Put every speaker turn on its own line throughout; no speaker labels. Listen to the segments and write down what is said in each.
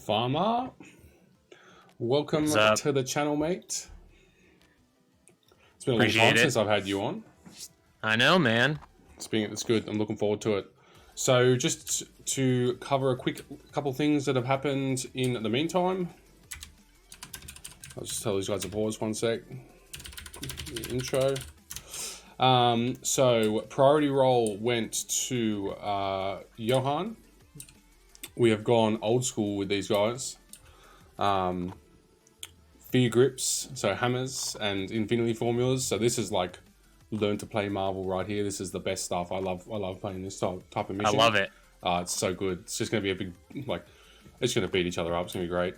Farmer. Welcome to the channel, mate. It's been a long time since I've had you on.
I know, man.
It's good. I'm looking forward to it. So just to cover a quick couple things that have happened in the meantime. I'll just tell these guys to pause 1 sec. The intro. So priority role went to Johan. We have gone old school with these guys. Fear grips, so hammers and infinity formulas. So this is like learn to play Marvel right here. This is the best stuff. I love playing this type of mission.
I love it.
It's so good. It's just going to be a big, it's going to beat each other up. It's going to be great.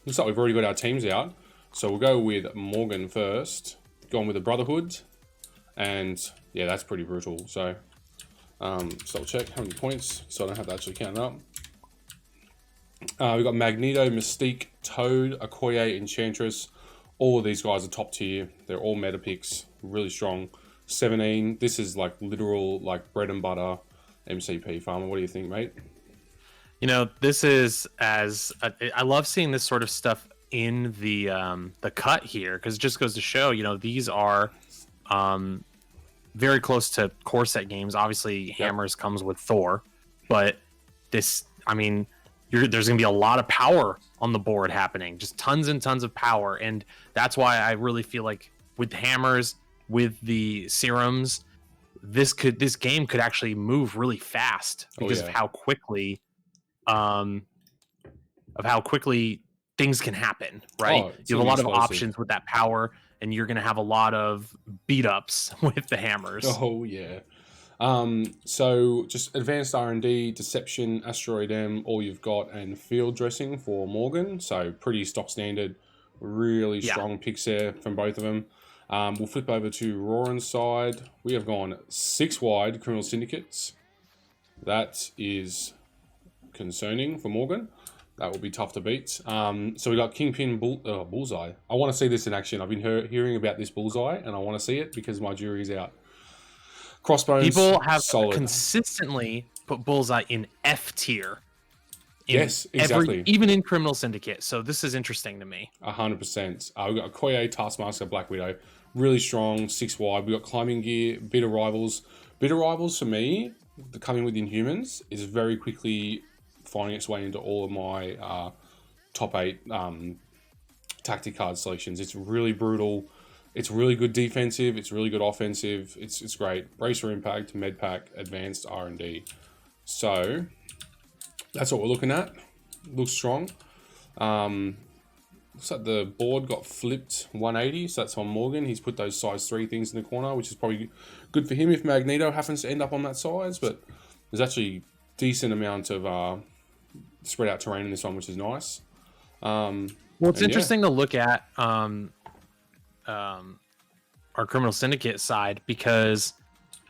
Looks like we've already got our teams out. So we'll go with Morgan first. Going with the Brotherhood. And yeah, that's pretty brutal. So just double check how many points, so I don't have to actually count it up. We've got Magneto, Mystique, Toad, Okoye, Enchantress. All of these guys are top tier. They're all meta picks, really strong. 17. This is like literal, like bread and butter MCP. Farmer, what do you think, mate?
You know, this is I love seeing this sort of stuff in the cut here, because it just goes to show, you know, these are very close to core set games. Obviously, Hammers comes with Thor, but this, I mean, there's going to be a lot of power on the board happening, just tons and tons of power, and that's why I really feel like with Hammers, with the serums, this game could actually move really fast because of how quickly things can happen, right? You have a lot of options with that power, and you're going to have a lot of beat ups with the hammers.
Oh yeah. So just advanced R&D, deception, asteroid M, all you've got, and field dressing for Morgan. So pretty stock standard, really strong picks there from both of them. We'll flip over to Rorin's side. We have gone 6 wide criminal syndicates. That is concerning for Morgan. That will be tough to beat. So we got Kingpin Bullseye. I want to see this in action. I've been hearing about this Bullseye, and I want to see it because my jury's out. Crossbones.
People have
solid.
Consistently put Bullseye in F tier.
Yes, exactly.
Even in Criminal Syndicate. So this is interesting to me.
100%. We've got Okoye, Taskmaster, Black Widow. Really strong, 6 wide. We've got climbing gear, Bitter Rivals. Bitter Rivals, for me, the coming with Inhumans, is very quickly finding its way into all of my top 8 tactic card selections. It's really brutal. It's really good defensive. It's really good offensive. It's great. Bracer Impact, Medpack, Advanced R&D. So that's what we're looking at. Looks strong. Looks like the board got flipped 180. So that's on Morgan. He's put those size 3 things in the corner, which is probably good for him if Magneto happens to end up on that size. But there's actually decent amount of spread out terrain in this one, which is nice.
Well, it's interesting to look at our Criminal Syndicate side, because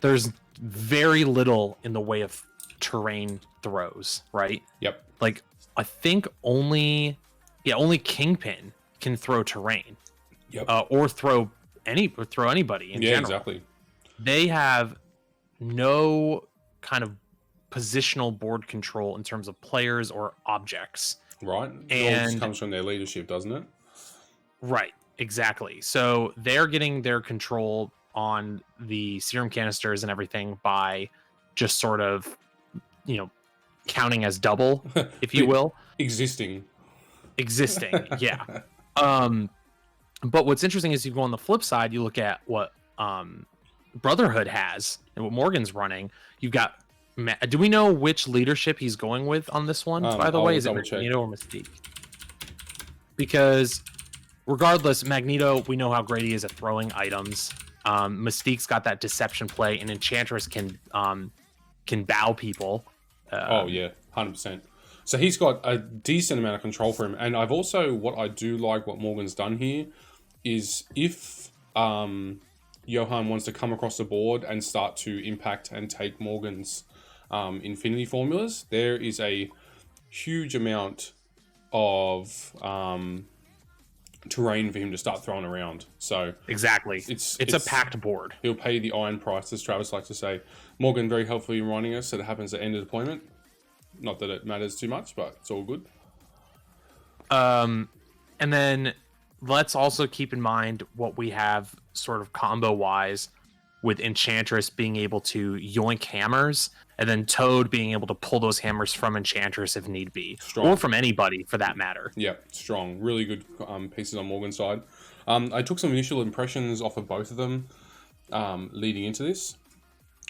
there's very little in the way of terrain throws, right?
Yep.
Like, I think only Kingpin can throw terrain.
Yep.
Or throw anybody in general.
Exactly.
They have no kind of positional board control in terms of players or objects.
Right.
And
it comes from their leadership, doesn't it?
Right. Exactly. So they're getting their control on the serum canisters and everything by just sort of, you know, counting as double, if you will.
Existing.
Yeah. But what's interesting is you go on the flip side, you look at what Brotherhood has and what Morgan's running. You've got, do we know which leadership he's going with on this one, by the way? Is it Magneto or Mystique? Because regardless, Magneto, we know how great he is at throwing items. Mystique's got that deception play, and Enchantress can bow people.
Oh yeah, 100%. So he's got a decent amount of control for him. And I've also, what I do like what Morgan's done here is if Johan wants to come across the board and start to impact and take Morgan's infinity formulas, there is a huge amount of terrain for him to start throwing around. So
exactly, it's a packed board.
He'll pay the iron price, as Travis likes to say. Morgan very helpfully reminding us that it happens at end of deployment. Not that it matters too much, but it's all good.
And then let's also keep in mind what we have sort of combo wise with Enchantress being able to yoink hammers, and then Toad being able to pull those hammers from Enchantress if need be,
Strong.
or from anybody for that matter.
Yeah, strong. Really good pieces on Morgan's side. I took some initial impressions off of both of them leading into this.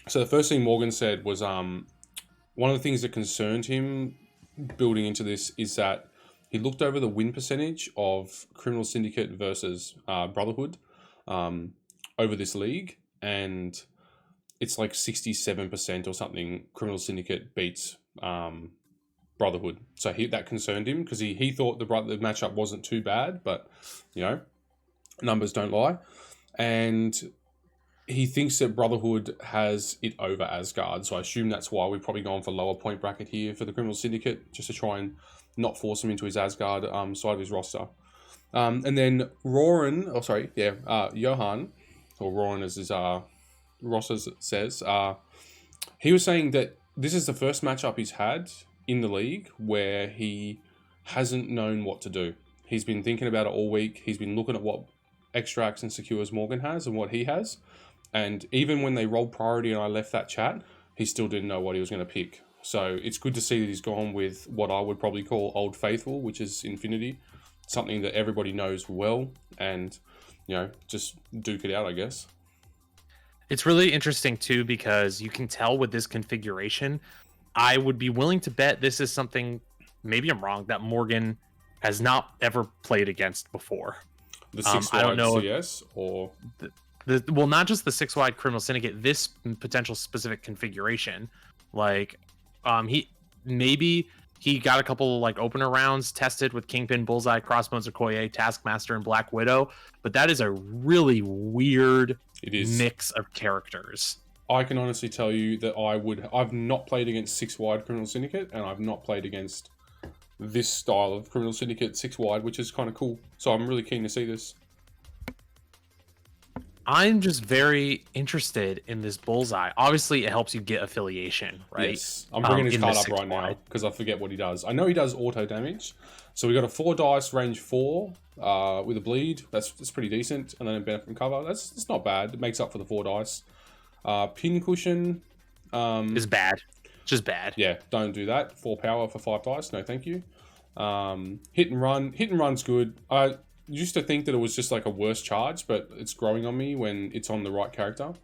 So the first thing Morgan said was one of the things that concerned him building into this is that he looked over the win percentage of Criminal Syndicate versus Brotherhood over this league, and it's like 67% or something Criminal Syndicate beats Brotherhood. So that concerned him because he thought the matchup wasn't too bad, but, you know, numbers don't lie. And he thinks that Brotherhood has it over Asgard, so I assume that's why we've probably gone for lower point bracket here for the Criminal Syndicate, just to try and not force him into his Asgard side of his roster. And then Johan, or Rorin as his roster says, he was saying that this is the first matchup he's had in the league where he hasn't known what to do. He's been thinking about it all week. He's been looking at what extracts and secures Morgan has and what he has. And even when they rolled priority and I left that chat, he still didn't know what he was going to pick. So it's good to see that he's gone with what I would probably call Old Faithful, which is Infinity. Something that everybody knows well and, you know, just duke it out, I guess.
It's really interesting, too, because you can tell with this configuration, I would be willing to bet this is something, maybe I'm wrong, that Morgan has not ever played against before.
The 6-wide CS or...
well, not just the 6-wide Criminal Syndicate, this potential specific configuration. Like, he got a couple like opener rounds tested with Kingpin, Bullseye, Crossbones, Okoye, Taskmaster, and Black Widow, but that is a really weird mix of characters.
I can honestly tell you that I've not played against 6-wide Criminal Syndicate, and I've not played against this style of Criminal Syndicate 6-wide, which is kind of cool. So I'm really keen to see this.
I'm just very interested in this Bullseye. Obviously, it helps you get affiliation, right?
Yes. I'm bringing his card up right now because I forget what he does. I know he does auto damage. So we got a 4 dice, range 4 with a bleed. That's pretty decent. And then a benefit from cover. That's not bad. It makes up for the 4 dice. Pin cushion
is bad. Just bad.
Yeah, don't do that. 4 power for 5 dice. No, thank you. Hit and run. Hit and run's good. I used to think that it was just like a worse charge, but it's growing on me when it's on the right character.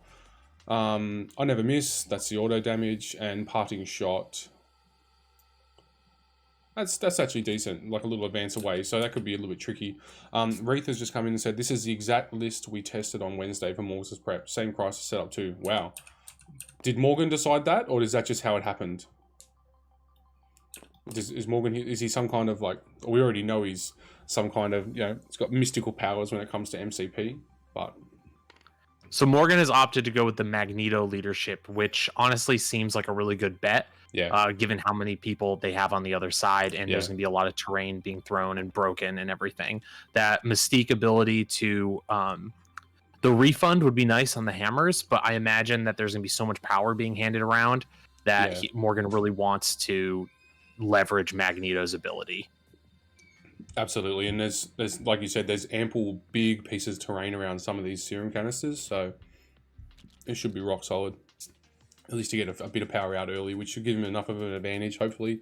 I never miss. That's the auto damage. And parting shot. That's actually decent, like a little advance away, so that could be a little bit tricky. Wreath has just come in and said, this is the exact list we tested on Wednesday for Morgan's prep. Same price set up too. Wow. Did Morgan decide that, or is that just how it happened? Is Morgan, is he some kind of like, we already know he's some kind of, you know, he's got mystical powers when it comes to MCP, but...
So Morgan has opted to go with the Magneto leadership, which honestly seems like a really good bet.
Yeah.
Given how many people they have on the other side, and there's going to be a lot of terrain being thrown and broken and everything. That Mystique ability to... the refund would be nice on the hammers, but I imagine that there's going to be so much power being handed around that Morgan really wants to leverage Magneto's ability.
Absolutely, and there's like you said, there's ample big pieces of terrain around some of these serum canisters, so it should be rock solid. At least to get a bit of power out early, which should give him enough of an advantage, hopefully,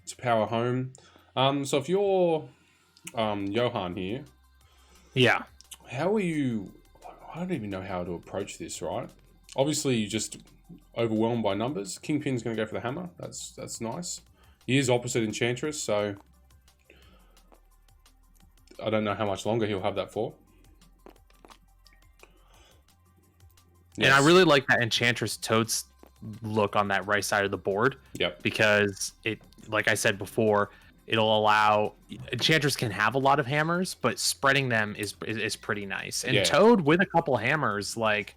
to power home. So if you're Johan here, how are you? I don't even know how to approach this, right? Obviously, you're just overwhelmed by numbers. Kingpin's going to go for the hammer. That's nice. He is opposite Enchantress, so I don't know how much longer he'll have that for.
Yes. And I really like that Enchantress Toad's look on that right side of the board.
Yep.
Because it, like I said before, it'll allow Enchantress can have a lot of hammers, but spreading them is pretty nice. And Toad with a couple hammers, like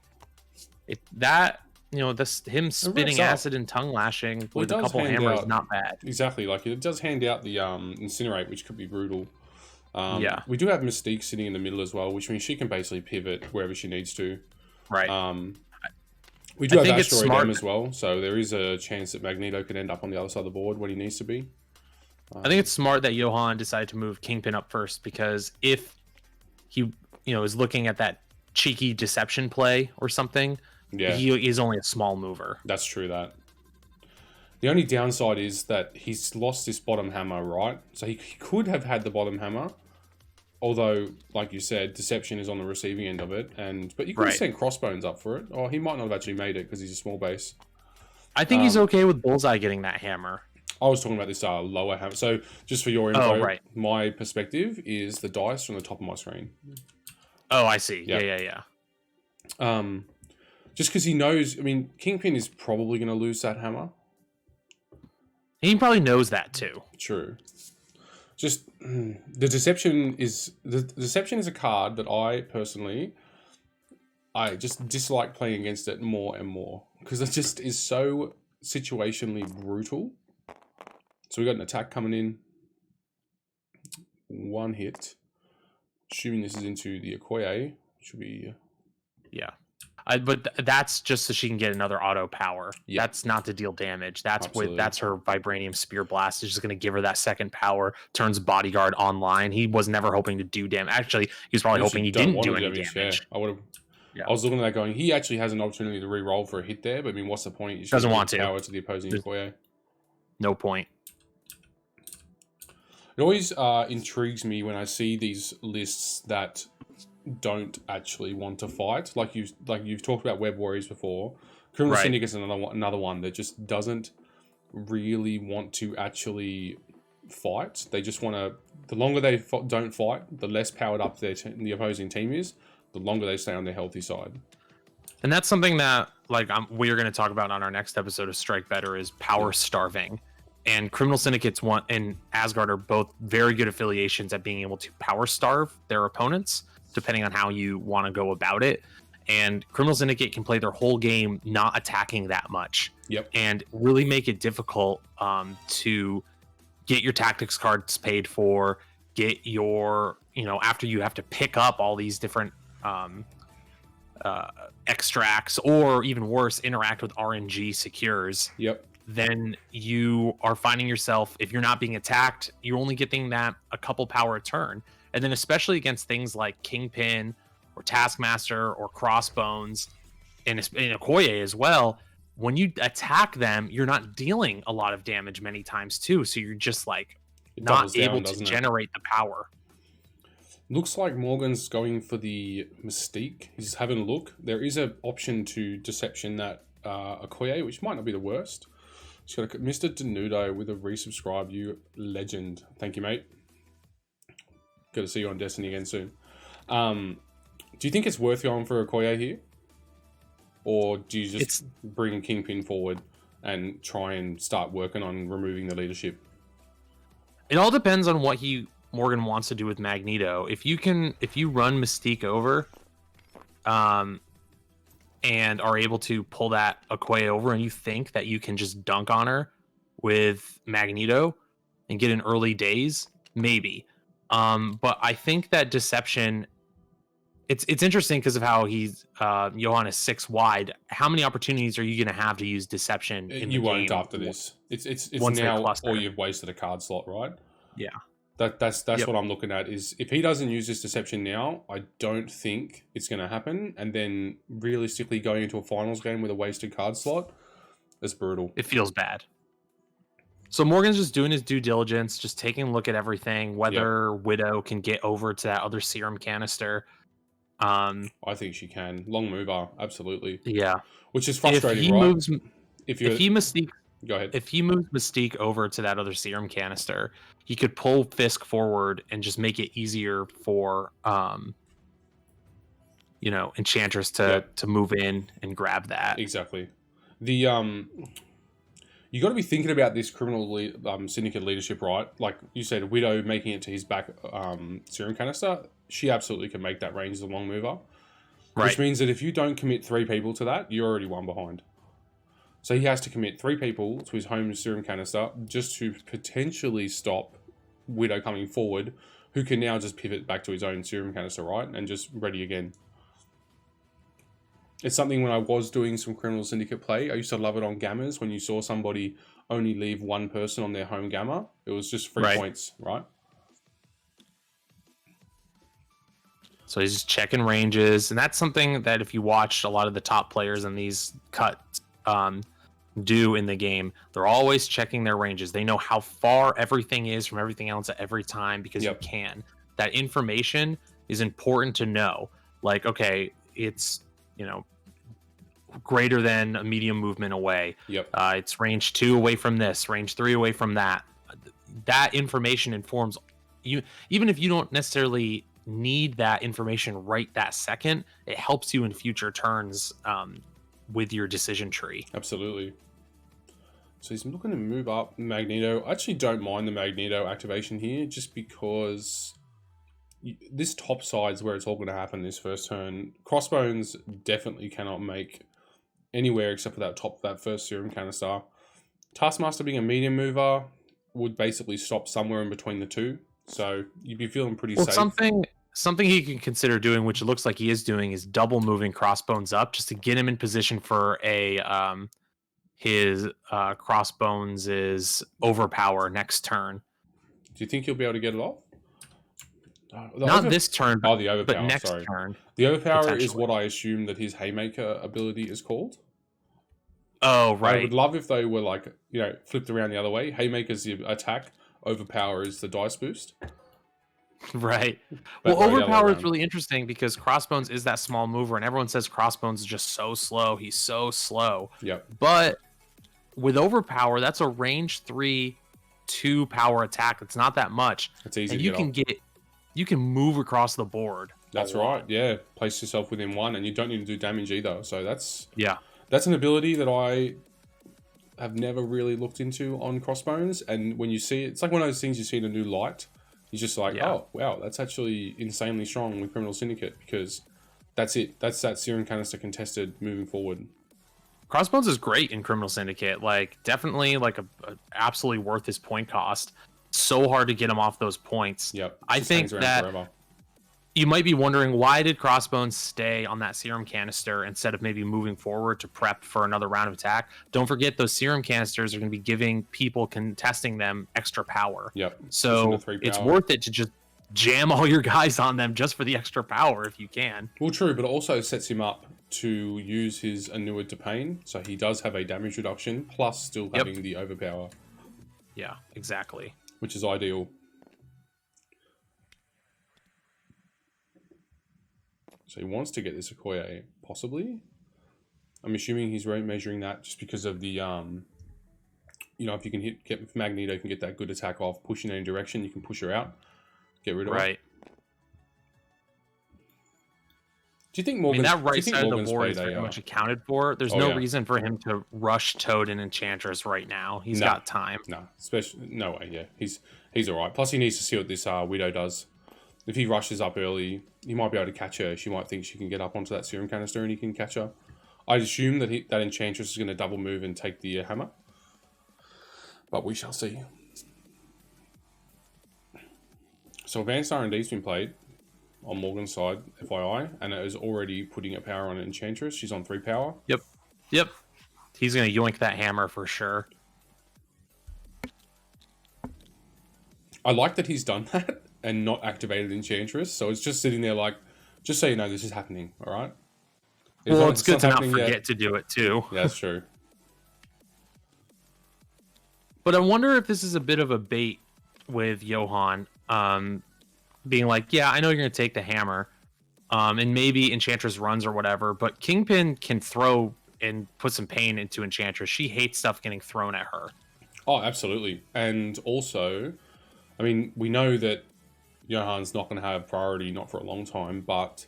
him spitting acid and tongue lashing with a couple hammers, not bad.
Exactly, like it does hand out the incinerate, which could be brutal. We do have Mystique sitting in the middle as well, which means she can basically pivot wherever she needs to.
Right.
We do have Asteroid M as well, so there is a chance that Magneto could end up on the other side of the board when he needs to be.
I think it's smart that Johan decided to move Kingpin up first, because if he, is looking at that cheeky deception play or something, he is only a small mover.
That's true. That the only downside is that he's lost this bottom hammer, right? So he could have had the bottom hammer, although, like you said, deception is on the receiving end of it. But you could have sent crossbones up for it, or he might not have actually made it because he's a small base.
I think he's okay with Bullseye getting that hammer.
I was talking about this lower hammer. So just for your info, my perspective is the dice from the top of my screen.
Oh, I see. Yeah.
Just because he knows, I mean, Kingpin is probably going to lose that hammer.
He probably knows that too.
True. Just the deception is a card that I just dislike playing against it more and more, because it just is so situationally brutal. So we got an attack coming in. One hit. Assuming this is into the Okoye, should be.
Yeah. But that's just so she can get another auto power. Yep. That's not to deal damage. That's her Vibranium Spear Blast. It's just going to give her that second power. Turns Bodyguard online. He was never hoping to do damage. Actually, he was probably hoping he didn't do any damage.
Yeah. I was looking at that going, he actually has an opportunity to re-roll for a hit there, but I mean, what's the point?
Doesn't want to.
Power to the opposing Okoye.
No point.
It always intrigues me when I see these lists that don't actually want to fight. Like you've talked about Web Warriors before. Criminal Syndicate's another one that just doesn't really want to actually fight. They just want to. The longer they don't fight, the less powered up the opposing team is. The longer they stay on their healthy side.
And that's something that we're going to talk about on our next episode of Strike Better is power starving. And Criminal Syndicates and Asgard are both very good affiliations at being able to power starve their opponents, depending on how you want to go about it. And Criminal Syndicate can play their whole game not attacking that much.
Yep.
And really make it difficult to get your tactics cards paid for, get your, after you have to pick up all these different extracts, or even worse, interact with RNG secures.
Yep.
Then you are finding yourself, if you're not being attacked, you're only getting that a couple power a turn. And then especially against things like Kingpin or Taskmaster or Crossbones and Okoye as well, when you attack them, you're not dealing a lot of damage many times too. So you're just not able to generate the power.
Looks like Morgan's going for the Mystique. He's having a look. There is an option to Deception that Okoye, which might not be the worst. He's got Mr. Denudo with a resubscribe. You legend. Thank you, mate. Good to see you on Destiny again soon. Do you think it's worth going for Okoye here? Or do you just bring Kingpin forward and try and start working on removing the leadership?
It all depends on what Morgan wants to do with Magneto. If you run Mystique over, and are able to pull that Okoye over, and you think that you can just dunk on her with Magneto and get an early days, maybe. But I think that Deception, it's interesting because of how he's Johan is 6 wide. How many opportunities are you going to have to use Deception in
you
the
won't
game?
After this. It's now, or you've wasted a card slot, right?
Yeah.
That's what I'm looking at, is if he doesn't use this Deception now, I don't think it's going to happen. And then realistically going into a finals game with a wasted card slot, it's brutal.
It feels bad. So Morgan's just doing his due diligence, just taking a look at everything, whether Widow can get over to that other serum canister.
I think she can. Long mover, absolutely.
Yeah.
Which is frustrating,
if he Mystique,
go ahead.
If he moves Mystique over to that other serum canister, he could pull Fisk forward and just make it easier for Enchantress to move in and grab that.
Exactly. The you got to be thinking about this criminal syndicate leadership, right? Like you said, Widow making it to his back serum canister, she absolutely can make that range as a long mover. Right. Which means that if you don't commit 3 people to that, you're already 1 behind. So he has to commit 3 people to his home serum canister just to potentially stop Widow coming forward, who can now just pivot back to his own serum canister, right? And just ready again. It's something when I was doing some Criminal Syndicate play, I used to love it on Gammas when you saw somebody only leave one person on their home gamma. It was just 3 points, right?
So he's just checking ranges, and that's something that if you watch a lot of the top players in these cuts do in the game, they're always checking their ranges. They know how far everything is from everything else at every time because you can. That information is important to know. Like, okay, it's, you know, greater than a medium movement away. It's range 2 away from this, range 3 away from that. That information informs you, even if you don't necessarily need that information right that second. It helps you in future turns with your decision tree.
Absolutely. So he's looking to move up Magneto. I actually don't mind the Magneto activation here, just because this top side is where it's all going to happen this first turn. Crossbones definitely cannot make anywhere except for that first serum canister. Taskmaster being a medium mover would basically stop somewhere in between the two. So you'd be feeling pretty safe.
Something he can consider doing, which it looks like he is doing, is double moving Crossbones up just to get him in position for a his Crossbones is overpower next turn.
Do you think he'll be able to get it off?
Not this turn,
the overpower,
but next turn.
The overpower is what I assume that his Haymaker ability is called.
Oh, right.
I would love if they were like, you know, flipped around the other way. Haymaker's the attack, overpower is the dice boost.
Right. Well, overpower is really interesting because Crossbones is that small mover, and everyone says Crossbones is just so slow. He's so slow.
Yep.
But with overpower, that's a range 3 2 power attack. It's not that much.
It's easy
and you can move across the board.
That's right. Yeah. Place yourself within 1, and you don't need to do damage either. So that's an ability that I have never really looked into on Crossbones. And when you see it, it's like one of those things you see in a new light. You're just like, oh, wow, that's actually insanely strong with Criminal Syndicate, because that's it. That's that serum canister contested moving forward.
Crossbones is great in Criminal Syndicate. Like, definitely like a absolutely worth his point cost. So hard to get him off those points.
Yep.
I think that forever. You might be wondering, why did Crossbones stay on that serum canister instead of maybe moving forward to prep for another round of attack? Don't forget, those serum canisters are going to be giving people contesting them extra power.
Yep.
So it's worth it to just jam all your guys on them just for the extra power if you can.
Well, true, but it also sets him up to use his Annuid to Pain, so he does have a damage reduction, plus still having the overpower.
Yeah, exactly.
Which is ideal. So he wants to get this Okoye, possibly. I'm assuming he's measuring that just because of the, you know, if you can if Magneto can get that good attack off, push in any direction, you can push her out, get rid of her.
Right.
Do you think Morgan?
That right side of the board is very much accounted for. There's no reason for him to rush Toad and Enchantress right now. He's got time.
No, especially no way. Yeah, he's all right. Plus, he needs to see what this Widow does. If he rushes up early, he might be able to catch her. She might think she can get up onto that serum canister and he can catch her. I'd assume that that Enchantress is going to double move and take the hammer. But we shall see. So Advanced R&D's been played on Morgan's side, FYI, and it is already putting a power on Enchantress. She's on 3 power.
Yep. He's going to yoink that hammer for sure.
I like that he's done that and not activated Enchantress, so it's just sitting there like, just so you know, this is happening, all right?
It's good to not forget to do it too.
Yeah, that's true.
But I wonder if this is a bit of a bait with Johan, being like, yeah, I know you're going to take the hammer, and maybe Enchantress runs or whatever, but Kingpin can throw and put some pain into Enchantress. She hates stuff getting thrown at her.
Oh, absolutely. And also, I mean, we know that Johan's not going to have priority, not for a long time, but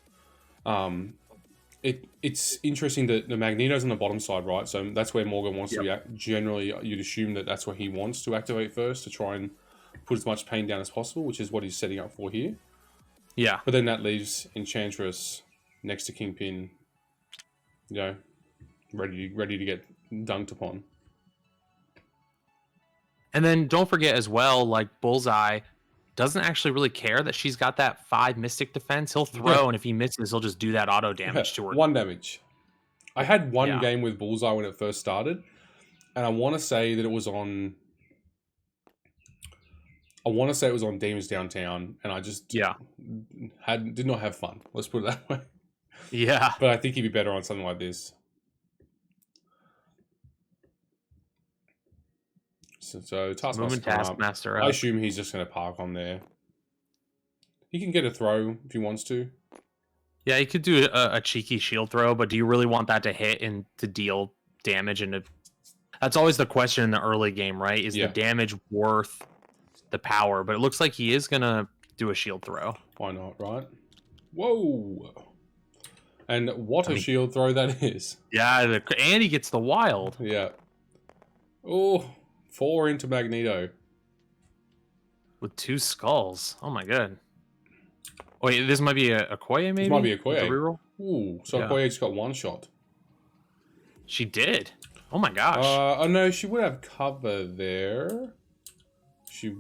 it's interesting that the Magneto's on the bottom side, right? So that's where Morgan wants to react. Generally, you'd assume that that's where he wants to activate first to try and put as much pain down as possible, which is what he's setting up for here.
Yeah.
But then that leaves Enchantress next to Kingpin, you know, ready to get dunked upon.
And then don't forget as well, like Bullseye doesn't actually really care that she's got that 5 Mystic defense. He'll throw, and if he misses, he'll just do that auto damage to her.
1 damage. I had one game with Bullseye when it first started, And I want to say that it was on. I want to say it was on Demons Downtown, and I just did not have fun. Let's put it that way.
Yeah.
But I think he'd be better on something like this. So
Taskmaster.
I assume he's just going to park on there. He can get a throw if he wants to.
Yeah, he could do a cheeky shield throw, but do you really want that to hit and to deal damage? And that's always the question in the early game, right? Is the damage worth the power? But it looks like he is going to do a shield throw.
Why not, right? Whoa! And what a shield throw that is.
Yeah, and he gets the wild.
Yeah. Oh, 4 into Magneto.
With 2 skulls. Oh my god. Wait, this might be a Okoye, maybe?
This might be a Okoye.
Reroll?
Ooh, so Okoye's got 1 shot.
She did. Oh my gosh.
Oh no, she would have cover there. She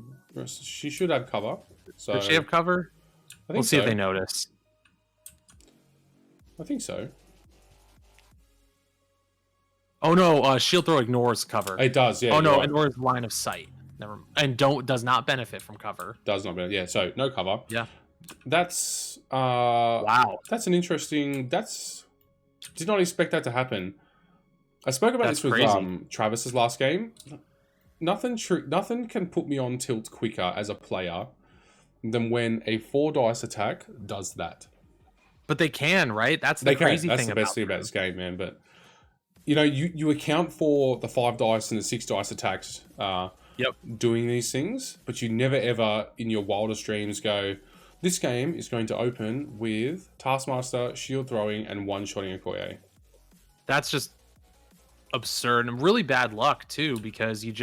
should have cover. So
Does she have cover? We'll see if they notice.
I think so.
Oh no, shield throw ignores cover.
It does, yeah.
Oh no, ignores line of sight. Never and does not benefit from cover.
Does not benefit. Yeah, so no cover.
Yeah.
That's
wow.
That's an interesting. Did not expect that to happen. I spoke about this with Travis's last game. Nothing can put me on tilt quicker as a player than when a 4 dice attack does that.
But they can, right? That's the crazy thing. That's the best
thing about this game, man. But you know, you account for the 5 dice and the 6 dice attacks doing these things, but you never ever in your wildest dreams go, this game is going to open with Taskmaster, shield throwing, and one-shotting Okoye.
That's just absurd and really bad luck too, because you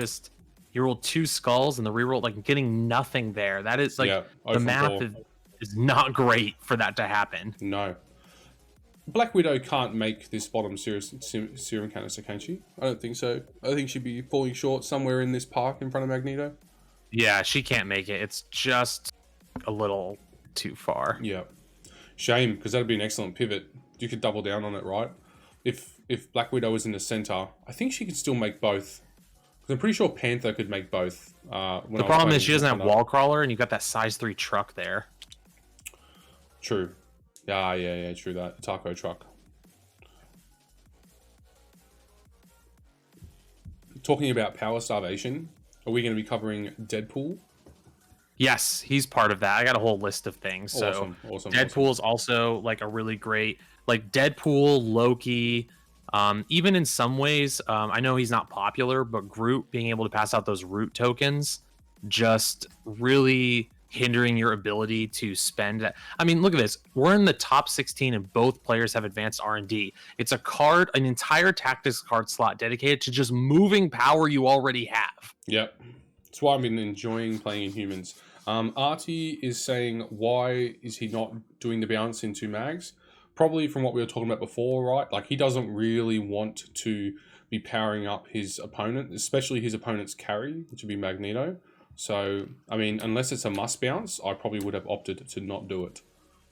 roll 2 skulls and the reroll, like getting nothing there. That is like the math is not great for that to happen.
No. Black Widow can't make this bottom serum canister, can she? I don't think so. I think she'd be falling short somewhere in this park in front of Magneto. Yeah,
she can't make it. It's just a little too far.
Yeah. Shame, because that'd be an excellent pivot. You could double down on it, right? If Black Widow was in the center, I think she could still make both. Because I'm pretty sure Panther could make both.
The problem is she doesn't have wall crawler, and you've got that size 3 truck there.
True. Yeah, true that. The taco truck. Talking about power starvation, are we going to be covering Deadpool?
Yes, he's part of that. I got a whole list of things. So Deadpool is also like a really great, like Deadpool, Loki, even in some ways, I know he's not popular, but Groot being able to pass out those root tokens just really hindering your ability to spend that. I mean, look at this. We're in the top 16 and both players have advanced R&D. It's an entire tactics card slot dedicated to just moving power you already have.
Yep. That's why I've been enjoying playing Inhumans. Artie is saying, why is he not doing the bounce into mags? Probably from what we were talking about before, right? Like, he doesn't really want to be powering up his opponent, especially his opponent's carry, which would be Magneto. So, I mean, unless it's a must bounce, I probably would have opted to not do it.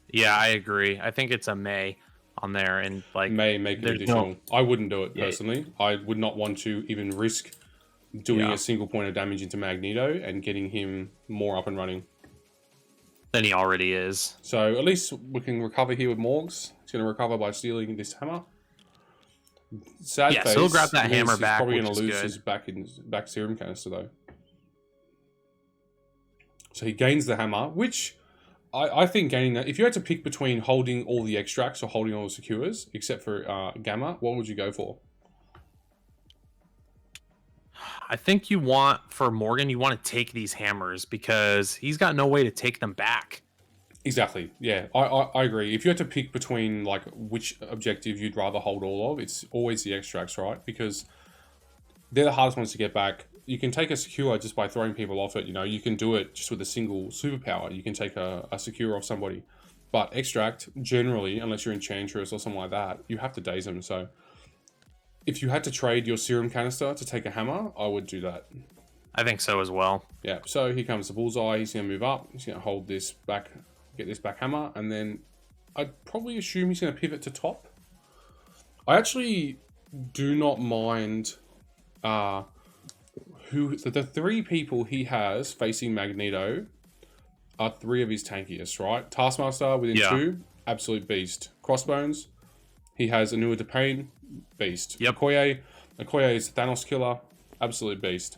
Yeah, I agree. I think it's a May on there, and like
May make it additional. I wouldn't do it personally. I would not want to even risk doing a single point of damage into Magneto and getting him more up and running
than he already is. So
at least we can recover here with Morgs. He's going to recover by stealing this hammer. Sad face.
So he'll grab that hammer back.
He's probably going to lose his back serum canister though. So he gains the hammer, which I think gaining that, if you had to pick between holding all the extracts or holding all the secures, except for Gamma, what would you go for?
I think for Morgan, you want to take these hammers because he's got no way to take them back.
Exactly. Yeah, I agree. If you had to pick between like which objective you'd rather hold all of, it's always the extracts, right? Because they're the hardest ones to get back. You can take a secure just by throwing people off it. You know, you can do it just with a single superpower. You can take a secure off somebody. But extract, generally, unless you're Enchantress or something like that, you have to daze them. So if you had to trade your serum canister to take a hammer, I would do that.
I think so as well.
Yeah, so here comes the bullseye. He's going to move up. He's going to hold this back, get this back hammer. And then I'd probably assume he's going to pivot to top. I actually do not mind the three people he has facing Magneto are three of his tankiest, right? Taskmaster within two, absolute beast. Crossbones, he has Anua de Pain, beast.
Yep.
Okoye is Thanos killer, absolute beast.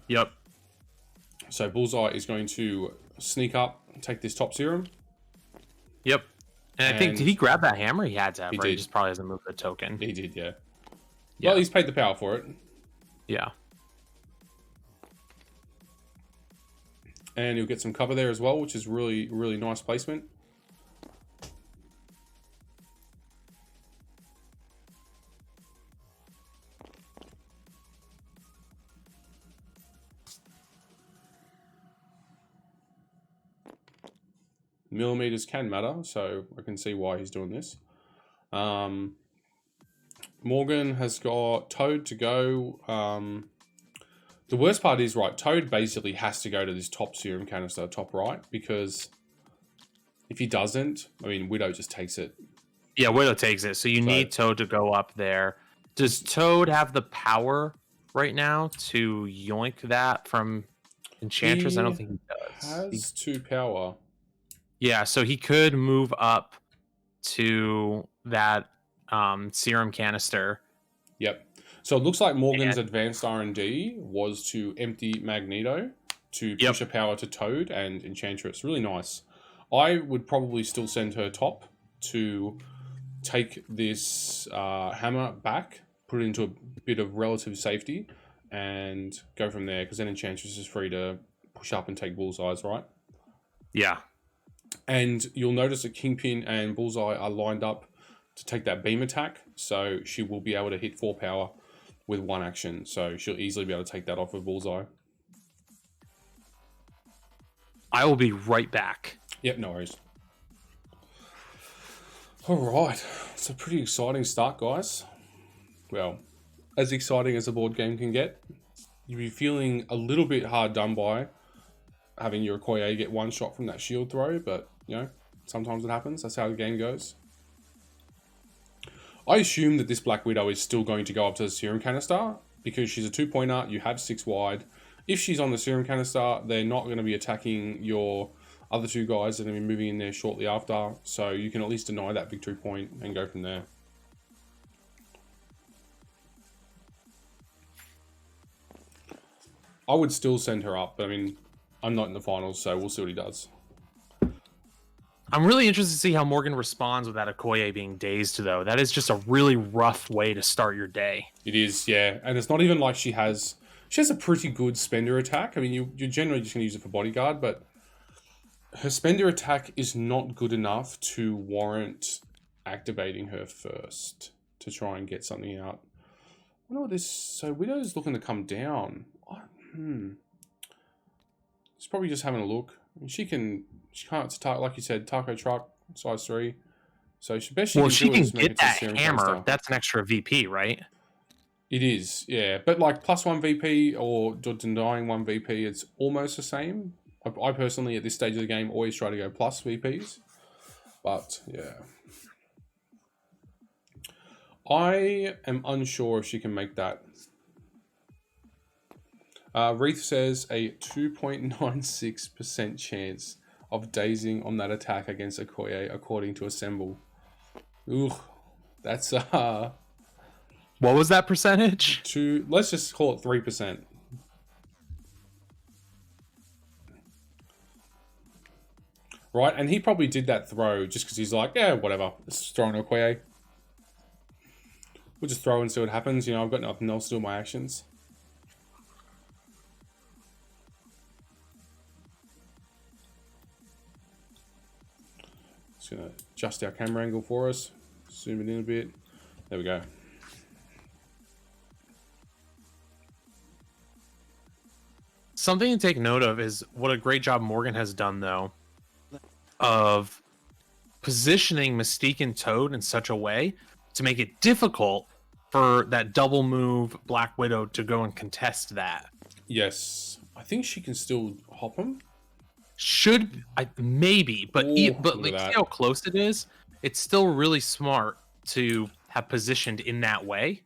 Yep.
So Bullseye is going to sneak up, take this top serum.
Yep. And I think, did he grab that hammer? He had to have,
he
right?
did.
He just probably hasn't moved the token.
He did, yeah. Well, he's paid the power for it.
Yeah.
And you'll get some cover there as well, which is really, really nice placement. Millimeters can matter, so I can see why he's doing this. Morgan has got Toad to go. The worst part is, right, Toad basically has to go to this top serum canister, top right, because if he doesn't, I mean, Widow just takes it.
Yeah, Widow takes it. So you need Toad to go up there. Does Toad have the power right now to yoink that from Enchantress? I don't think he does.
Has 2 power.
Yeah, so he could move up to that serum canister.
Yep. So it looks like Morgan's advanced R&D was to empty Magneto to push a power to Toad and Enchantress. Really nice. I would probably still send her top to take this hammer back, put it into a bit of relative safety, and go from there, because then Enchantress is free to push up and take Bullseyes, right?
Yeah.
And you'll notice that Kingpin and Bullseye are lined up to take that beam attack, so she will be able to hit 4 power with 1 action, so she'll easily be able to take that off of Bullseye.
I will be right back.
Yep, no worries. Alright, it's a pretty exciting start, guys. Well, as exciting as a board game can get. You'll be feeling a little bit hard done by having your Okoye get 1 shot from that shield throw, but, you know, sometimes it happens. That's how the game goes. I assume that this Black Widow is still going to go up to the serum canister, because she's a 2-pointer, you have 6 wide. If she's on the serum canister, they're not going to be attacking your other 2 guys that are going to be moving in there shortly after, so you can at least deny that victory point and go from there. I would still send her up, but I mean, I'm not in the finals, so we'll see what he does.
I'm really interested to see how Morgan responds with that Okoye being dazed, though. That is just a really rough way to start your day.
It is, yeah. And it's not even like she has a pretty good spender attack. I mean, you're generally just going to use it for bodyguard, but her spender attack is not good enough to warrant activating her first to try and get something out. I wonder what this... So Widow's looking to come down. It's probably just having a look. I mean, she can't, like you said, taco truck, size 3. So she best
she can get that hammer. That's an extra VP, right?
It is, yeah. But like +1 VP or denying 1 VP, it's almost the same. I personally, at this stage of the game, always try to go plus VPs. But, yeah. I am unsure if she can make that. Reith says a 2.96% chance of dazing on that attack against Okoye, according to Assemble. Ooh, that's
what was that percentage?
Let's just call it 3%. Right, and he probably did that throw just because he's like, yeah, whatever, let's throw an Okoye. We'll just throw and see what happens. You know, I've got nothing else to do with my actions. Just going to adjust our camera angle for us. Zoom it in a bit. There we go.
Something to take note of is what a great job Morgan has done, though, of positioning Mystique and Toad in such a way to make it difficult for that double move Black Widow to go and contest that.
Yes. I think she can still hop him.
Maybe, but
Ooh,
like, see how close it is? It's still really smart to have positioned in that way.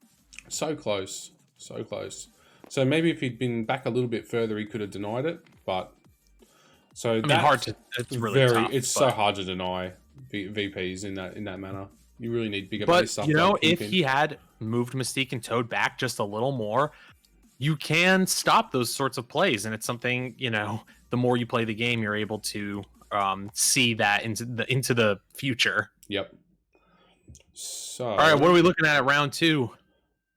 So close. So close. So maybe if he'd been back a little bit further, he could have denied it. But so
I mean, hard to. It's really tough.
It's so hard to deny VPs in that manner. You really need bigger
But
base stuff.
you know,
like
if
Kingpin.
he had moved Mystique and Toad back just a little more, you can stop those sorts of plays, and it's something, you know, the more you play the game, you're able to see that into the future.
Yep. So
all right, what are we looking at round 2?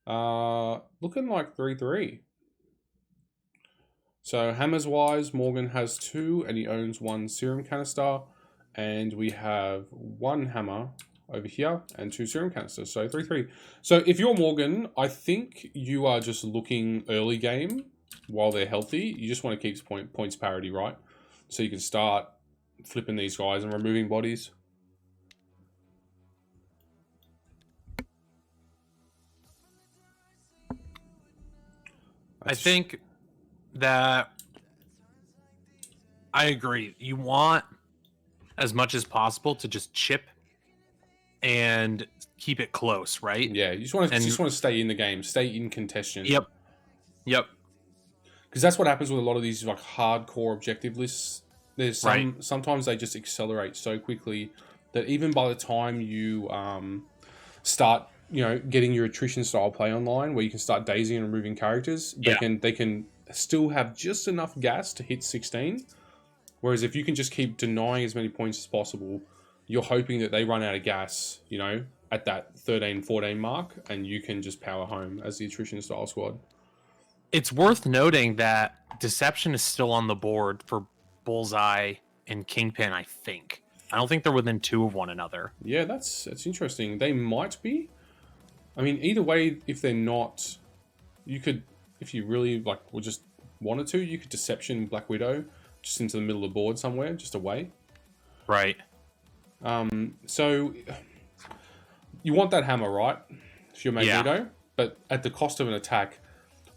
Looking like 3-3. So hammers wise, Morgan has 2 and he owns 1 serum canister, and we have 1 hammer over here and 2 serum canisters. So 3-3. So if you're Morgan, I think you are just looking early game while they're healthy. You just want to keep points parity, right? So you can start flipping these guys and removing bodies.
I think that I agree. You want as much as possible to just chip and keep it close, right?
Yeah, you just want to stay in the game, stay in contention.
Yep.
Because that's what happens with a lot of these like hardcore objective lists. There's sometimes they just accelerate so quickly that even by the time you start, you know, getting your attrition style play online, where you can start dazing and removing characters, they can still have just enough gas to hit 16. Whereas if you can just keep denying as many points as possible, you're hoping that they run out of gas, you know, at that 13, 14 mark, and you can just power home as the attrition style squad.
It's worth noting that Deception is still on the board for Bullseye and Kingpin, I think. I don't think they're within 2 of one another.
Yeah, that's interesting. They might be. I mean, either way, if they're not, you could, if you really like, or just wanted to, you could Deception Black Widow just into the middle of the board somewhere, just away.
Right.
So you want that hammer, right? If you're Magneto, but at the cost of an attack.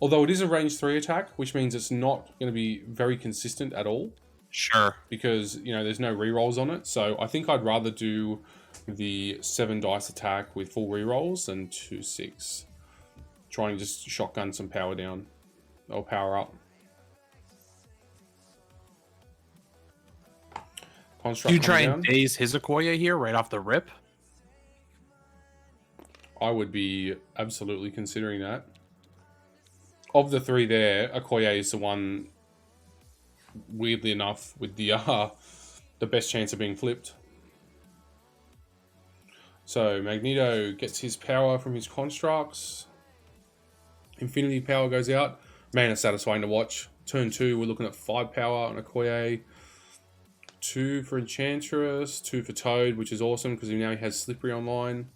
Although it is a range 3 attack, which means it's not going to be very consistent at all.
Sure.
Because, you know, there's no rerolls on it. So I think I'd rather do the 7 dice attack with full rerolls than 2-6. Trying to just shotgun some power down. Or power up. Construct
do you try and daze his Okoye here right off the rip?
I would be absolutely considering that. Of the 3 there, Okoye is the one, weirdly enough, with the best chance of being flipped. So Magneto gets his power from his constructs. Infinity power goes out. Man, it's satisfying to watch. Turn 2, we're looking at 5 power on Okoye. 2 for Enchantress, 2 for Toad, which is awesome because now he has Slippery online.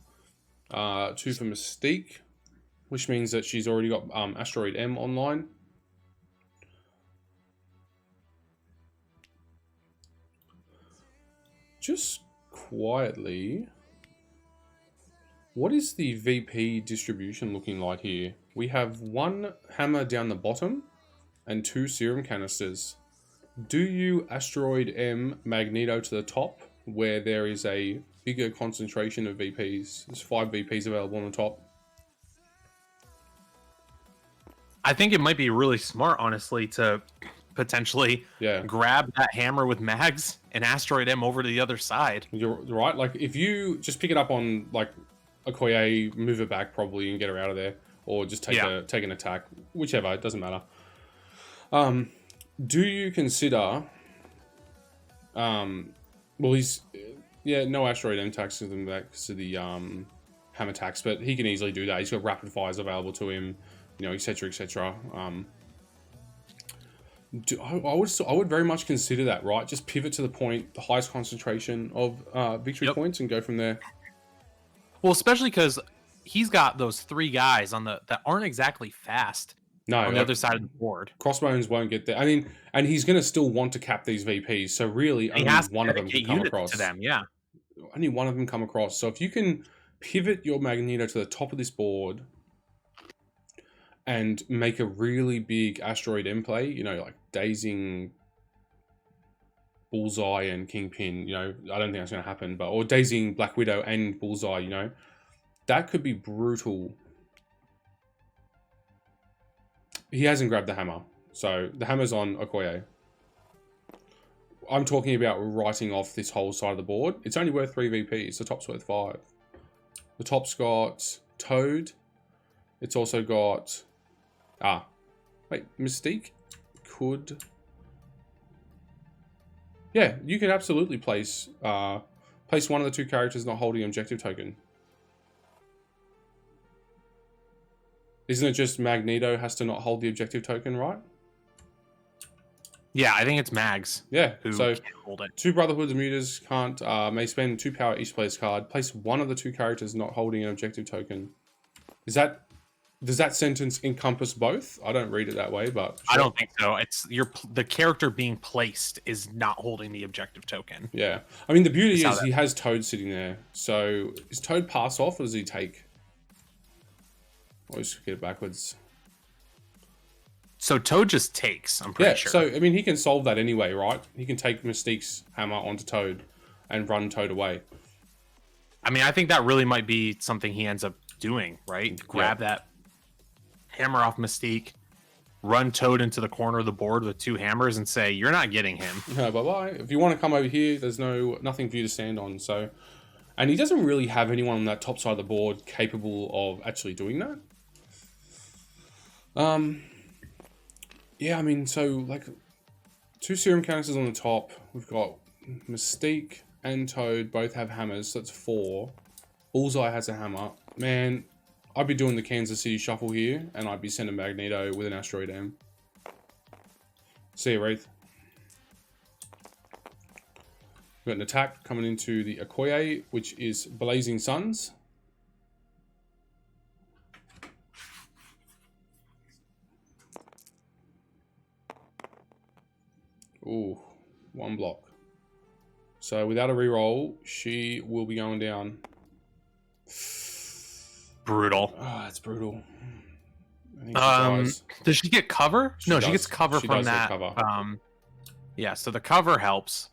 2 for Mystique, which means that she's already got Asteroid M online. Just quietly, what is the VP distribution looking like here? We have 1 hammer down the bottom and 2 serum canisters. Do you Asteroid M Magneto to the top, where there is a bigger concentration of VPs? There's 5 VPs available on the top.
I think it might be really smart, honestly, to potentially grab that hammer with mags and Asteroid M over to the other side.
You're right. Like, if you just pick it up on, like, Okoye, move it back probably and get her out of there. Or just take an attack. Whichever, it doesn't matter. Do you consider... well, he's... Yeah, no Asteroid M attacks to the hammer attacks, but he can easily do that. He's got rapid fires available to him, you know, etc., etc. I would very much consider that, right? Just pivot to the point, the highest concentration of victory points, and go from there.
Well, especially because he's got those 3 guys on that aren't exactly fast.
No,
on the other side of the board.
Crossbones won't get there. I mean, and he's going to still want to cap these VPs. So really, only one of them can come across.
To them, yeah.
Only one of them come across. So if you can pivot your Magneto to the top of this board and make a really big Asteroid M play, you know, like dazing Bullseye and Kingpin, you know, I don't think that's going to happen, or dazing Black Widow and Bullseye, you know, that could be brutal. He hasn't grabbed the hammer. So the hammer's on Okoye. I'm talking about writing off this whole side of the board. It's only worth 3 VPs. The top's worth 5. The top's got Toad. It's also got... wait, Mystique could... Yeah, you could absolutely place one of the 2 characters not holding an objective token. Isn't it just Magneto has to not hold the objective token, right?
Yeah, I think it's Mags.
Yeah,
who
so
can't hold it.
2 Brotherhoods of Mutas can't, may spend 2 power each player's card. Place one of the 2 characters not holding an objective token. Does that sentence encompass both? I don't read it that way, but...
Sure. I don't think so. It's the character being placed is not holding the objective token.
Yeah. I mean, the beauty is he has Toad sitting there. So, is Toad pass off or does he take? Always get it backwards.
So Toad just takes, I'm pretty sure.
So, I mean, he can solve that anyway, right? He can take Mystique's hammer onto Toad and run Toad away.
I mean, I think that really might be something he ends up doing, right? Grab that hammer off Mystique, run Toad into the corner of the board with 2 hammers and say, you're not getting him.
Bye-bye. If you want to come over here, there's nothing for you to stand on. So, and he doesn't really have anyone on that top side of the board capable of actually doing that. Yeah, I mean, so, like, 2 serum canisters on the top. We've got Mystique and Toad both have hammers, so that's 4. Bullseye has a hammer. Man, I'd be doing the Kansas City Shuffle here, and I'd be sending Magneto with an Asteroid M. See you, Wraith. We've got an attack coming into the Okoye, which is Blazing Suns. Ooh, 1 block. So without a reroll, she will be going down.
Brutal.
Oh, that's brutal.
Does she get cover? She gets cover from that.
Cover.
Yeah, so the cover helps.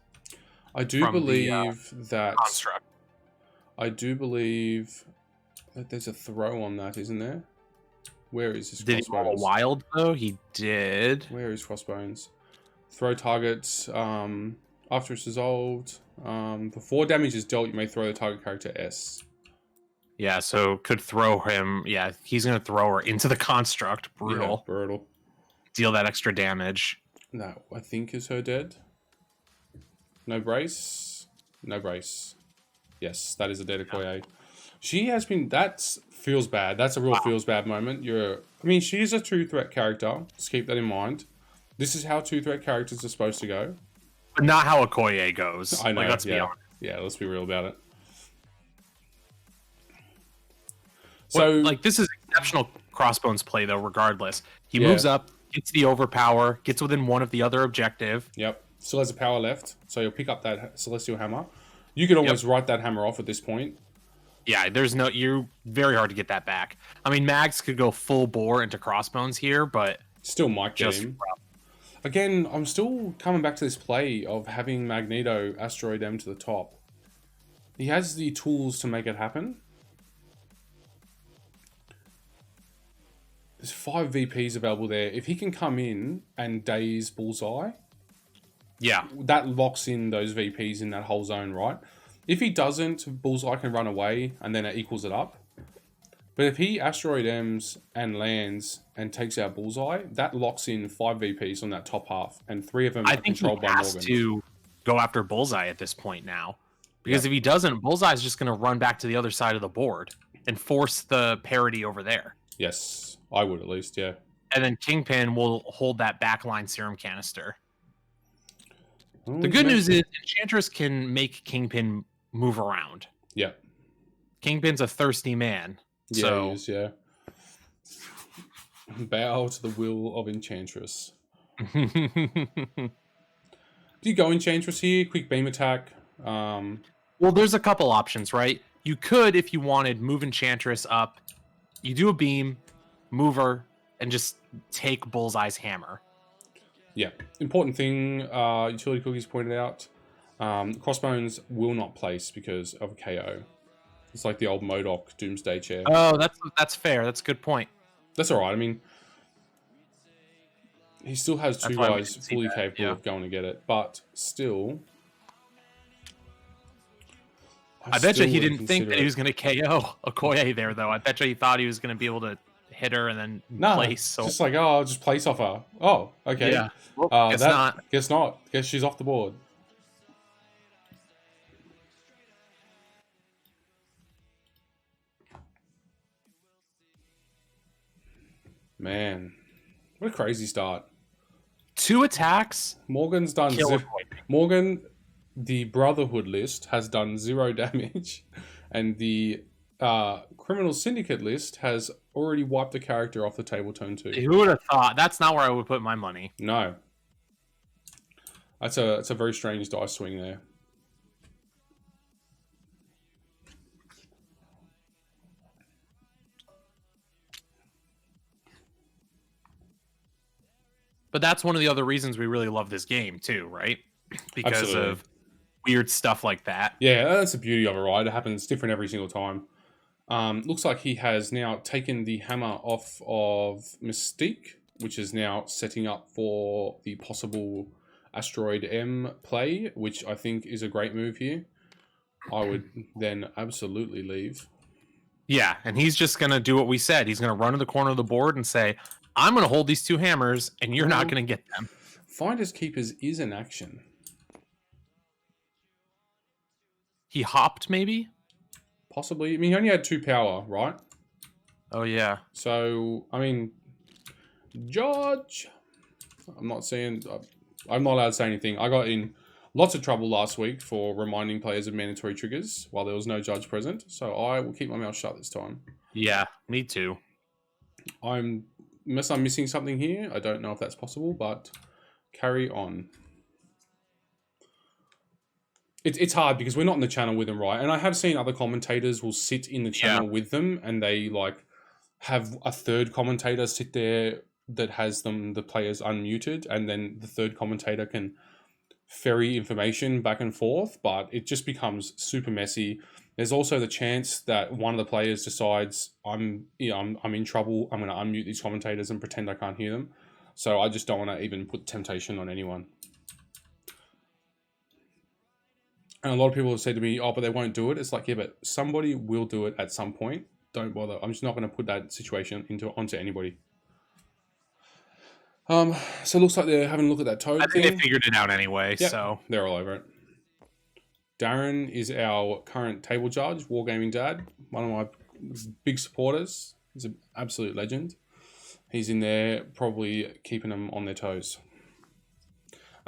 I do believe that
construct.
I do believe that there's a throw on that, isn't there? Where is this?
Did he roll a wild though? He did.
Where is Crossbones? Throw targets after it's dissolved. Before damage is dealt, you may throw the target character S.
Yeah, so could throw him. Yeah, he's going to throw her into the construct. Brutal.
Yeah, brutal.
Deal that extra damage.
That, I think, is her dead. No brace. No brace. Yes, that is a dead Okoye. She has been... That feels bad. That's a real feels bad moment. I mean, she is a 2-threat character. Just keep that in mind. This is how 2-threat characters are supposed to go.
But not how Okoye goes.
I know,
like, let's be honest.
Yeah, let's be real about it.
So, like, this is exceptional Crossbones play, though, regardless. He moves up, gets the overpower, gets within 1 of the other objective.
Yep. Still has a power left, so you'll pick up that Celestial Hammer. You could almost write that hammer off at this point.
Yeah, you're very hard to get that back. I mean, Mags could go full bore into Crossbones here, but...
Still might get him. Again, I'm still coming back to this play of having Magneto Asteroid M to the top. He has the tools to make it happen. There's 5 VPs available there. If he can come in and daze Bullseye, that locks in those VPs in that whole zone, right? If he doesn't, Bullseye can run away and then it equals it up. But if he Asteroid M's and lands and takes out Bullseye, that locks in 5 VPs on that top half, and 3 of them are controlled by Morgan. I think he has
to go after Bullseye at this point now. Because if he doesn't, Bullseye's just going to run back to the other side of the board and force the parity over there.
Yes, I would at least, yeah.
And then Kingpin will hold that backline serum canister.
Oh,
the good news is Enchantress can make Kingpin move around.
Yeah.
Kingpin's a thirsty man.
Yeah,
so...
he is, yeah. Bow to the will of Enchantress. Do you go Enchantress here? Quick beam attack.
Well, there's a couple options, right? You could, if you wanted, move Enchantress up. You do a beam, move her, and just take Bullseye's hammer.
Yeah. Important thing, Utility Cookies pointed out, Crossbones will not place because of a KO. It's like the old MODOK Doomsday chair.
Oh, that's fair. That's a good point.
That's all right. I mean, He still has
That's
two
why we
guys
didn't see
fully
that,
capable
yeah.
of going to get it, but still...
I bet you he
wouldn't
didn't think
consider
that he
it.
was going to KO Okoye there, though. I bet you he thought he was going to be able to hit her and then
Nah,
place. So
just like, oh, I'll just place off her. Oh, okay.
yeah, well, guess not.
Guess not. Guess she's off the board. Man, what a crazy start.
2 attacks.
Morgan's done Morgan, the Brotherhood list has done 0 damage, and the Criminal Syndicate list has already wiped a character off the table turn 2.
Who would have thought? That's not where I would put my money.
No. It's a very strange dice swing there.
But that's one of the other reasons we really love this game too, right? Because
Absolutely.
of weird stuff like that.
Yeah, that's the beauty of it, right? It happens different every single time. Looks like he has now taken the hammer off of Mystique, which is now setting up for the possible Asteroid M play, which I think is a great move here. I would then absolutely leave.
Yeah, and he's just going to do what we said. He's going to run to the corner of the board and say, I'm going to hold these 2 hammers, and you're not going to get them.
Finders Keepers is an action.
He hopped, maybe?
Possibly. I mean, he only had 2 power, right?
Oh, yeah.
So, I mean, George, I'm not allowed to say anything. I got in lots of trouble last week for reminding players of mandatory triggers while there was no judge present. So I will keep my mouth shut this time.
Yeah, me too.
Unless I'm missing something here, I don't know if that's possible, but carry on. It's hard because we're not in the channel with them, right? And I have seen other commentators will sit in the channel with them, and they like have a third commentator sit there that has the players unmuted, and then the third commentator can ferry information back and forth, but it just becomes super messy. There's also the chance that one of the players decides I'm in trouble. I'm going to unmute these commentators and pretend I can't hear them. So I just don't want to even put temptation on anyone. And a lot of people have said to me, oh, but they won't do it. It's like, yeah, but somebody will do it at some point. Don't bother. I'm just not going to put that situation onto anybody. So it looks like they're having a look at that toad
I think
thing.
they figured it out anyway,
Yep,
so
they're all over it. Darren is our current table judge, Wargaming Dad, one of my big supporters. He's an absolute legend. He's in there probably keeping them on their toes.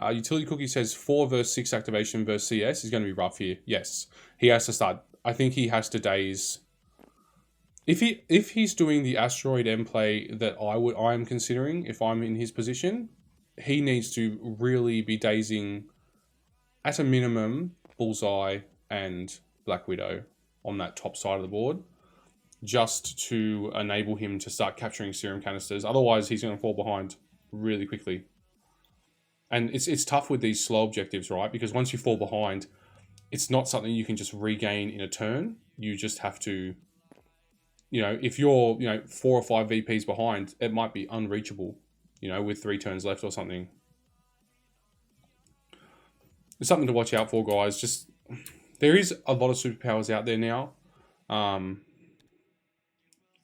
Utility Cookie says 4 versus 6 activation versus CS is going to be rough here. Yes, he has to start. I think he has to daze. If he's doing the Asteroid M play that I am considering, if I'm in his position, he needs to really be dazing at a minimum Bullseye and Black Widow on that top side of the board, just to enable him to start capturing serum canisters. Otherwise, he's going to fall behind really quickly. And it's tough with these slow objectives, right? Because once you fall behind, it's not something you can just regain in a turn. You just have to, if you're, 4 or 5 VPs behind, it might be unreachable, with 3 turns left or something. It's something to watch out for, guys. Just, there is a lot of superpowers out there now.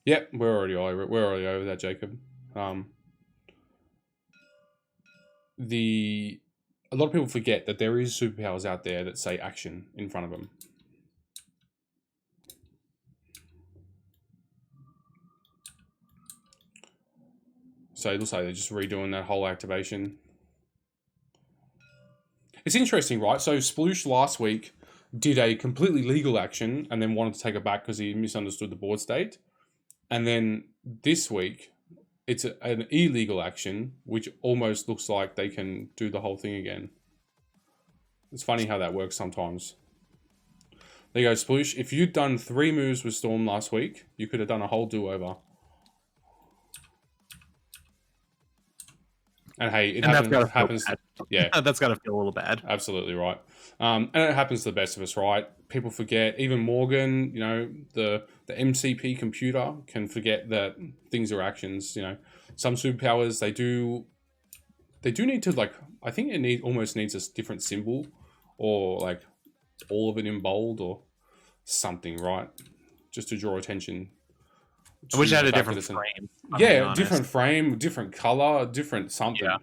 Yep, we're already over it. We're already over that, Jacob. A lot of people forget that there is superpowers out there that say action in front of them. So it looks like they're just redoing that whole activation. It's interesting, right? So Sploosh last week did a completely legal action and then wanted to take it back because he misunderstood the board state. And then this week, it's an illegal action, which almost looks like they can do the whole thing again. It's funny how that works sometimes. There you go, Sploosh. If you'd done 3 moves with Storm last week, you could have done a whole do-over. And hey, it happens. Yeah,
that's got to feel a little bad.
Absolutely right. And it happens to the best of us, right? People forget. Even Morgan, the MCP computer can forget that things are actions. Some superpowers, they do they do need to, like, I think it almost needs a different symbol, or like all of it in bold or something, right? Just to draw attention.
I wish I had a different frame.
Yeah, different frame, different color, different something.
Yeah.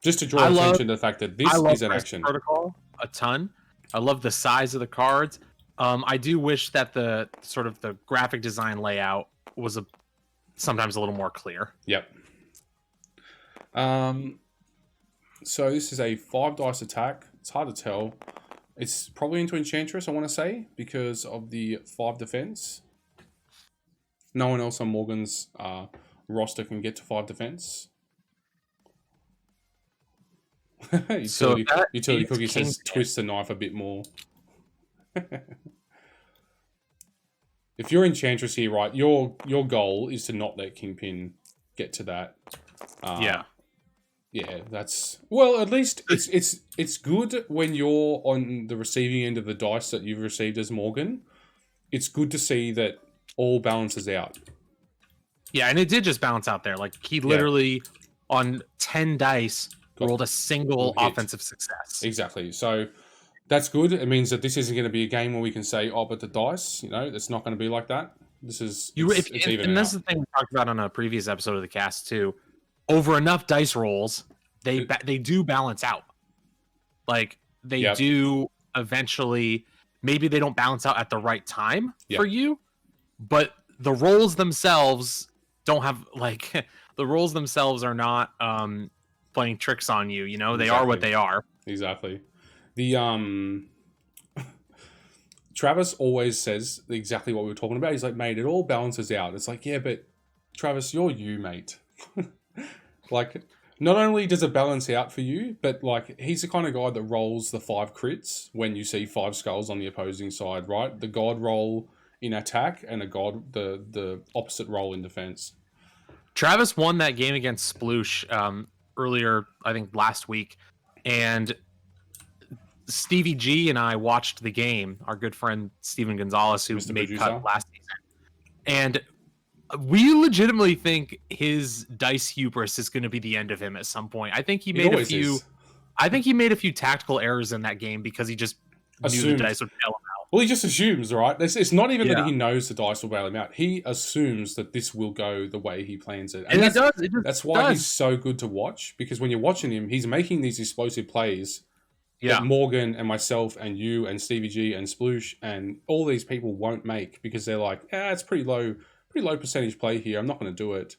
Just to draw attention to the fact that this is an action.
Protocol a ton. I love the size of the cards. I do wish that the sort of the graphic design layout was sometimes a little more clear.
Yep. So this is a 5 dice attack. It's hard to tell. It's probably into Enchantress, I want to say, because of the 5 defense. No one else on Morgan's roster can get to 5 defense. Utility Cookie says twist the knife a bit more. If you're Enchantress here, right, your goal is to not let Kingpin get to that. Yeah, that's, well, at least it's good when you're on the receiving end of the dice that you've received as Morgan. It's good to see that all balances out.
Yeah, and it did just balance out there. Like, he literally on 10 dice rolled a single offensive success.
Exactly. So that's good. It means that this isn't going to be a game where we can say, oh, but the dice, you know, it's not going to be like that. This is it's even.
And that's the thing we talked about on a previous episode of the cast too. Over enough dice rolls, they do balance out. Like, they do eventually. Maybe they don't balance out at the right time for you, but the rolls themselves don't have, like, the rolls themselves are not playing tricks on you. You know, they are what they are.
Exactly. The Travis always says exactly what we were talking about. He's like, mate, it all balances out. It's like, yeah, but Travis, you're you, mate. Like, not only does it balance out for you, but, like, he's the kind of guy that rolls the 5 crits when you see 5 skulls on the opposing side, right? The god roll in attack and the opposite roll in defense.
Travis won that game against Sploosh earlier, I think last week, and Stevie G and I watched the game. Our good friend Steven Gonzalez, who made cut last season, and we legitimately think his dice hubris is going to be the end of him at some point. I think he made a few. I think he made a few tactical errors in that game because he just knew the dice would bail him out.
Well, he just assumes, right? It's not even that he knows the dice will bail him out. He assumes that this will go the way he plans it.
And it does.
That's why he's so good to watch, because when you're watching him, he's making these explosive plays that Morgan and myself and you and Stevie G and Sploosh and all these people won't make, because they're like, it's pretty low percentage play here. I'm not going to do it.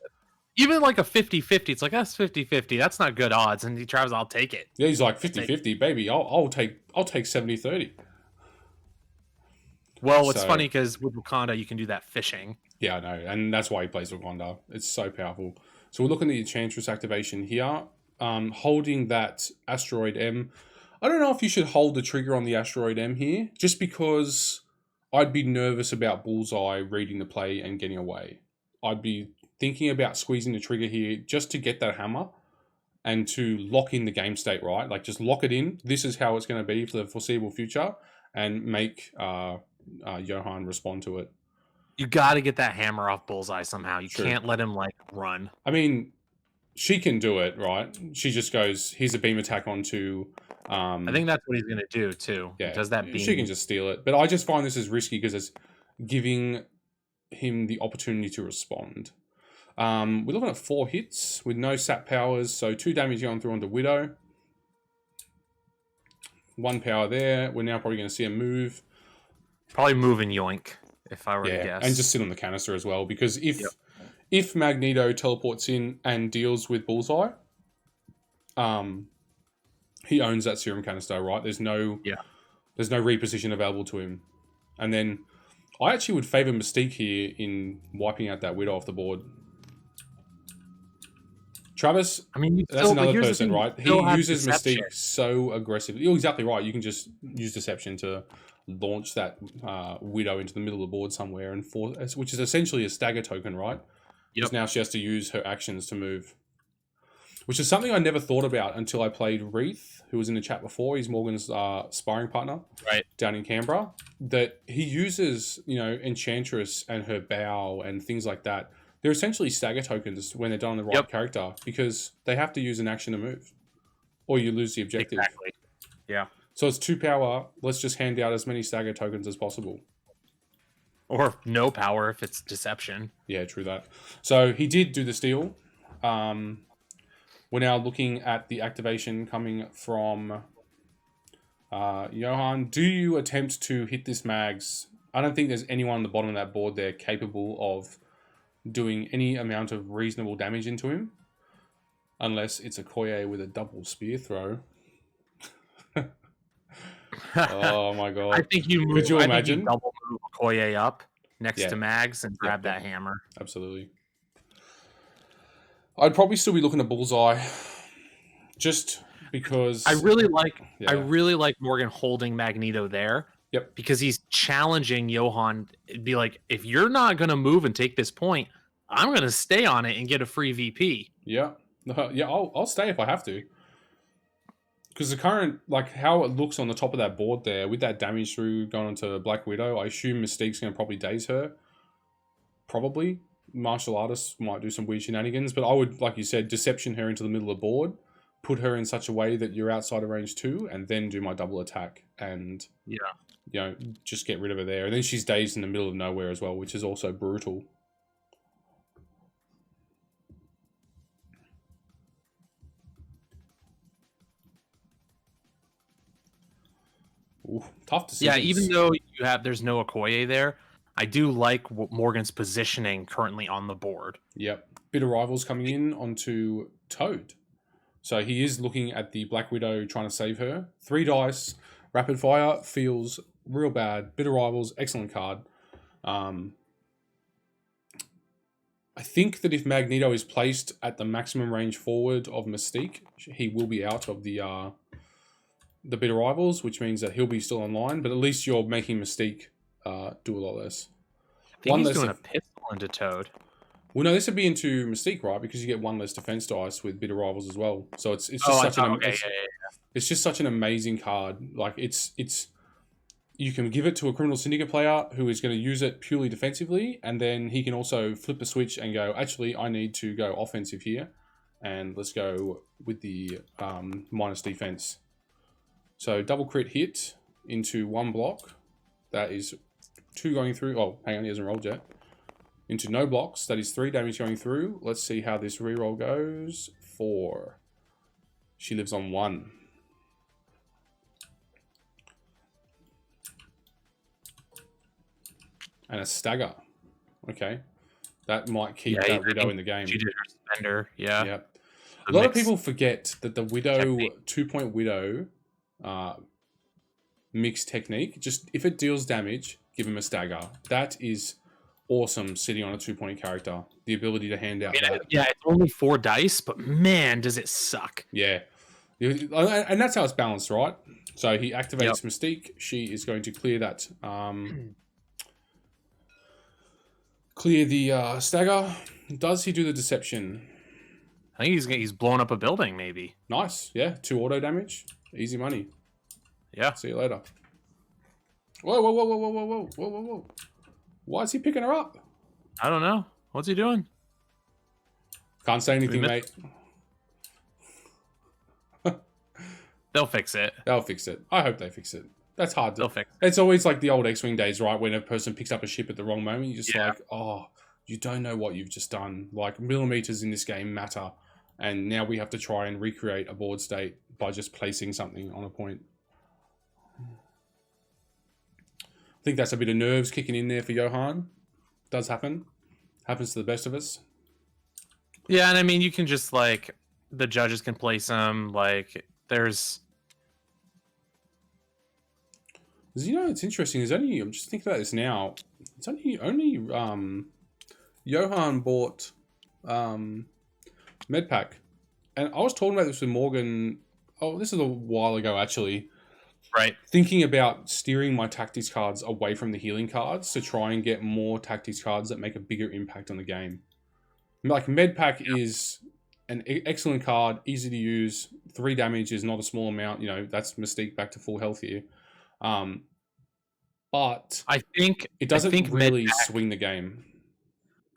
Even like a 50-50, it's like, that's 50-50. That's not good odds. And Travis, I'll take it.
Yeah, he's like 50-50, baby. I'll take 70-30.
Well, it's funny because with Wakanda, you can do that fishing.
Yeah, I know. And that's why he plays Wakanda. It's so powerful. So we're looking at the Enchantress activation here. Holding that Asteroid M. I don't know if you should hold the trigger on the Asteroid M here, just because I'd be nervous about Bullseye reading the play and getting away. I'd be thinking about squeezing the trigger here just to get that hammer and to lock in the game state, right? Like, just lock it in. This is how it's going to be for the foreseeable future, and make Johan respond to it.
You got to get that hammer off Bullseye somehow. You can't let him, like, run.
I mean, she can do it, right? She just goes, here's a beam attack onto...
I think that's what he's going to do, too.
Yeah,
does that beam.
She can just steal it. But I just find this is risky because it's giving him the opportunity to respond. We're looking at 4 hits with no sap powers, so 2 damage going through onto Widow. 1 power there. We're now probably going to see a move.
Probably move and yoink, if I were to guess.
And just sit on the canister as well, because if Magneto teleports in and deals with Bullseye, he owns that serum canister, right? There's no reposition available to him. And then I actually would favour Mystique here in wiping out that Widow off the board. Travis, I mean, that's another person, right? He uses Mystique so aggressively. You're exactly right. You can just use Deception to launch that Widow into the middle of the board somewhere, and which is essentially a stagger token, right? Because now she has to use her actions to move. Which is something I never thought about until I played Reith, who was in the chat before. He's Morgan's sparring partner down in Canberra. That he uses, Enchantress and her bow and things like that they're essentially stagger tokens when they're done on the right character, because they have to use an action to move, or you lose the objective.
Exactly. Yeah.
So it's 2 power. Let's just hand out as many stagger tokens as possible.
Or no power if it's deception.
Yeah, true that. So he did do the steal. We're now looking at the activation coming from Johan. Do you attempt to hit this mags? I don't think there's anyone on the bottom of that board there capable of doing any amount of reasonable damage into him. Unless it's a Koye with a double spear throw. Oh my god!
I think you move.
Could you imagine?
You double move Koye up next to Mags and grab that hammer.
Absolutely. I'd probably still be looking at Bullseye, just because
I really like Morgan holding Magneto there.
Yep.
Because he's challenging Johan. It'd be like, if you're not going to move and take this point, I'm going to stay on it and get a free VP.
Yeah. Yeah, I'll stay if I have to. Because the current, like, how it looks on the top of that board there, with that damage through going onto Black Widow, I assume Mystique's going to probably daze her. Probably. Martial artists might do some weird shenanigans, but I would, like you said, deception her into the middle of the board, put her in such a way that you're outside of range 2, and then do my double attack, and just get rid of her there. And then she's dazed in the middle of nowhere as well, which is also brutal. Ooh, tough decisions.
Yeah, even though there's no Okoye there, I do like Morgan's positioning currently on the board.
Yep. Bitter Rivals coming in onto Toad. So he is looking at the Black Widow trying to save her. 3 dice. Rapid Fire feels real bad. Bitter Rivals, excellent card. I think that if Magneto is placed at the maximum range forward of Mystique, he will be out of the Bitter Rivals, which means that he'll be still online, but at least you're making Mystique do a lot less.
I think he's doing a pistol into Toad.
Well, no, this would be into Mystique, right? Because you get 1 less defense dice with Bitter Rivals as well. So it's just such an amazing card. Like it's you can give it to a Criminal Syndicate player who is going to use it purely defensively, and then he can also flip a switch and go, actually, I need to go offensive here, and let's go with the minus defense. So double crit hit into 1 block. That is 2 going through. Oh, hang on, he hasn't rolled yet. Into no blocks. That is 3 damage going through. Let's see how this reroll goes. 4. She lives on 1. And a stagger. Okay. That might keep that Widow in the game.
She did her spender, yeah.
Yep. A lot of people forget that the Widow, 2-point Widow mix technique, just if it deals damage, give him a stagger. That is awesome sitting on a 2-point character. The ability to hand out that.
Yeah, it's only 4 dice, but man, does it suck.
Yeah. And that's how it's balanced, right? So he activates Mystique. She is going to clear that. Clear the stagger. Does he do the deception?
I think he's blown up a building, maybe.
Nice. Yeah. 2 auto damage. Easy money.
Yeah.
See you later. Whoa, whoa, whoa, whoa, whoa, whoa, whoa, whoa, whoa, whoa. Why is he picking her up?
I don't know. What's he doing?
Can't say anything, mate.
They'll fix it.
They'll fix it. I hope they fix it. That's hard to...
They'll fix it.
It's always like the old X-Wing days, right? When a person picks up a ship at the wrong moment, you're just like, oh, you don't know what you've just done. Like, millimeters in this game matter. And now we have to try and recreate a board state by just placing something on a point. I think that's a bit of nerves kicking in there for Johan. Does happen. Happens to the best of us.
Yeah, and I mean, you can just, like, the judges can place them. Like, there's...
You know, it's interesting. There's only... I'm just thinking about this now. It's only Johan bought Medpack. And I was talking about this with Morgan... Oh, this is a while ago, actually.
Right.
Thinking about steering my tactics cards away from the healing cards to try and get more tactics cards that make a bigger impact on the game. Like, Medpack is an excellent card, easy to use. 3 damage is not a small amount. You know, that's Mystique back to full health here. But
I think
it doesn't really swing the game.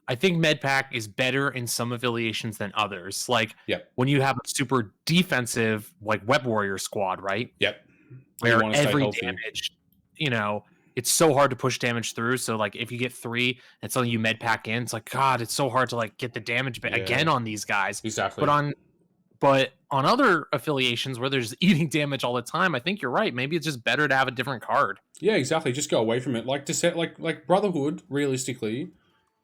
I think Medpack is better in some affiliations than others. Like
Yep.
when you have a super defensive, like Web Warrior squad, right?
Yep. You
Where
want to stay
every
healthy.
damage, it's so hard to push damage through. So like if you get 3 and suddenly you Medpack in, it's like, God, it's so hard to like get the damage again on these guys.
Exactly.
But on other affiliations where they're just eating damage all the time, I think you're right. Maybe it's just better to have a different card.
Yeah, exactly. Just go away from it. Like like Brotherhood, realistically,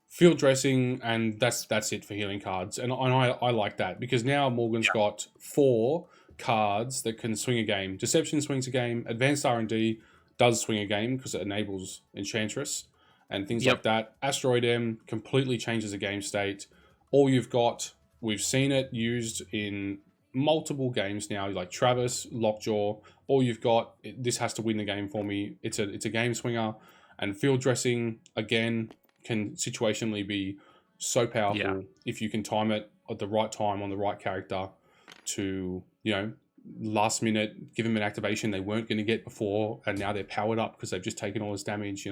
field dressing, and that's it for healing cards. And I like that because now Morgan's got 4 cards that can swing a game. Deception swings a game. Advanced R&D does swing a game because it enables Enchantress and things like that. Asteroid M completely changes the game state. All you've got, we've seen it used in multiple games now, like Travis, Lockjaw. All you've got, this has to win the game for me. It's a game swinger, and field dressing again can situationally be so powerful if you can time it at the right time on the right character to, last minute give them an activation they weren't going to get before, and now they're powered up because they've just taken all this damage.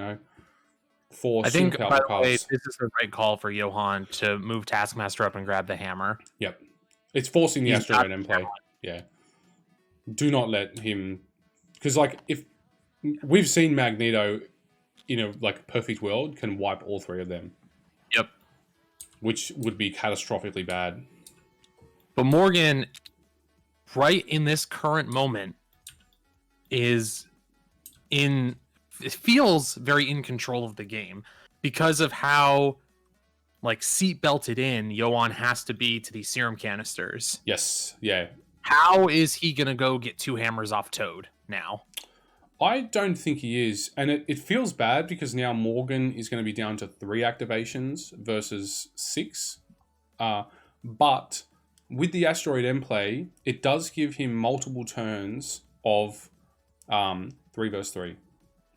4
I think, by the way,
cards.
this is the right call for Johan to move Taskmaster up and grab the hammer.
Yep. It's forcing the Asteroid M play. Yeah. Do not let him... Because, like, if... We've seen Magneto in a, perfect world can wipe all 3 of them.
Yep.
Which would be catastrophically bad.
But Morgan, right in this current moment, it feels very in control of the game because of how seat belted in Johan has to be to these serum canisters.
Yes, yeah.
How is he gonna go get 2 hammers off Toad now?
I don't think he is, and it feels bad because now Morgan is going to be down to 3 activations versus 6. But with the Asteroid M play, it does give him multiple turns of 3 versus 3,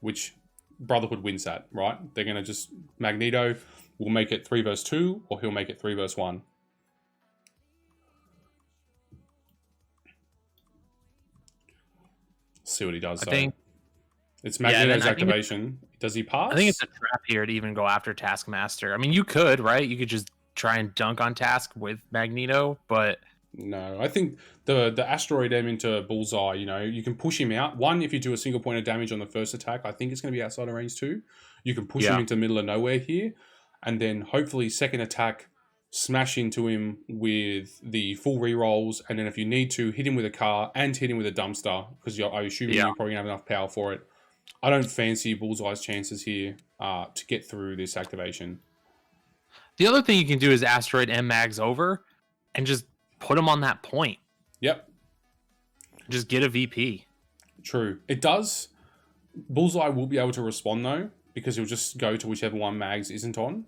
which Brotherhood wins that, right? They're going to just... Magneto will make it 3 versus 2, or he'll make it 3 versus 1. See what he does, though. I think it's Magneto's activation. Does he pass?
I think it's a trap here to even go after Taskmaster. I mean, you could, right? You could just try and dunk on Task with Magneto, but...
No, I think the Asteroid M into Bullseye, you can push him out. 1, if you do a single point of damage on the first attack, I think it's going to be outside of range 2. You can push him into the middle of nowhere here. And then hopefully second attack, smash into him with the full rerolls. And then if you need to, hit him with a car and hit him with a dumpster. Because I assume you're probably going to have enough power for it. I don't fancy Bullseye's chances here to get through this activation.
The other thing you can do is Asteroid M Mags over and just put him on that point.
Yep.
Just get a VP.
True. It does. Bullseye will be able to respond, though, because he'll just go to whichever one Mags isn't on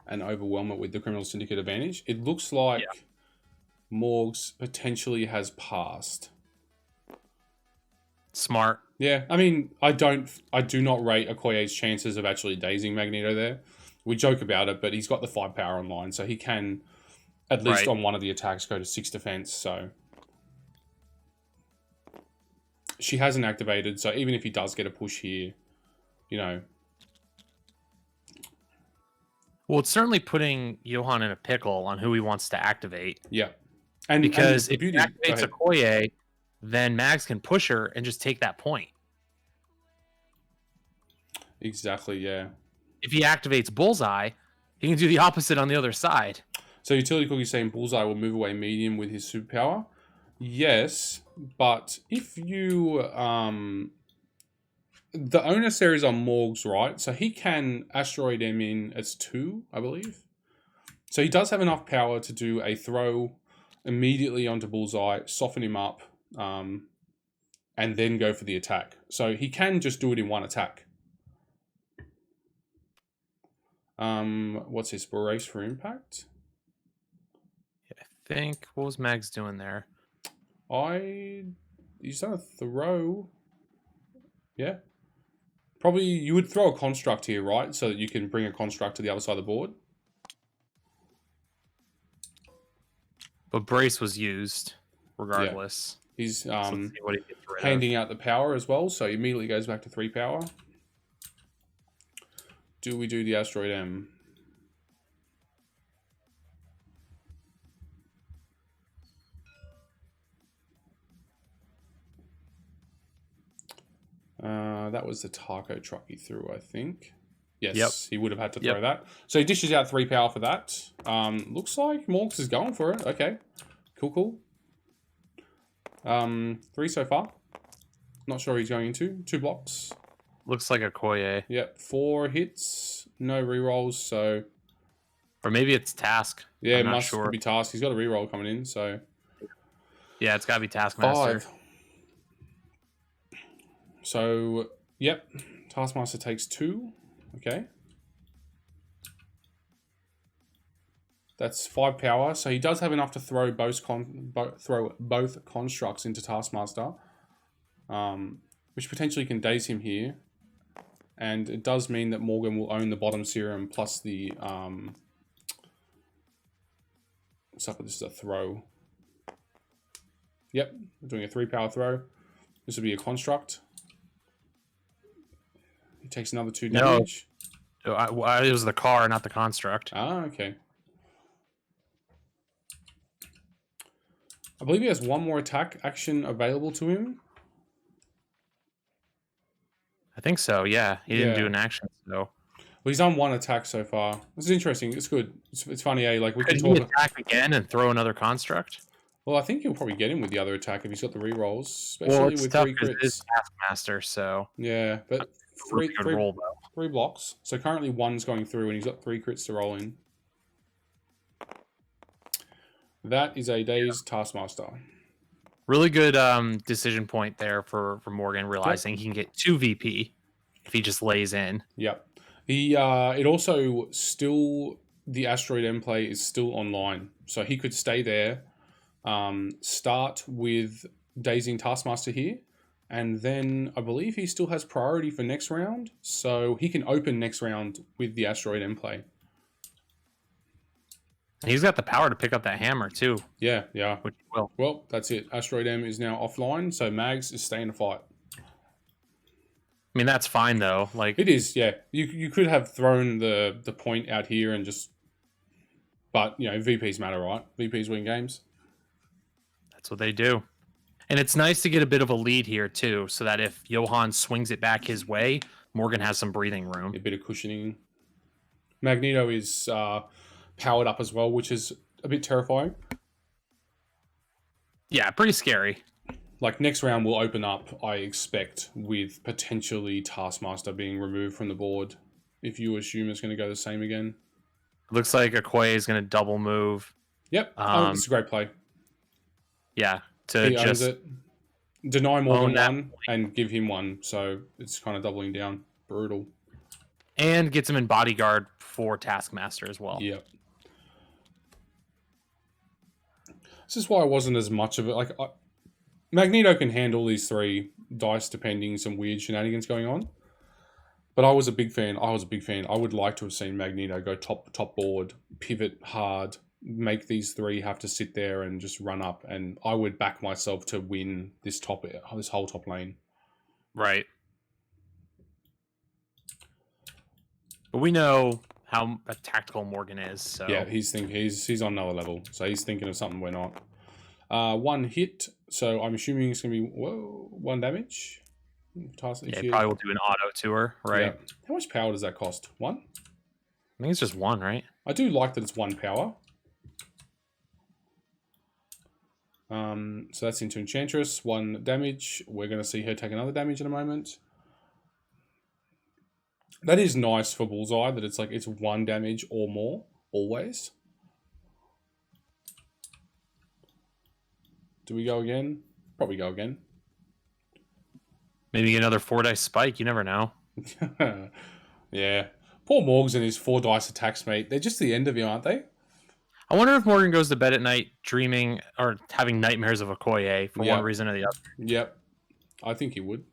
and overwhelm it with the Criminal Syndicate advantage. It looks like Morgs potentially has passed.
Smart.
Yeah, I mean, I do not rate Okoye's chances of actually dazing Magneto there. We joke about it, but he's got the 5 power online, so he can, at least on one of the attacks, go to 6 defense, so... She hasn't activated, so even if he does get a push here,
Well, it's certainly putting Johan in a pickle on who he wants to activate.
Yeah.
Because if he activates Okoye, then Mags can push her and just take that point.
Exactly, yeah.
If he activates Bullseye, he can do the opposite on the other side.
So Utility Cookie's saying Bullseye will move away medium with his superpower. Yes, but if you... the onus there is on Morgs, right? So he can Asteroid M in as 2, I believe. So he does have enough power to do a throw immediately onto Bullseye, soften him up, and then go for the attack. So he can just do it in 1 attack. What's his brace for impact?
I think, what was Mags doing there?
He's done a throw. Yeah. Probably you would throw a construct here, right? So that you can bring a construct to the other side of the board.
But brace was used regardless.
Yeah. He's handing out the power as well, so he immediately goes back to 3 power. Do we do the Asteroid M? was the taco truck he threw, I think. Yes,
Yep.
he would have had to throw that. So he dishes out 3 power for that. Looks like Morgs is going for it. Okay. Cool. 3 so far. Not sure he's going into. 2 blocks.
Looks like a Koye.
Yep. 4 hits. No rerolls, so...
Or maybe it's Task.
Yeah,
I'm not
must
sure.
be Task. He's got a reroll coming in, so...
Yeah, it's got to be Taskmaster.
5. So, yep. Taskmaster takes 2. Okay. That's 5 power. So he does have enough to throw both constructs into Taskmaster. Which potentially can daze him here. And it does mean that Morgan will own the bottom serum plus the... What's up with this? Is a throw. Yep. We're doing a 3 power throw. This will be a construct. He takes another 2 damage.
No. It was the car, not the construct.
Ah, okay. I believe he has 1 more attack action available to him.
I think so, yeah. He didn't do an action, so...
Well, he's done 1 attack so far. This is interesting. It's good. It's funny, eh? Like, we
Could
can
he
talk...
attack again and throw another construct?
Well, I think he'll probably get him with the other attack if he's got the rerolls, especially
well, it's
with
tough
3 crits.
It is Taskmaster, so...
Yeah, but
Really good roll, though.
3 blocks. So currently 1's going through and he's got 3 crits to roll in. That is a dazed Taskmaster.
Really good decision point there for Morgan, realizing he can get 2 VP if he just lays in.
Yep. It also still... The Asteroid M play is still online. So he could stay there, start with dazing Taskmaster here, and then I believe he still has priority for next round. So he can open next round with the Asteroid M play.
He's got the power to pick up that hammer, too.
Yeah.
Which he will.
Well, that's it. Asteroid M is now offline, so Mags is staying to fight.
I mean, that's fine, though. Like
it is, yeah. You could have thrown the point out here and just... But, you know, VPs matter, right? VPs win games.
That's what they do. And it's nice to get a bit of a lead here, too, so that if Johan swings it back his way, Morgan has some breathing room.
A bit of cushioning. Magneto is powered up as well, which is a bit terrifying.
Yeah, pretty scary.
Like, next round will open up, I expect, with potentially Taskmaster being removed from the board. If you assume it's going to go the same again.
Looks like Okoye is going to double move.
Yep. It's a great play.
Yeah. To
he owns it. Deny Morgan 1 and give him 1. So it's kind of doubling down. Brutal.
And gets him in bodyguard for Taskmaster as well.
Yep. This is why I wasn't as much of it. Like, Magneto can handle these 3 dice depending some weird shenanigans going on. But I was a big fan. I would like to have seen Magneto go top board, pivot hard, make these 3 have to sit there and just run up, and I would back myself to win this whole top lane.
Right. But we know how tactical Morgan is. So
yeah, he's on another level. So he's thinking of something we're not. 1 hit. So I'm assuming it's gonna be 1 damage.
Yeah, he probably will do an auto to her, right? Yeah.
How much power does that cost? 1?
I think it's just 1, right?
I do like that it's 1 power. So that's into Enchantress, 1 damage. We're going to see her take another damage in a moment. That is nice for Bullseye, that it's 1 damage or more, always. Do we go again? Probably go again.
Maybe another 4 dice spike. You never know.
Yeah. Poor Morgs and his 4 dice attacks, mate. They're just the end of you, aren't they?
I wonder if Morgan goes to bed at night dreaming or having nightmares of Okoye for one reason or the other.
Yep. I think he would.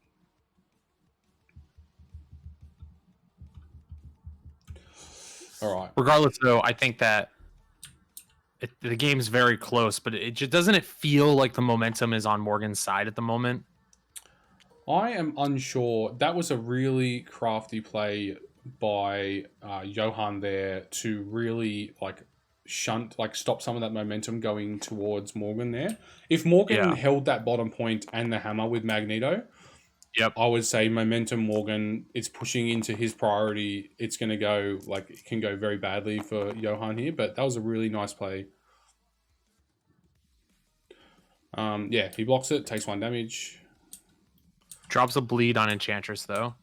All right.
Regardless, though, I think that the game's very close, but it just doesn't it feel like the momentum is on Morgan's side at the moment?
I am unsure. That was a really crafty play by Johan there to really stop some of that momentum going towards Morgan there. If Morgan held that bottom point and the hammer with Magneto,
Yep.
I would say Momentum Morgan, it's pushing into his priority. It's going to go, like, it can go very badly for Johan here, but that was a really nice play. Yeah, he blocks it, takes 1 damage.
Drops a bleed on Enchantress, though.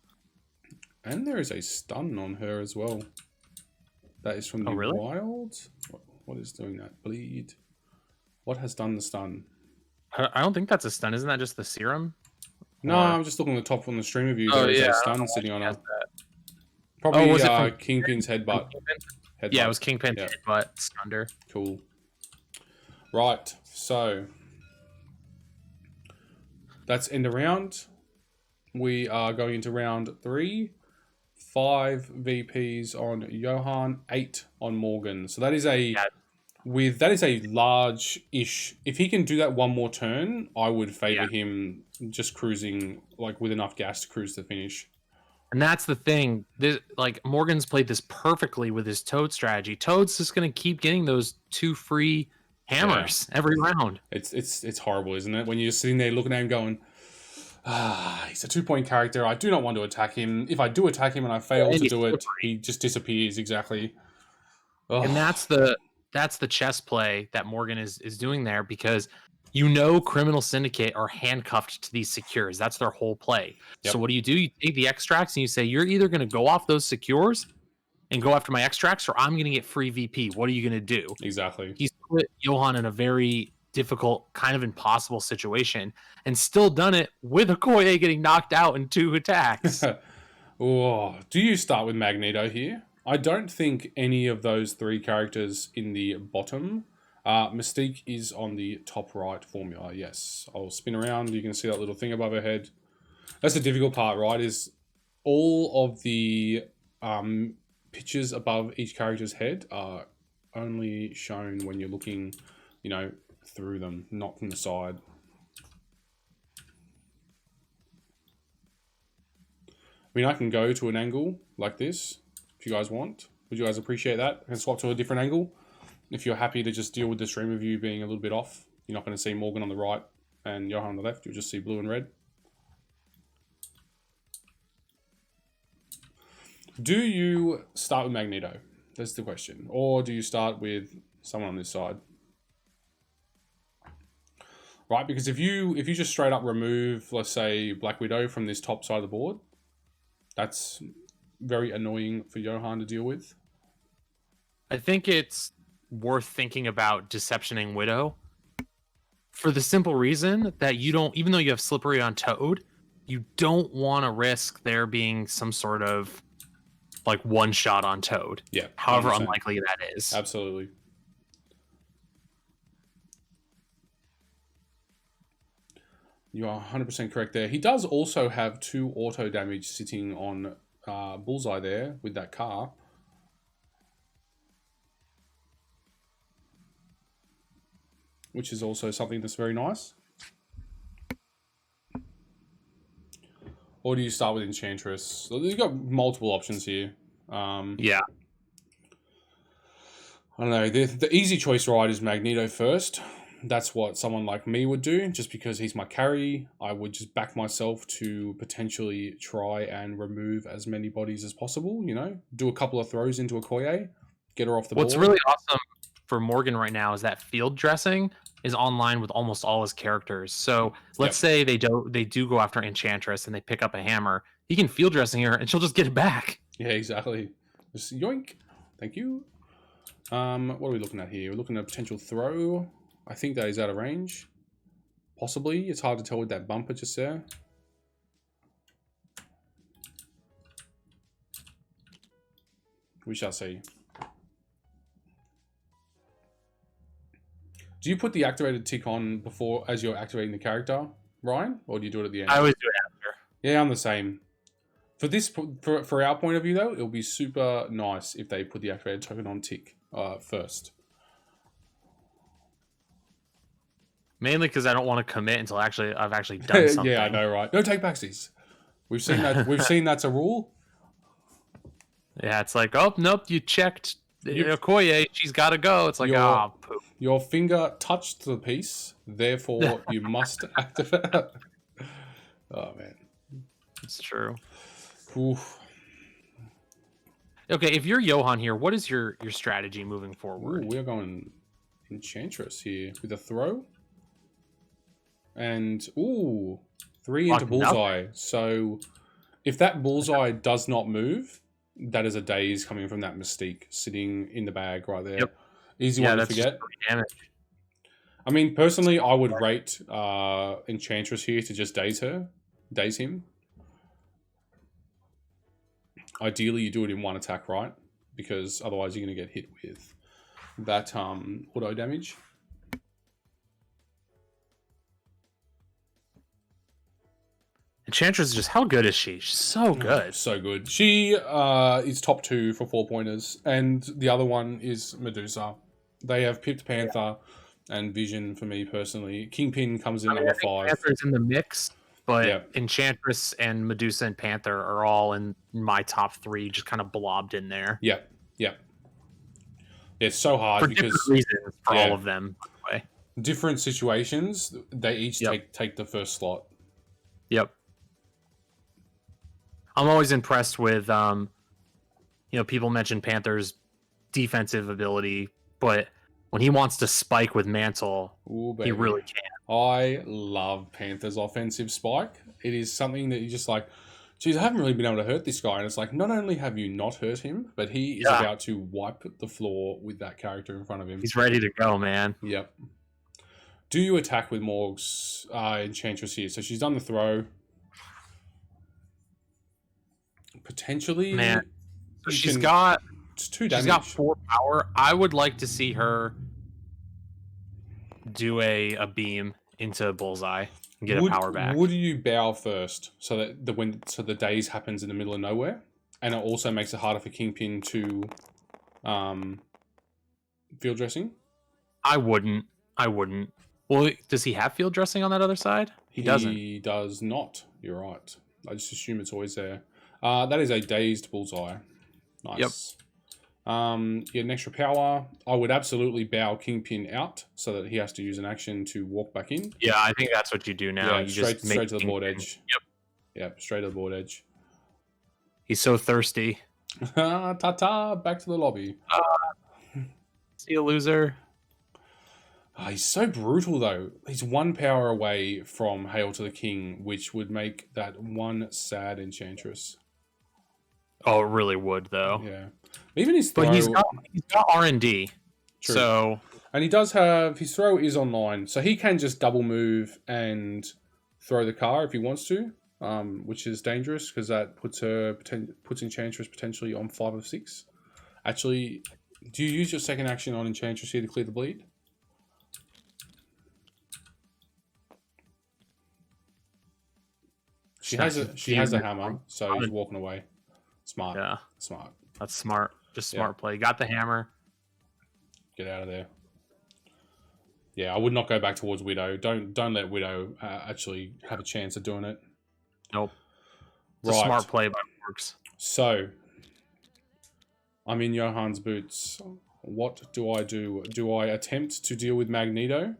And there is a stun on her as well. That is from the
really?
wild. What is doing that? Bleed. What has done the stun?
I don't think that's a stun. Isn't that just the serum?
No, I'm just looking at the top on the stream view.
Oh,
There is
yeah,
a stun sitting on her.
Oh,
Probably
was it from
Kingpin's headbutt.
Yeah, it was Kingpin's
Yeah.
headbutt. Stunned her.
Cool. Right, so that's end of round. We are going into round 3. 5 VPs on Johan, 8 on Morgan. So that is a large-ish. If he can do that one more turn, I would favor him just cruising, like, with enough gas to cruise the finish.
And that's the thing. This, like, Morgan's played this perfectly with his Toad strategy. Toad's just going to keep getting those 2 free hammers every round.
It's horrible, isn't it? When you're sitting there looking at him going, he's a 2-point character. I do not want to attack him. If I do attack him and I fail to do it, he just disappears. Exactly. Ugh.
And that's the chess play that Morgan is doing there, because Criminal Syndicate are handcuffed to these secures. That's their whole play.
Yep.
So what do? You take the extracts and you say, you're either going to go off those secures and go after my extracts, or I'm going to get free VP. What are you going to do?
Exactly.
He's put Johan in a very difficult, kind of impossible situation, and still done it with Okoye getting knocked out in 2 attacks.
Do you start with Magneto here? I don't think any of those 3 characters in the bottom. Mystique is on the top right formula. Yes, I'll spin around. You can see that little thing above her head. That's the difficult part, right? Is all of the pictures above each character's head are only shown when you're looking, through them, not from the side. I mean, I can go to an angle like this if you guys want. Would you guys appreciate that? I can swap to a different angle. If you're happy to just deal with the stream of you being a little bit off, you're not going to see Morgan on the right and Johan on the left. You'll just see blue and red. Do you start with Magneto? That's the question. Or do you start with someone on this side? Right, because if you just straight up remove, let's say, Black Widow from this top side of the board, that's very annoying for Johan to deal with.
I think it's worth thinking about deceptioning Widow for the simple reason that you don't, even though you have Slippery on Toad, you don't want to risk there being some sort of like one shot on Toad.
Yeah.
However
100%.
unlikely that is.
Absolutely. You are 100% correct there. He does also have 2 auto damage sitting on Bullseye there with that car. Which is also something that's very nice. Or do you start with Enchantress? You've got multiple options here.
Yeah.
I don't know. The easy choice, right, is Magneto first. That's what someone like me would do, just because he's my carry. I would just back myself to potentially try and remove as many bodies as possible, Do a couple of throws into Okoye, get her off the board.
What's really awesome for Morgan right now is that field dressing is online with almost all his characters. So let's say they do go after Enchantress and they pick up a hammer. He can field dressing her and she'll just get it back.
Yeah, exactly. Just yoink. Thank you. What are we looking at here? We're looking at a potential throw. I think that is out of range. Possibly. It's hard to tell with that bumper just there. We shall see. Do you put the activated tick on before as you're activating the character, Ryan? Or do you do it at the end?
I always do it after.
Yeah, I'm the same. For this, for our point of view, though, it'll be super nice if they put the activated token on tick first.
Mainly because I don't want to commit until I've actually done something.
Yeah, I know, right? No take backsies. We've seen that. We've seen that's a rule.
Yeah, it's like, oh nope, you checked Okoye, she's got to go. It's like, poop.
Your finger touched the piece, therefore you must activate. Oh man,
It's true.
Oof.
Okay, if you're Johan here, what is your strategy moving forward?
Ooh, we're going Enchantress here with a throw. And, ooh, 3 into bullseye. So, if that bullseye does not move, that is a daze coming from that Mystique sitting in the bag right there.
Yep.
Easy one to forget. I mean, personally, I would rate Enchantress here to just daze him. Ideally, you do it in one attack, right? Because otherwise you're going to get hit with that auto damage.
Enchantress is just, how good is she? She's so good.
So good. She is top 2 for 4-pointers, and the other one is Medusa. They have Pipped Panther and Vision for me personally. Kingpin comes in number 5.
Panther's in the mix, but Enchantress and Medusa and Panther are all in my top 3, just kind of blobbed in there.
Yeah. It's so hard
for
because
different reasons for all of them. By the way.
Different situations, they each take the first slot.
Yep. I'm always impressed with, people mention Panther's defensive ability, but when he wants to spike with Mantle, he really can.
I love Panther's offensive spike. It is something that you just like, geez, I haven't really been able to hurt this guy. And it's like, not only have you not hurt him, but he is about to wipe the floor with that character in front of him.
He's ready to go, man.
Yep. Do you attack with Morg's Enchantress here? So she's done the throw. Potentially,
man. So she's got
2 damage.
She's got 4 power. I would like to see her do a beam into Bullseye and get a power back.
Would you bow first so that the daze happens in the middle of nowhere, and it also makes it harder for Kingpin to field dressing?
I wouldn't. Well, does he have field dressing on that other side? He doesn't.
He does not. You're right. I just assume it's always there. That is a dazed Bullseye. Nice.
Yep.
You get an extra power. I would absolutely bow Kingpin out so that he has to use an action to walk back in.
Yeah, I think that's what you do now.
Yeah,
you
straight
just make
to the board edge.
Yep,
straight to the board edge.
He's so thirsty.
Ta-ta, back to the lobby.
See you, loser.
He's so brutal, though. He's 1 power away from Hail to the King, which would make that one sad Enchantress.
Oh, it really would, though.
Yeah. Even his throw...
But he's got R&D.
True.
So...
And he does have... His throw is online, so he can just double move and throw the car if he wants to, which is dangerous, because that puts Enchantress potentially on 5 of 6. Actually, do you use your second action on Enchantress here to clear the bleed? She has a hammer, so he's walking away. Smart.
Yeah.
Smart.
That's smart. Just smart play. Got the hammer.
Get out of there. Yeah, I would not go back towards Widow. Don't let Widow actually have a chance of doing it.
Nope. It's a smart play, but it works.
So, I'm in Johan's boots. What do I do? Do I attempt to deal with Magneto,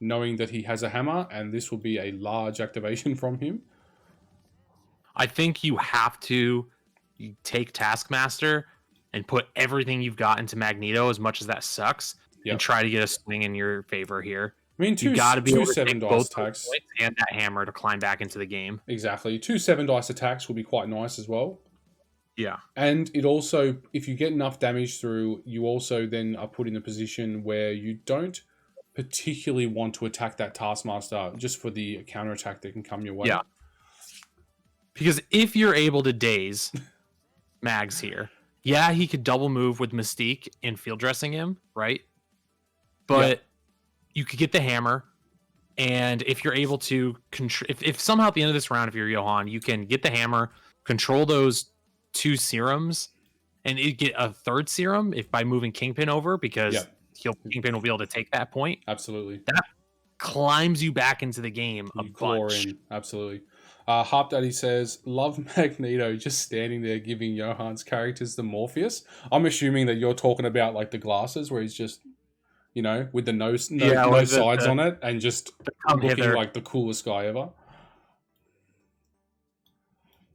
knowing that he has a hammer, and this will be a large activation from him?
I think you have to take Taskmaster and put everything you've got into Magneto, as much as that sucks, and try to get a swing in your favor here.
I mean, you got to be able to take both attacks
and that hammer to climb back into the game.
Exactly. 2 7-dice attacks will be quite nice as well.
Yeah.
And it also, if you get enough damage through, you also then are put in a position where you don't particularly want to attack that Taskmaster just for the counterattack that can come your way.
Yeah. Because if you're able to daze Mags here, he could double move with Mystique and field dressing him, right? But you could get the hammer, and if you're able to if somehow at the end of this round, if you're Johan, you can get the hammer, control those 2 serums, and you get a 3rd serum if by moving Kingpin over, because Kingpin will be able to take that point.
Absolutely.
That climbs you back into the game a bunch.
Absolutely. Harp Daddy says, love Magneto just standing there giving Johan's characters the Morpheus. I'm assuming that you're talking about like the glasses where he's just, with the no sides on it and just looking like the coolest guy ever.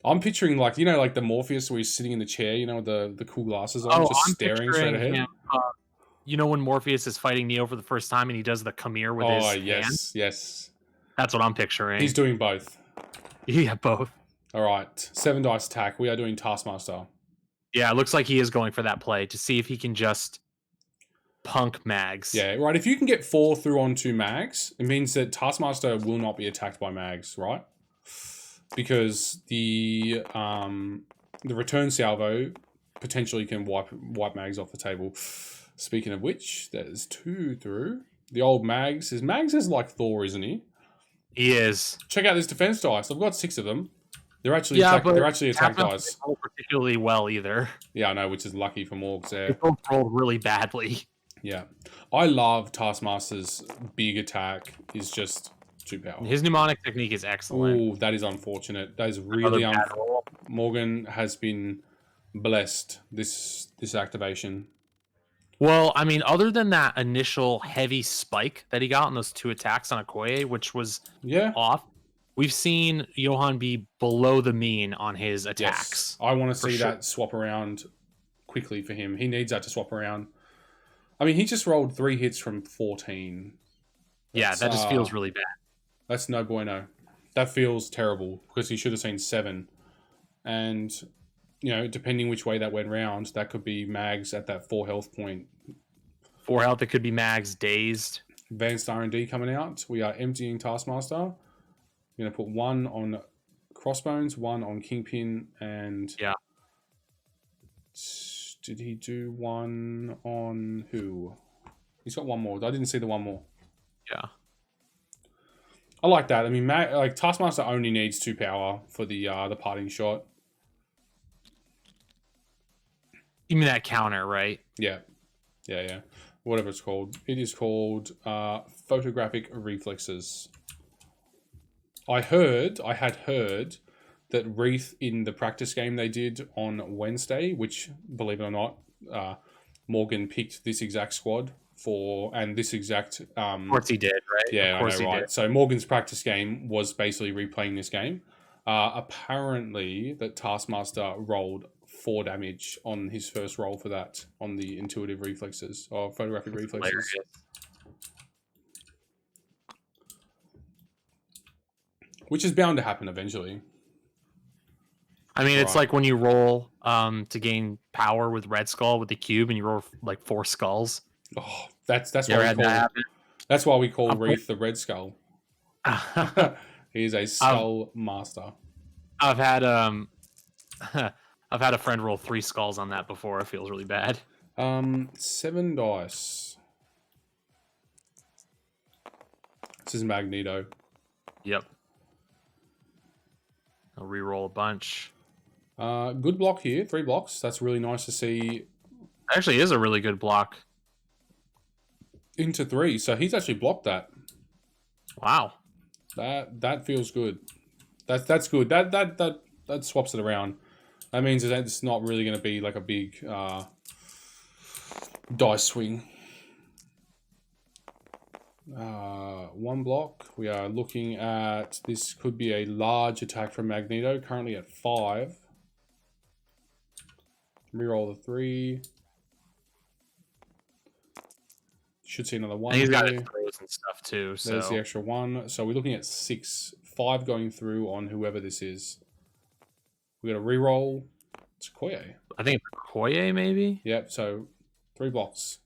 I'm picturing like like the Morpheus where he's sitting in the chair, with the cool glasses on, just
I'm
staring straight
picturing
ahead.
him. When Morpheus is fighting Neo for the first time and he does the come here with his hand?
Yes.
That's what I'm picturing.
He's doing both.
Yeah, both.
All right, 7 dice attack. We are doing Taskmaster.
Yeah, it looks like he is going for that play to see if he can just punk Mags.
Yeah, right. If you can get 4 through on 2 Mags, it means that Taskmaster will not be attacked by Mags, right? Because the return salvo potentially can wipe Mags off the table. Speaking of which, there's 2 through. The old Mags is like Thor, isn't he?
He is.
Check out this defense dice. I've got 6 of them. They're actually attack dice.
Don't roll particularly well either.
Yeah, I know, which is lucky for Morgs there.
They both rolled really badly.
Yeah, I love Taskmaster's big attack. Is just too powerful.
His mnemonic technique is excellent.
Oh, that is unfortunate. That is really Morgan has been blessed this activation.
Well, I mean, other than that initial heavy spike that he got on those 2 attacks on Okoye, which was off, we've seen Johan be below the mean on his attacks.
Yes. I want to see that swap around quickly for him. He needs that to swap around. I mean, he just rolled 3 hits from 14.
Yeah, that just feels really bad.
That's no bueno. That feels terrible because he should have seen 7. And, depending which way that went round, that could be Mags at that 4 health point.
4 health, it could be Mags dazed.
Advanced R&D coming out. We are emptying Taskmaster. We're going to put 1 on Crossbones, 1 on Kingpin, and...
Yeah.
Did he do 1 on who? He's got 1 more. I didn't see the 1 more.
Yeah.
I like that. I mean, Taskmaster only needs 2 power for the parting shot.
You mean that counter, right?
Yeah. Whatever it's called. It is called photographic reflexes. I had heard that Wreath in the practice game they did on Wednesday, which, believe it or not, Morgan picked this exact squad and this exact...
of course he did, right?
Yeah,
of course
I know, right?
Did.
So Morgan's practice game was basically replaying this game. Apparently, that Taskmaster rolled 4 damage on his first roll for that, on the intuitive reflexes, or photographic reflexes.
Hilarious.
Which is bound to happen eventually.
I mean, it's like when you roll to gain power with Red Skull with the cube, and you roll like 4 skulls.
Oh, that's why we call Wreath the Red Skull. He is a skull master.
I've had a friend roll 3 skulls on that before. It feels really bad.
7 dice. This is Magneto.
Yep. I'll re-roll a bunch.
Good block here. 3 blocks. That's really nice to see.
Actually, is a really good block.
Into 3. So he's actually blocked that.
Wow.
That feels good. That's good. That swaps it around. That means that it's not really going to be like a big dice swing. 1 block. We are looking at, this could be a large attack from Magneto, currently at 5. Reroll the 3. Should see another 1.
And he's got his throws and stuff too. So
there's the extra 1. So we're looking at 6. 5 going through on whoever this is. We got a reroll. It's Koye.
I think it's Koye, maybe.
Yep. So 3 blocks.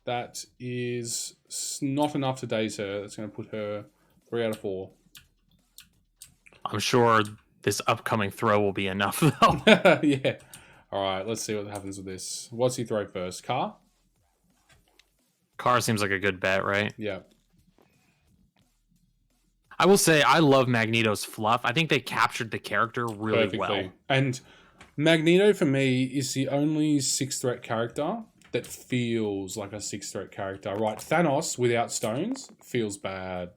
That is not enough to daze her. That's going to put her 3 out of 4.
I'm sure this upcoming throw will be enough, though.
Yeah. All right. Let's see what happens with this. What's he throw first? Car?
Car seems like a good bet, right?
Yeah.
I will say I love Magneto's fluff. I think they captured the character really
Perfectly.
well.
And Magneto, for me, is the only 6-threat character that feels like a 6-threat character. Right, Thanos without stones feels bad.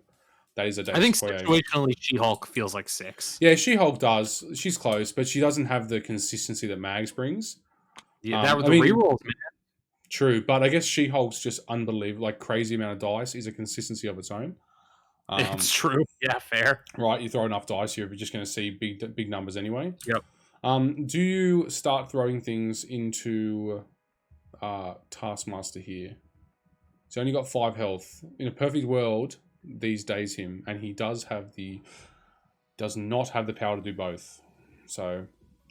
That is a
I think situationally She-Hulk feels like 6.
Yeah, She-Hulk does. She's close, but she doesn't have the consistency that Mags brings.
Yeah, rerolls, man.
True, but I guess She-Hulk's just unbelievable. Like, crazy amount of dice is a consistency of its own.
It's true. Yeah, fair.
Right, you throw enough dice, you're just going to see big numbers anyway.
Yep.
Do you start throwing things into Taskmaster here? He's only got 5 health. In a perfect world, these days him, and he does not have the power to do both. So,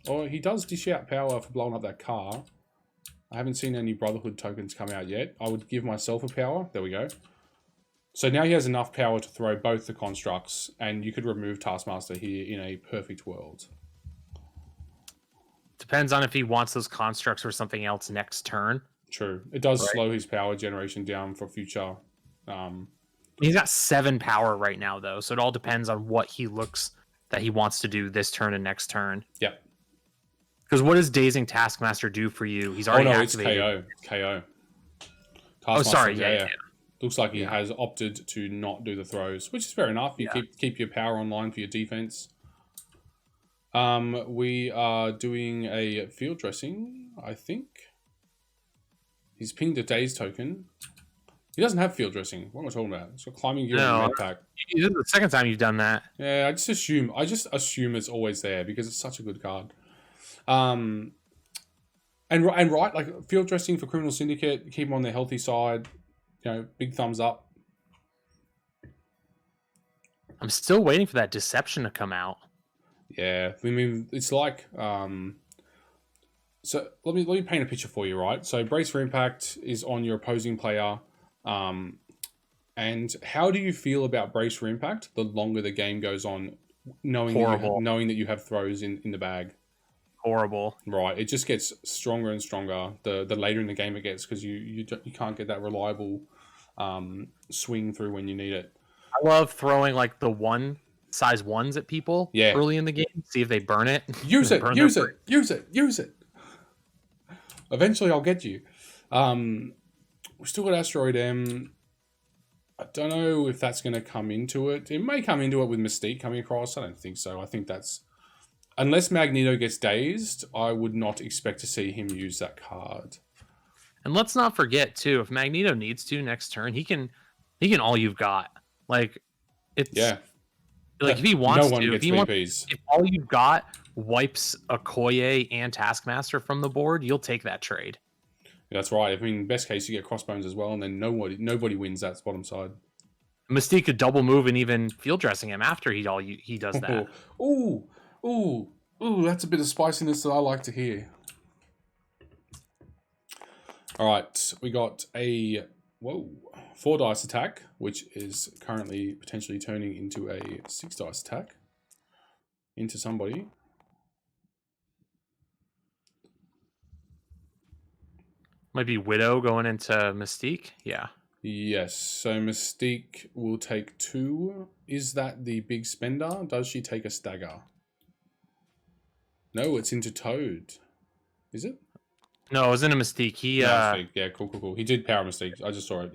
or he does dish out power for blowing up that car. I haven't seen any Brotherhood tokens come out yet. I would give myself a power. There we go. So now he has enough power to throw both the constructs, and you could remove Taskmaster here in a perfect world.
Depends on if he wants those constructs or something else next turn.
True. It does slow his power generation down for future.
He's got 7 power right now, though, so it all depends on what he looks that he wants to do this turn and next turn.
Yep.
Because what does Dazing Taskmaster do for you? He's already activated.
It's KO.
Oh, sorry. Yeah.
Looks like he has opted to not do the throws, which is fair enough. You keep your power online for your defense. We are doing a field dressing, I think. He's pinged a Daze token. He doesn't have field dressing. What am I talking about? It's got climbing gear and med pack.
This is the second time you've done that.
Yeah, I just assume it's always there because it's such a good card. And right, like field dressing for Criminal Syndicate, keep them on their healthy side. You know, big thumbs up.
I'm still waiting for that deception to come out.
Yeah, I mean, it's like so let me paint a picture for you, right? So Brace for Impact is on your opposing player. And how do you feel about Brace for Impact the longer the game goes on, knowing that you have throws in the bag?
Horrible.
Right, it just gets stronger and stronger the later in the game it gets, because you can't get that reliable swing through when you need it.
I love throwing like the size 1s at people early in the game, see if they burn it.
Use it. Eventually I'll get you. We still got Asteroid M. I don't know if that's going to come into it. It may come into it with Mystique coming across. I don't think so. I think that's... Unless Magneto gets dazed, I would not expect to see him use that card.
And let's not forget, too, if Magneto needs to next turn, he can all you've got. Like, it's...
Yeah.
Like, if he wants
no one
to...
gets
if all you've got wipes Okoye and Taskmaster from the board, you'll take that trade.
That's right. I mean, best case, you get Crossbones as well, and then nobody wins that bottom side.
Mystique could double move and even field dressing him after he does that.
Ooh, that's a bit of spiciness that I like to hear. All right, we got a 4 dice attack, which is currently potentially turning into a 6 dice attack into somebody.
Might be Widow going into Mystique. Yeah.
Yes. So Mystique will take 2. Is that the big spender? Does she take a stagger? No, it's into Toad. Is it?
No, it was in a Mystique.
Yeah, cool. He did power Mystique. I just saw it.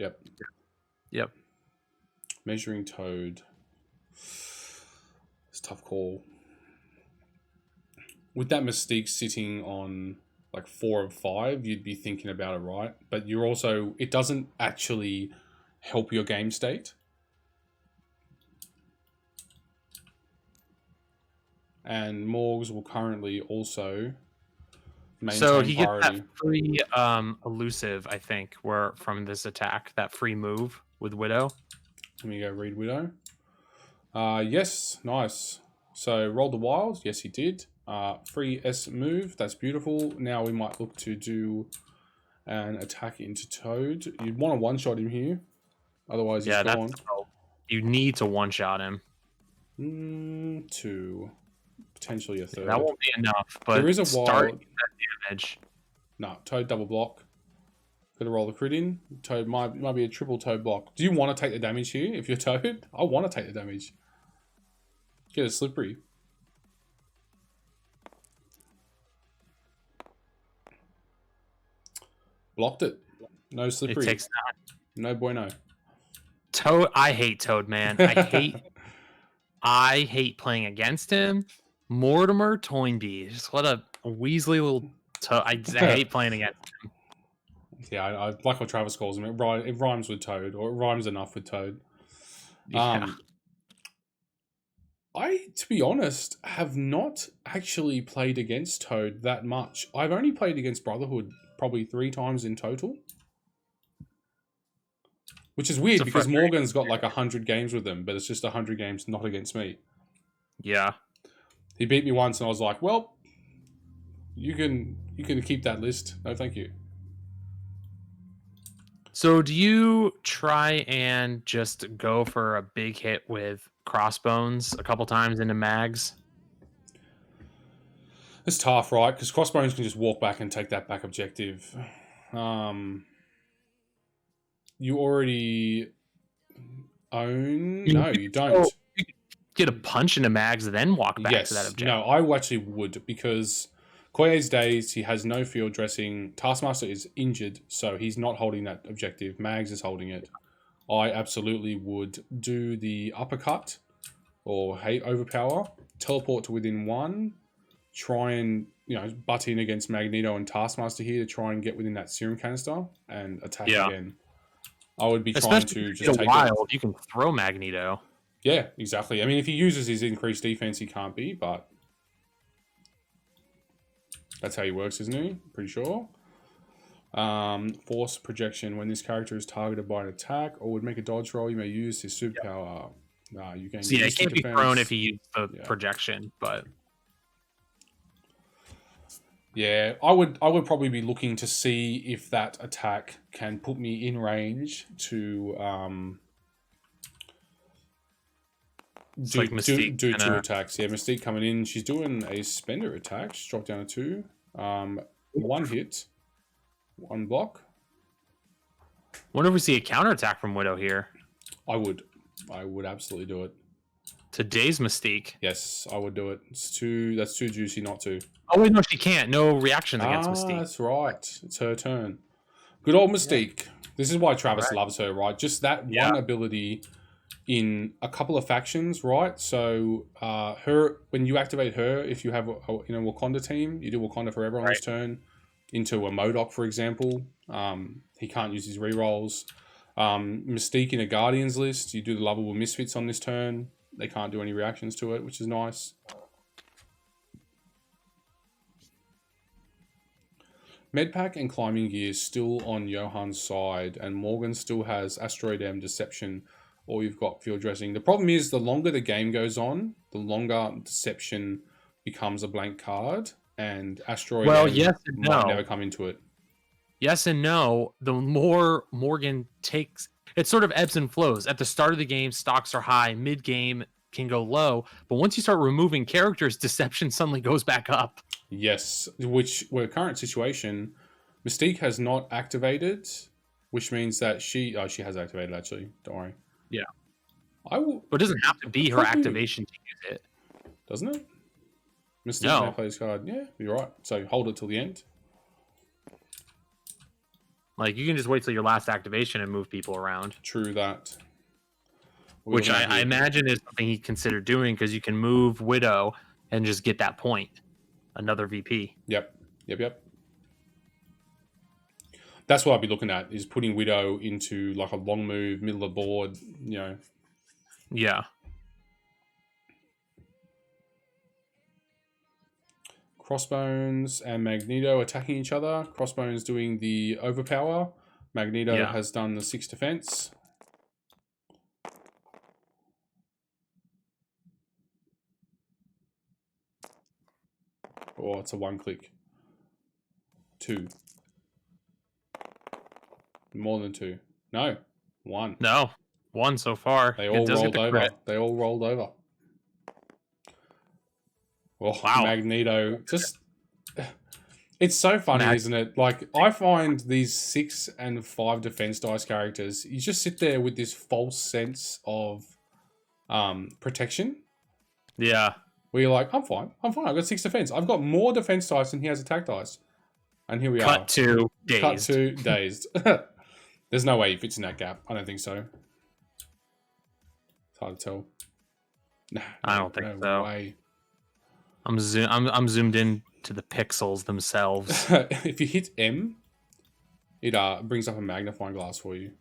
Yep.
Measuring Toad. It's a tough call. With that Mystique sitting on like 4 of 5, you'd be thinking about it, right? But you're also... It doesn't actually help your game state. And Morgs will currently also maintain
so he
priority.
gets that free elusive, I think, from this attack, that free move with Widow.
Let me go read Widow. Yes, nice. So roll the wild. Yes, he did. Free S move. That's beautiful. Now we might look to do an attack into Toad. You'd want to one-shot him here. Otherwise, he's gone.
You need to one-shot him.
2. Potentially a 3rd.
That won't be enough, but
there is a wild
damage.
No, Toad double block. Gotta roll the crit in. Toad might be a triple Toad block. Do you want to take the damage here if you're Toad? I want to take the damage. Get a slippery. Blocked it. No slippery.
It takes that.
No bueno.
Toad, I hate Toad, man. I hate playing against him. Mortimer Toynbee. Just what a Weasley little Toad. I hate playing against him.
Yeah, I like what Travis calls him. It rhymes with Toad, or it rhymes enough with Toad.
Yeah.
To be honest, have not actually played against Toad that much. I've only played against Brotherhood probably 3 times in total. Which is weird because Morgan's got like 100 games with them, but it's just 100 games not against me.
Yeah.
He beat me once and I was like, well, you can keep that list. No, thank you.
So do you try and just go for a big hit with Crossbones a couple times into mags?
It's tough, right? Because Crossbones can just walk back and take that back objective. You already own... No, you don't.
You get a punch into mags, then walk back to that objective.
No, I actually would, because Koye's dazed, he has no field dressing. Taskmaster is injured, so he's not holding that objective. Mags is holding it. I absolutely would do the uppercut or hate overpower, teleport to within 1, try and, butt in against Magneto and Taskmaster here to try and get within that serum canister and attack again. I would be trying to just take
it. You can throw Magneto.
Yeah, exactly. I mean, if he uses his increased defense, he can't be, but that's how he works, isn't he? Pretty sure. Force projection. When this character is targeted by an attack or would make a dodge roll, you may use his superpower. You gain
it can't be thrown if he used the projection, but...
Yeah, I would probably be looking to see if that attack can put me in range to do 2 attacks. Yeah, Mystique coming in. She's doing a spender attack. She's dropped down to 2. 1 hit, 1 block.
Wonder if we see a counterattack from Widow here.
I would absolutely do it.
Today's Mystique.
Yes, I would do it. That's too juicy not to.
Oh wait, no, she can't. No reactions against Mystique.
That's right. It's her turn. Good old Mystique. Yeah. This is why Travis loves her, right? Just that one ability in a couple of factions, right? So her, when you activate her, if you have a Wakanda team, you do Wakanda Forever on this turn. Into a MODOK, for example, he can't use his rerolls. Mystique in a Guardians list, you do the lovable Misfits on this turn. They can't do any reactions to it, which is nice. Medpack and climbing gear is still on Johan's side, and Morgan still has Asteroid M, Deception, or you've got field dressing. The problem is, the longer the game goes on, the longer Deception becomes a blank card, and Asteroid M might never come into it.
Yes and no. The more Morgan takes... It sort of ebbs and flows. At the start of the game, stocks are high. Mid-game can go low. But once you start removing characters, Deception suddenly goes back up.
Yes, where current situation, Mystique has not activated, which means that she has activated, actually. Don't worry.
Yeah. But it doesn't have to be her activation to use it.
Doesn't it? Mystique now plays card. Yeah, you're right. So hold it till the end.
Like, you can just wait till your last activation and move people around.
True that.
Which I imagine is something he considered doing, because you can move Widow and just get that point. Another VP.
Yep. That's what I'd be looking at, is putting Widow into like a long move, middle of the board,
Yeah.
Crossbones and Magneto attacking each other. Crossbones doing the overpower. Magneto has done the 6 defense. Oh, it's a 1 click. 2. More than 2. No. 1.
No. 1 so far.
They all rolled over. They all rolled over. Oh, wow. Magneto. Just... It's so funny, isn't it? Like, I find these 6 and 5 defense dice characters, you just sit there with this false sense of protection.
Yeah.
Where you're like, I'm fine. I've got 6 defense. I've got more defense dice than he has attack dice. And here we are.
Cut to
dazed. There's no way he fits in that gap. I don't think so. It's hard to tell. No,
I don't think so.
Way.
I'm zoomed in to the pixels themselves.
If you hit M, it brings up a magnifying glass for you.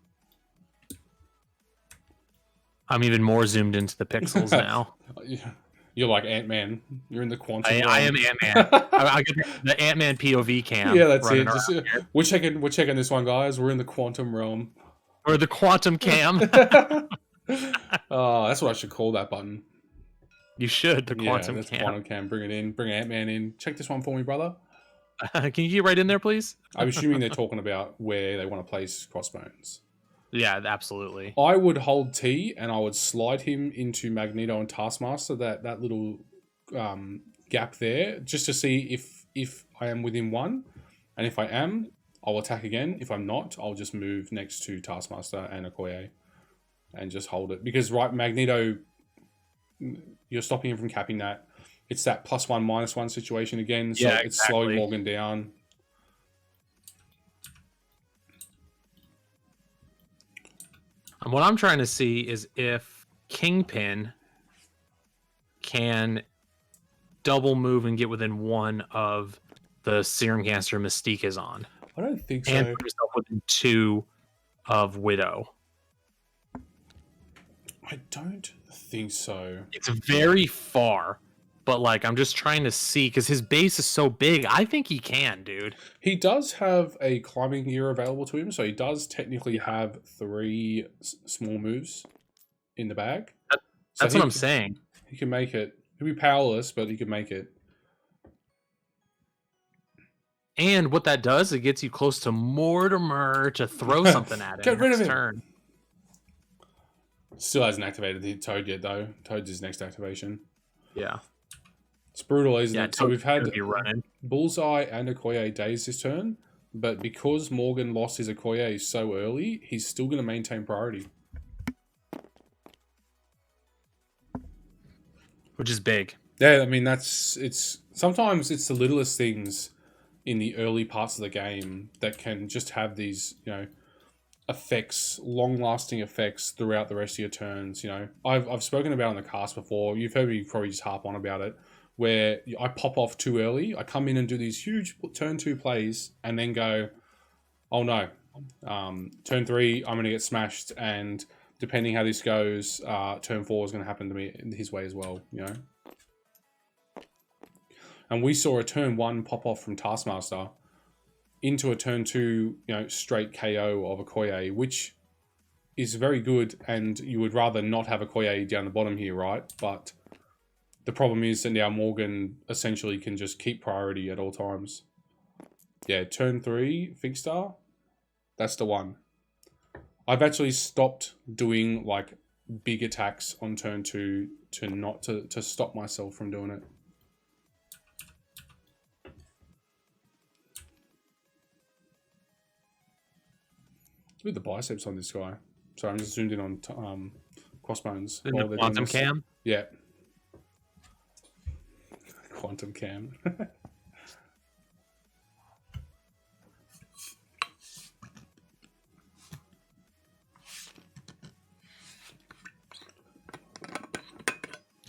I'm even more zoomed into the pixels now.
You're like Ant-Man. You're in the quantum
I
realm.
am Ant-Man. I get the Ant-Man POV cam.
Yeah, that's
running
it. Just
around
we're checking this one, guys. We're in the quantum realm.
or the quantum cam.
Oh, that's what I should call that button.
You should, the
Yeah,
quantum
that's
cam.
quantum cam. Bring it in. Bring Ant-Man in. Check this one for me, brother.
Can you get right in there, please?
I'm assuming they're talking about where they want to place Crossbones.
Yeah, absolutely.
I would hold T and I would slide him into Magneto and Taskmaster, that little gap there, just to see if I am within one. And if I am, I'll attack again. If I'm not, I'll just move next to Taskmaster and Okoye and just hold it. Because, right, Magneto, you're stopping him from capping that. It's that +1, -1 situation again. So
Yeah,
it's slowing Morgan down.
And what I'm trying to see is if Kingpin can double move and get within one of the serum canister Mystique is on.
I don't think so.
And put himself within 2 of Widow.
I don't think so.
It's very far, but like I'm just trying to see because his base is so big. I think he can, dude.
He does have a climbing gear available to him, so he does technically have 3 small moves in the bag.
That's what I'm saying.
He can make it. He'll be powerless, but he can make it.
And what that does, it gets you close to Mortimer to throw something at him.
Get rid of him.
Turn.
Still hasn't activated the Toad yet, though. Toad's his next activation.
Yeah.
It's brutal, isn't it? So we've had
running.
Bullseye and Okoye days this turn, but because Morgan lost his Okoye so early, he's still going to maintain priority.
Which is big.
Yeah, I mean, sometimes it's the littlest things in the early parts of the game that can just have these, effects, long-lasting effects throughout the rest of your turns. I've spoken about it on the cast before. You've heard me probably just harp on about it, where I pop off too early. I come in and do these huge turn 2 plays, and then go, oh no, turn 3 I'm going to get smashed, and depending how this goes, turn 4 is going to happen to me his way as well. And we saw a turn 1 pop off from Taskmaster into a turn 2, straight KO of Okoye, which is very good, and you would rather not have Okoye down the bottom here, right? But the problem is that now Morgan essentially can just keep priority at all times. Yeah, turn 3, Fig Star, that's the one. I've actually stopped doing like big attacks on turn 2 to stop myself from doing it. With the biceps on this guy. Sorry, I'm just zoomed in on Crossbones.
In the quantum cam?
Yeah. Quantum cam.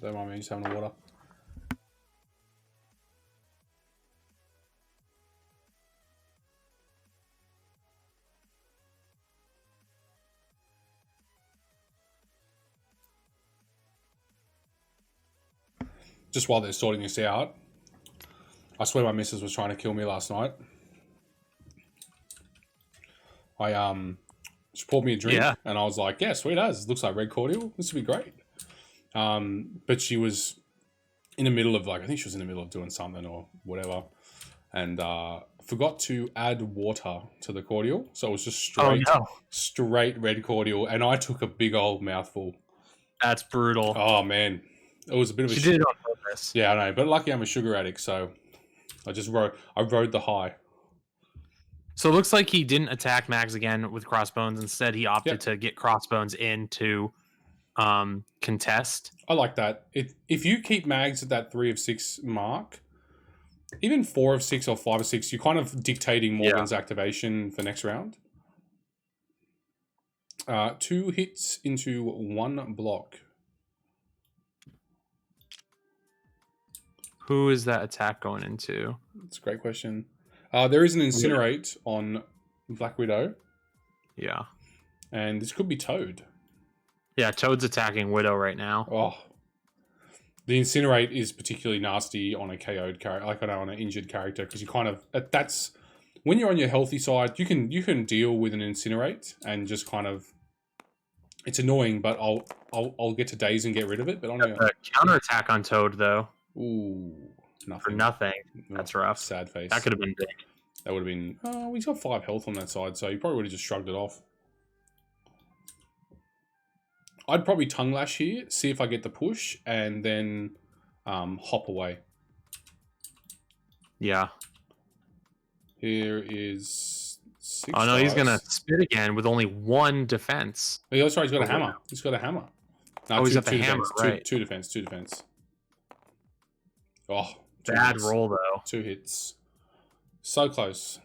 Don't mind me, just having a water. Just while they're sorting this out, I swear my missus was trying to kill me last night. She poured me a drink, and I was like, yeah, sweet as. Looks like red cordial. This would be great. But she was in the middle of, I think she was in the middle of doing something or whatever, and forgot to add water to the cordial. So it was just straight red cordial, and I took a big old mouthful.
That's brutal.
Oh, man. It was a bit of a...
She did it on purpose.
Yeah, I know. But lucky I'm a sugar addict, so I rode the high.
So it looks like he didn't attack Mags again with Crossbones. Instead, he opted to get Crossbones in to contest.
I like that. If you keep Mags at that 3 of 6 mark, even 4 of 6 or 5 of 6, you're kind of dictating Morgan's activation for next round. 2 hits into 1 block.
Who is that attack going into?
That's a great question. There is an Incinerate on Black Widow.
Yeah.
And this could be Toad.
Yeah, Toad's attacking Widow right now.
Oh, the Incinerate is particularly nasty on a KO'd character, like on an injured character, because you kind of that's when you're on your healthy side, you can deal with an Incinerate and just kind of it's annoying, but I'll get to daze and get rid of it. But on
A counterattack on Toad though.
ooh,
For
nothing.
nothing. That's rough.
Sad face.
That could have been big.
That would have been. Oh, he's got 5 health on that side, so he probably would have just shrugged it off. I'd probably tongue lash here, see if I get the push, and then hop away.
Yeah.
Here is 6.
Oh no, he's gonna spit again with only 1 defense.
Oh, that's right. He's got a hammer. He's got a hammer. No,
he's got the hammer. Right.
Two defense. Oh,
bad roll though.
2 hits. So close.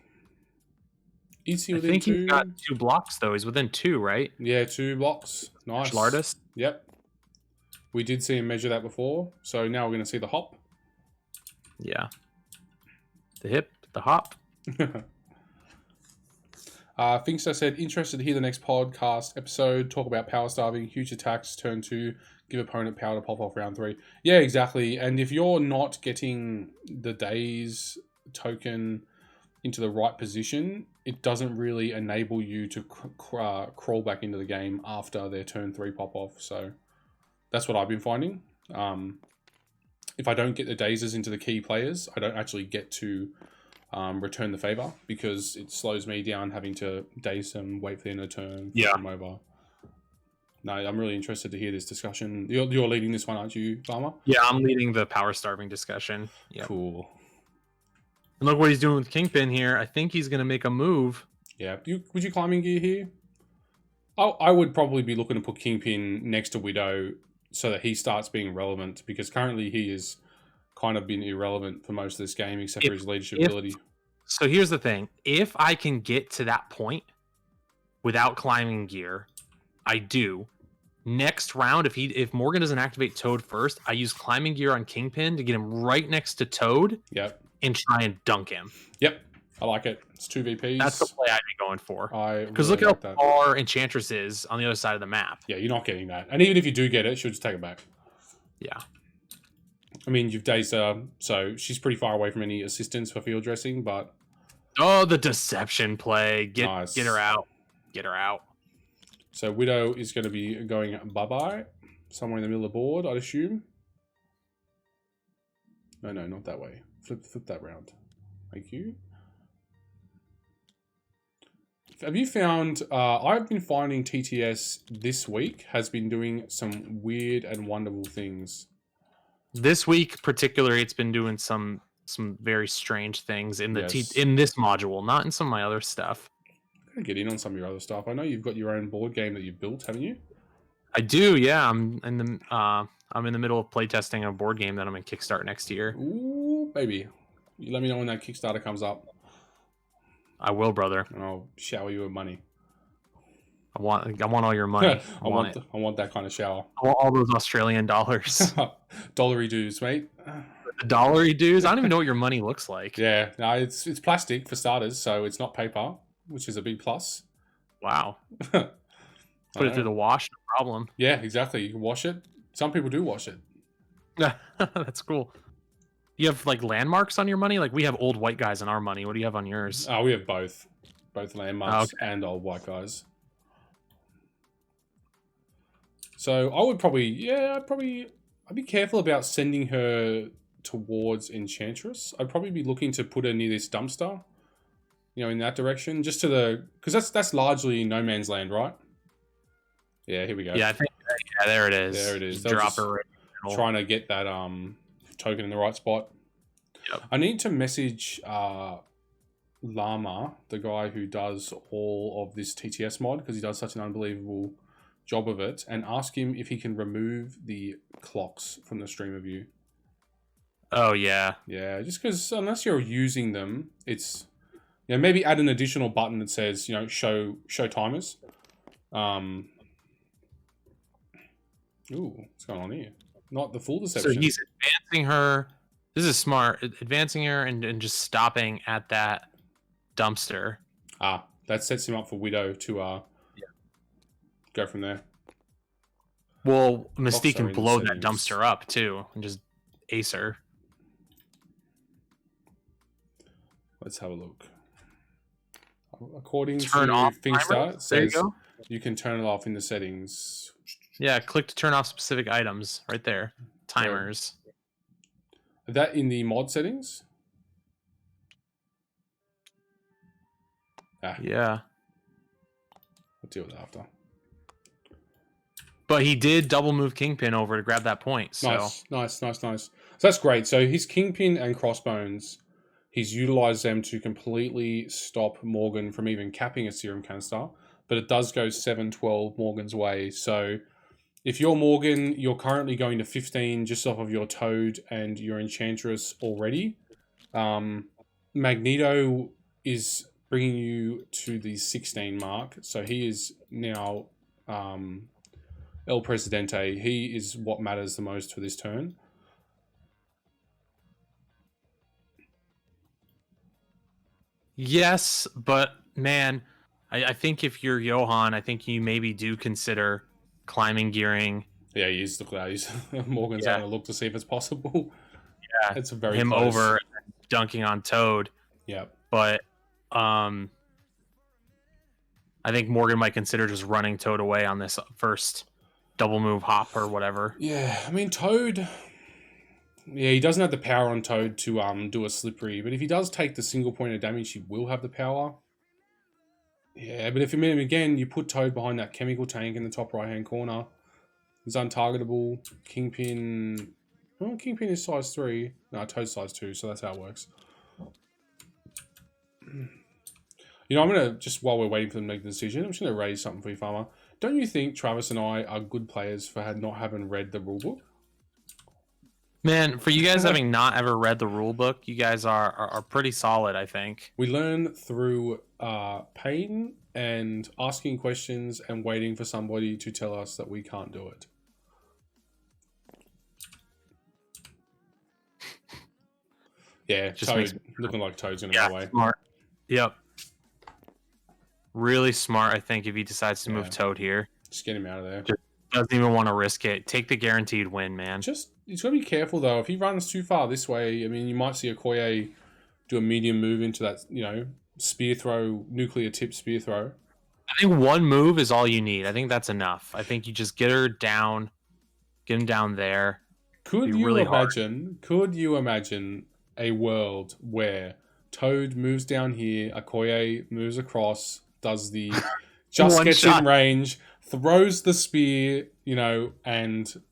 Is he within
I think
2?
he's got 2 blocks though. He's within 2, right?
Yeah, 2 blocks. Nice.
Schlardus?
Yep. We did see him measure that before, so now we're going to see the hop.
Yeah. The hip, the hop.
Finkster said, interested to hear the next podcast episode, talk about power starving, huge attacks, turn 2, give opponent power to pop off round 3. Yeah, exactly. And if you're not getting the daze token into the right position, it doesn't really enable you to crawl back into the game after their turn 3 pop off. So that's what I've been finding. If I don't get the dazes into the key players, I don't actually get to return the favor because it slows me down having to daze them, wait for the end of the turn, flip them over. No, I'm really interested to hear this discussion. You're leading this one, aren't you, Farmer?
Yeah, I'm leading the power starving discussion. Yep.
Cool.
And look what he's doing with Kingpin here. I think he's going to make a move.
Yeah. Would you climb in gear here? I would probably be looking to put Kingpin next to Widow so that he starts being relevant, because currently he has kind of been irrelevant for most of this game except for his leadership ability. So
here's the thing. If I can get to that point without climbing gear, I do. Next round, if Morgan doesn't activate Toad first, I use climbing gear on Kingpin to get him right next to Toad.
Yep.
And try and dunk him.
Yep. I like it. It's 2 VPs.
That's the play I'd be going for. Because
really
look how far Enchantress is on the other side of the map.
Yeah, you're not getting that. And even if you do get it, she'll just take it back.
Yeah.
I mean, you've dazed her, so she's pretty far away from any assistance for field dressing, but...
Oh, the deception play. Get her out. Get her out.
So Widow is going to be going bye-bye. Somewhere in the middle of the board, I'd assume. No, not that way. Flip that round. Thank you. Have you found... I've been finding TTS this week has been doing some weird and wonderful things.
This week, particularly, it's been doing some very strange things in the in this module, not in some of my other stuff.
I'm gonna get in on some of your other stuff. I know you've got your own board game that you built, haven't you?
I do, yeah. I'm in the middle of playtesting a board game that I'm in Kickstart next year.
Ooh, baby. You let me know when that Kickstarter comes up.
I will, brother.
And I'll shower you with money.
I want all your money.
I want that kind of shower.
I want all those Australian dollars.
Dollary dues, mate.
The dollary dues? I don't even know what your money looks like.
Yeah, no, it's plastic for starters, so it's not paper, which is a big plus.
Wow. Put it through the wash, no problem.
Yeah, exactly. You can wash it. Some people do wash it.
That's cool. You have like landmarks on your money? Like we have old white guys on our money. What do you have on yours?
We have both landmarks and old white guys. So I would probably, I'd be careful about sending her towards Enchantress. I'd probably be looking to put her near this dumpster, in that direction, just to because that's largely no man's land, right? Yeah, here we go.
Yeah, I think there it is.
There it is.
Drop her right in the middle.
Trying to get that token in the right spot.
Yep.
I need to message Llama, the guy who does all of this TTS mod, because he does such an unbelievable job of it, and ask him if he can remove the clocks from the stream of view.
Oh yeah.
Yeah, just because unless you're using them, it's maybe add an additional button that says show timers. Ooh, what's going on here? Not the full deception.
So he's advancing her. This is smart. Advancing her and just stopping at that dumpster.
That sets him up for Widow to go from there.
Well, Mystique
are
can
in the
blow that
settings.
dumpster up too and just ace her.
Let's have a look. According
Turn
to
off
ThinkStar,
timers?
it
There you
says
go.
you can turn it off in the settings.
Yeah, click to turn off specific items right there. Timers.
Is that in the mod settings?
Yeah.
We'll deal with that after.
But he did double move Kingpin over to grab that point. So
Nice. So that's great. So his Kingpin and Crossbones, he's utilized them to completely stop Morgan from even capping a serum canister. But it does go 7-12 Morgan's way. So if you're Morgan, you're currently going to 15 just off of your Toad and your Enchantress already. Magneto is bringing you to the 16 mark. So he is now El Presidente. He is what matters the most for this turn.
yes, but man, I think if you're Johan, I think you maybe do consider climbing gearing.
Yeah, he's Morgan's having a look to see if it's possible.
Yeah,
It's very
him
close.
over and dunking on Toad.
Yeah,
But I think Morgan might consider just running Toad away on this first double move hop or whatever.
yeah. I mean, Toad. Yeah, he doesn't have the power on Toad to do a slippery, but if he does take the single point of damage, he will have the power. Yeah, but if you put Toad behind that chemical tank in the top right hand corner. He's untargetable. Kingpin. Oh, Kingpin is size 3. No, Toad's size 2, so that's how it works. You know, I'm going to, just while we're waiting for them to make the decision, I'm just going to raise something for you, Farmer. Don't you think Travis and I are good players for not having read the rulebook?
Man, for you guys having not ever read the rulebook, you guys are pretty solid, I think.
We learn through pain and asking questions and waiting for somebody to tell us that we can't do it. Yeah, just Toad, looking like Toad's going to go away.
Smart. Yep. Really smart, I think, if he decides to move Toad here.
Just get him out of there.
Just doesn't even want to risk it. Take the guaranteed win, man.
He's got to be careful, though. If he runs too far this way, I mean, you might see Okoye do a medium move into that, spear throw, nuclear tip spear throw.
I think one move is all you need. I think that's enough. I think you just get her down, get him down there.
Could you imagine a world where Toad moves down here, Okoye moves across, does the just gets in range, throws the spear, and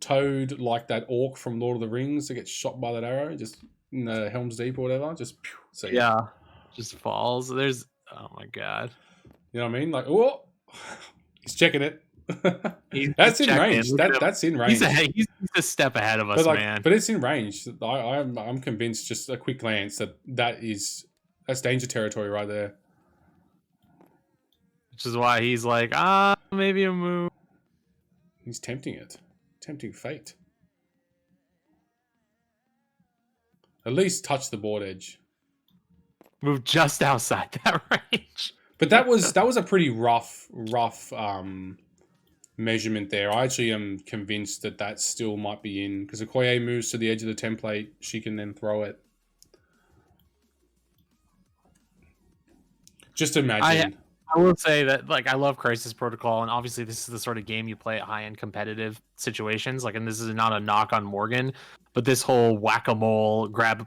Toad, like that orc from Lord of the Rings that gets shot by that arrow, just in the Helm's Deep or whatever, just
just falls. Oh my god.
You know what I mean? Like, oh, he's checking it. That's in range. That's in range.
He's a step ahead of us, man.
But it's in range. I'm convinced. Just a quick glance that's danger territory right there.
Which is why he's like, maybe a move.
He's tempting it, tempting fate. At least touch the board edge.
Move just outside that range.
But that was a pretty rough measurement there. I actually am convinced that still might be in, because Okoye moves to the edge of the template, she can then throw it. Just imagine.
I will say that, I love Crisis Protocol, and obviously this is the sort of game you play at high-end competitive situations. And this is not a knock on Morgan, but this whole whack-a-mole, grab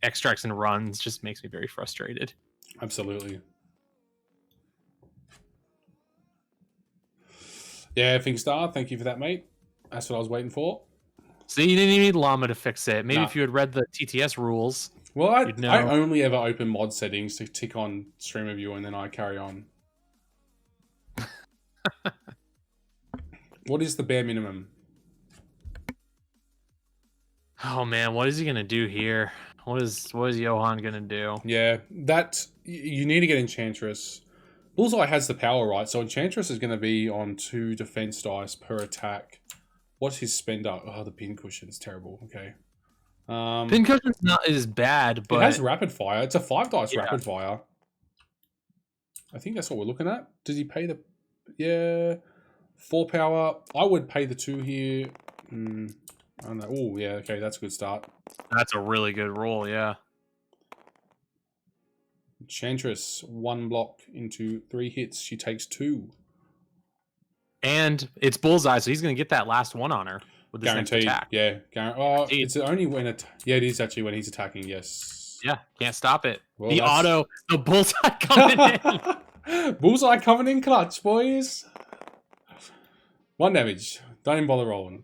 extracts and runs just makes me very frustrated.
Absolutely. Yeah, ThinkStar, thank you for that, mate. That's what I was waiting for.
So you didn't even need Llama to fix it. Maybe if you had read the TTS rules.
Well, I only ever open mod settings to tick on stream review and then I carry on. What is the bare minimum?
Oh man, what is he gonna do here? What is Johan gonna do?
Yeah, you need to get Enchantress. Bullseye has the power, right? So Enchantress is going to be on 2 defense dice per attack. What's his spender? Oh, the pincushion's terrible. Okay.
Pincushion's not as bad, but
it has rapid fire. It's a 5 dice rapid fire. I think that's what we're looking at. Does he pay the? Yeah. 4 power. I would pay the 2 here. I don't know. Oh, yeah. Okay, that's a good start.
That's a really good roll, yeah.
Enchantress, 1 block into 3 hits. She takes 2.
And it's bullseye, so he's going to get that last one on her with this next
Guaranteed.
attack.
Yeah. It's only when it. Yeah, it is actually when he's attacking. Yes.
Yeah, can't stop it.
Well,
the bullseye coming in.
Bullseye coming in clutch, boys. 1 damage. Don't even bother rolling.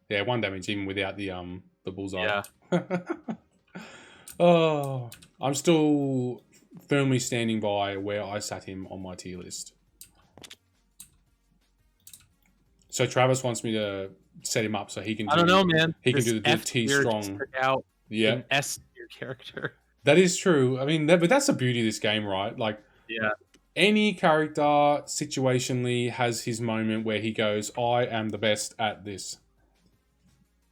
Yeah, 1 damage even without the bullseye.
Yeah.
Oh, I'm still firmly standing by where I sat him on my tier list. So Travis wants me to set him up so he can do,
I don't know, man.
He can do the T strong.
Out
yeah.
An S tier character.
That is true. I mean, but that's the beauty of this game, right? Like,
yeah.
Any character situationally has his moment where he goes, I am the best at this.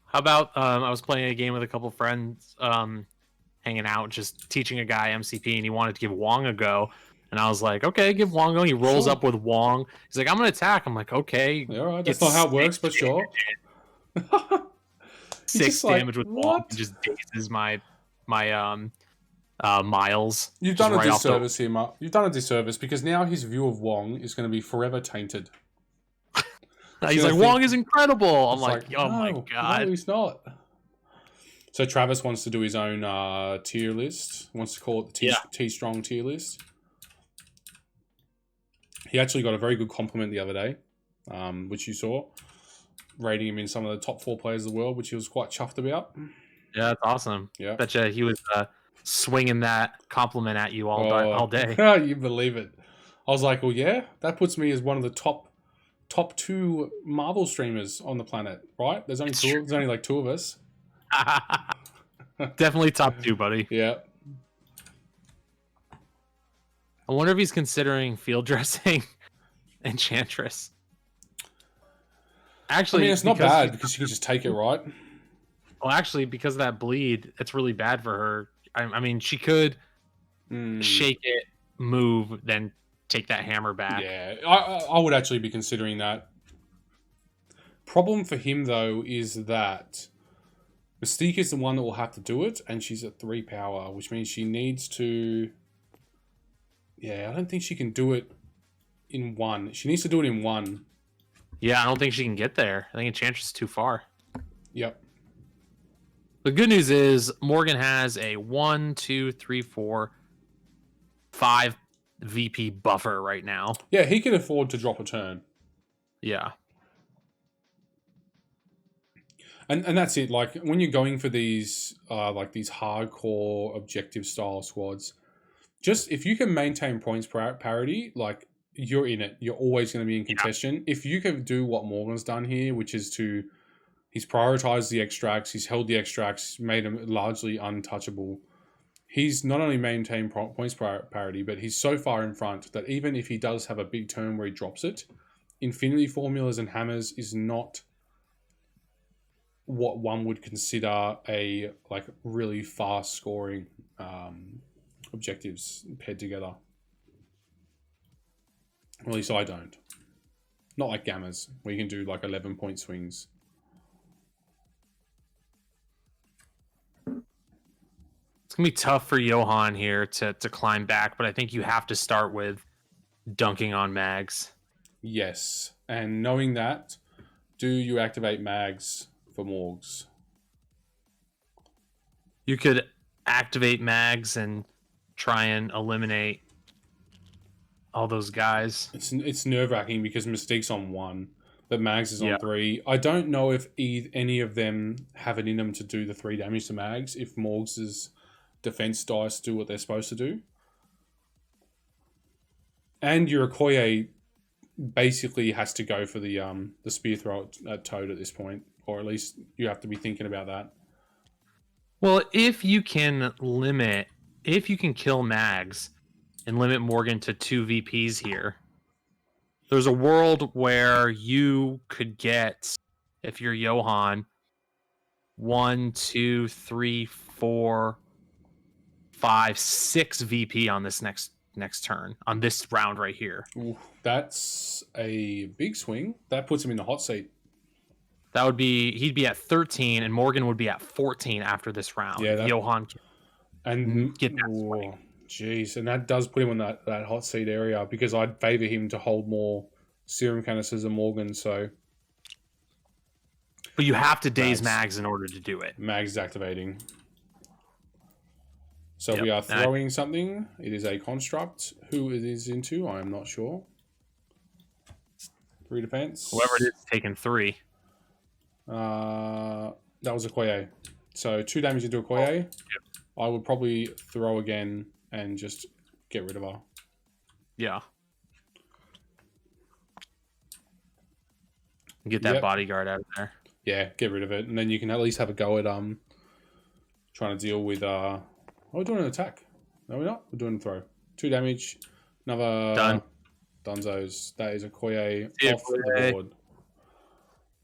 How about I was playing a game with a couple friends, hanging out, just teaching a guy MCP, and he wanted to give Wong a go. And I was like, okay, give Wong a go. He rolls up with Wong. He's like, I'm going to attack. I'm like, okay.
Yeah, all right. That's not how it works, but sure.
6 damage with Wong. And just dazes my Miles.
You've done a disservice here, Mark. You've done a disservice because now his view of Wong is going to be forever tainted.
He's like, Wong is incredible. I'm like, oh
no,
my god.
No, he's not. So Travis wants to do his own tier list. Wants to call it the T-Strong tier list. He actually got a very good compliment the other day, which you saw, rating him in some of the top 4 players of the world, which he was quite chuffed about.
Yeah, that's awesome.
Yeah,
betcha he was swinging that compliment at you all day.
You believe it? I was like, well, yeah, that puts me as one of the top 2 Marvel streamers on the planet, right? There's only There's only like 2 of us.
Definitely top 2, buddy.
Yeah.
I wonder if he's considering field dressing Enchantress. Actually,
I mean, it's not bad because you can just take it, right?
Well, actually, because of that bleed, it's really bad for her. I mean, she could shake it, move, then take that hammer back.
Yeah, I would actually be considering that. Problem for him, though, is that Mystique is the one that will have to do it, and she's at 3 power, which means she needs to... Yeah, I don't think she can do it in 1. She needs to do it in 1.
Yeah, I don't think she can get there. I think Enchantress is too far.
Yep.
The good news is Morgan has a 1, 2, 3, 4, 5 VP buffer right now.
Yeah, he can afford to drop a turn.
Yeah.
And that's it. Like, when you're going for these these hardcore objective style squads, just if you can maintain points parity, like, you're in it. You're always going to be in contention. Yeah. If you can do what Morgan's done here, which is he's prioritized the extracts, he's held the extracts, made them largely untouchable. He's not only maintained points parity, but he's so far in front that even if he does have a big turn where he drops it, Infinity Formulas and Hammers is not what one would consider a really fast scoring objectives paired together. At least I don't. Not like Gammas, where you can do 11-point swings.
It's going to be tough for Johan here to climb back, but I think you have to start with dunking on mags.
Yes, and knowing that, do you activate mags for Morgs?
You could activate mags and try and eliminate all those guys.
It's nerve-wracking because Mystique's on 1, but Mags is on 3. I don't know if any of them have it in them to do the 3 damage to Mags if Morgs' defense dice do what they're supposed to do. And Urakoye basically has to go for the spear throw at Toad at this point, or at least you have to be thinking about that.
Well, if you can kill Mags and limit Morgan to 2 VPs here, there's a world where you could get, if you're Johan, 1, 2, 3, 4, 5, 6 VP on this next next turn on this round right here.
Ooh, that's a big swing. That puts him in the hot seat.
That would be, he'd be at 13 and Morgan would be at 14 after this round.
Yeah,
if Johan
and
get that swing.
Jeez, and that does put him on that hot seat area because I'd favor him to hold more serum canisters than Morgan. So,
but you have to daze Mags in order to do it.
Mags is activating. So we are throwing something. It is a construct. Who it is into, I am not sure. 3 defense.
Whoever it is taking 3.
That was a Koye. So 2 damage into a Koye. Yep. I would probably throw again and just get rid of her.
Yeah. Get that bodyguard out of there.
Yeah, get rid of it. And then you can at least have a go at trying to deal with we're doing an attack. No, we're not. We're doing a throw. 2 damage. Another
done.
Dunzos. That is a Koye off the board.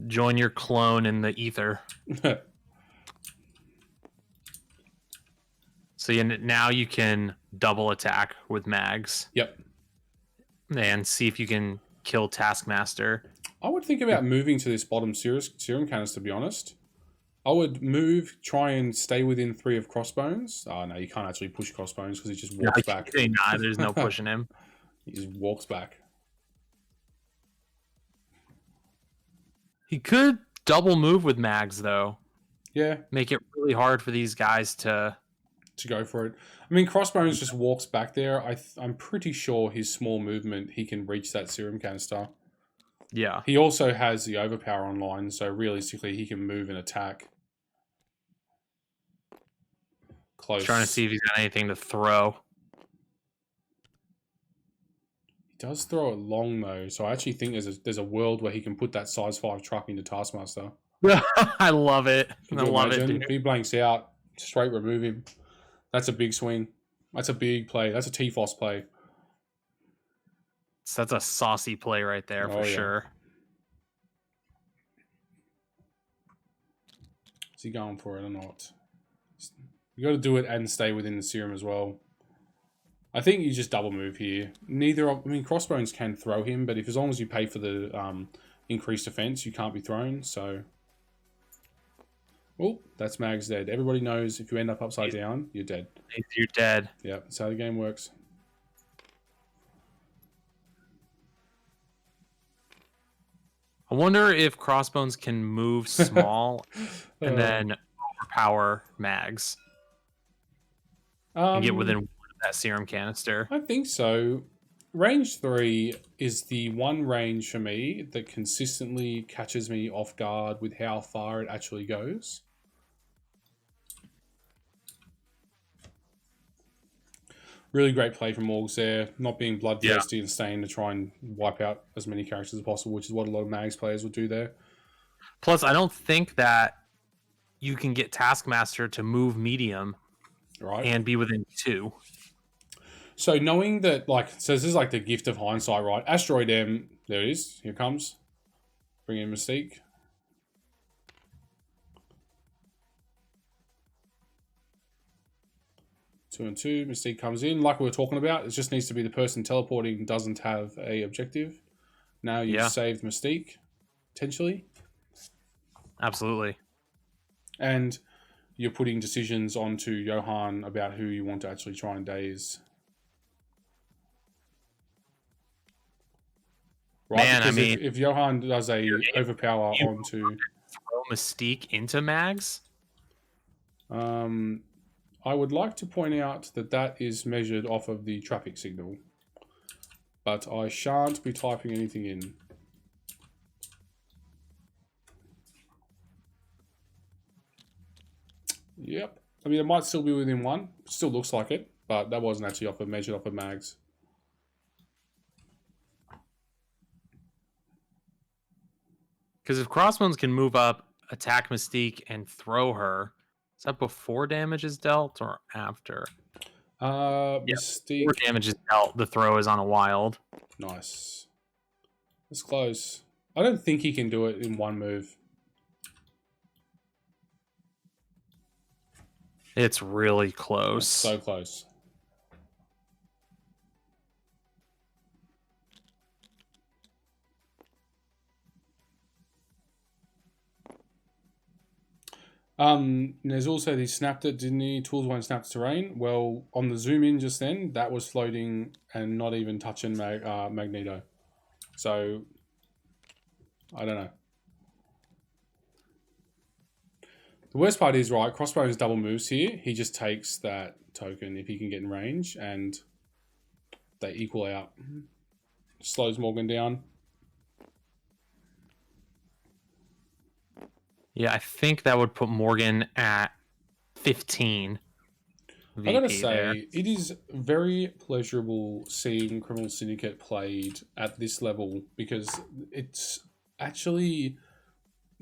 Join your clone in the ether. So now you can double attack with Mags.
Yep.
And see if you can kill Taskmaster.
I would think about moving to this bottom serum canister, to be honest. I would move, try and stay within 3 of Crossbones. Oh, no, you can't actually push Crossbones because he just walks back.
Nah, there's no pushing him.
He just walks back.
He could double move with Mags, though.
Yeah.
Make it really hard for these guys to
go for it. I mean, Crossbones just walks back there. I'm pretty sure his small movement, he can reach that serum canister.
Yeah.
He also has the overpower online, so realistically, he can move and attack. Close.
Trying to see if he's got anything to throw.
He does throw it long, though, so I actually think there's a world where he can put that size 5 truck into Taskmaster.
I love it. I love it.
If he blanks out, straight remove him. That's a big swing. That's a big play. That's a T-Foss play.
So that's a saucy play right there for sure.
Is he going for it or not? You got to do it and stay within the serum as well. I think you just double move here. Crossbones can throw him, but as long as you pay for the increased defense, you can't be thrown. So, oh, that's Mag's dead. Everybody knows if you end up upside down, you're dead.
You're dead.
Yeah, that's how the game works.
I wonder if Crossbones can move small and then overpower Mags. And get within that serum canister.
I think so. Range 3 is the one range for me that consistently catches me off guard with how far it actually goes. Really great play from Morgs there, not being bloodthirsty and staying to try and wipe out as many characters as possible, which is what a lot of Mags players would do there.
Plus, I don't think that you can get Taskmaster to move medium and be within 2.
So knowing that, so this is like the gift of hindsight, right? Asteroid M, there it is. Here it comes. Bring in Mystique. Two and 2. Mystique comes in. Like we were talking about, it just needs to be the person teleporting doesn't have a objective. Now you've saved Mystique, potentially.
Absolutely.
And you're putting decisions onto Johan about who you want to actually try and daze. Right?
Man,
because if Johan does a overpower onto...
Throw Mystique into Mags?
I would like to point out that is measured off of the traffic signal. But I shan't be typing anything in. Yep. I mean, it might still be within 1. Still looks like it, but that wasn't actually measured off of Mags.
Because if Crossbones can move up, attack Mystique, and throw her, is that before damage is dealt or after?
Mystique.
Before damage is dealt, the throw is on a wild.
Nice. It's close. I don't think he can do it in 1 move.
It's really close.
It's so close. There's also the snapped it, didn't he? Tools won't snap to terrain. Well, on the zoom in just then, that was floating and not even touching Magneto. So, I don't know. The worst part is, right, Crossbones double moves here. He just takes that token if he can get in range, and they equal out. Slows Morgan down.
Yeah, I think that would put Morgan at 15.
I gotta say, it is very pleasurable seeing Criminal Syndicate played at this level because it's actually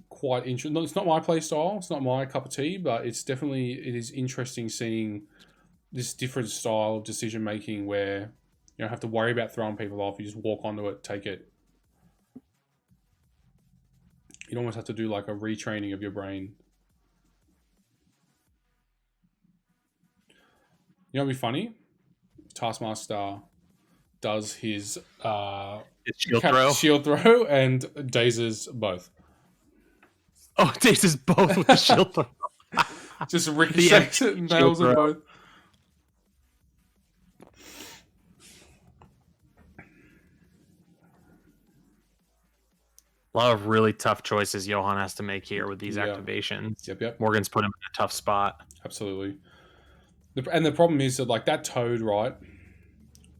quite interesting. It's not my play style, it's not my cup of tea, but it is interesting seeing this different style of decision making where you don't have to worry about throwing people off. You just walk onto it, take it. You'd almost have to do like a retraining of your brain. You know what'd be funny? Taskmaster does his
shield
throw and dazes both.
Oh, dazes both with the shield throw.
Just ricochets it and nails them both.
A lot of really tough choices Johan has to make here with these activations.
Yep.
Morgan's put him in a tough spot.
Absolutely. And the problem is that, like, that Toad, right?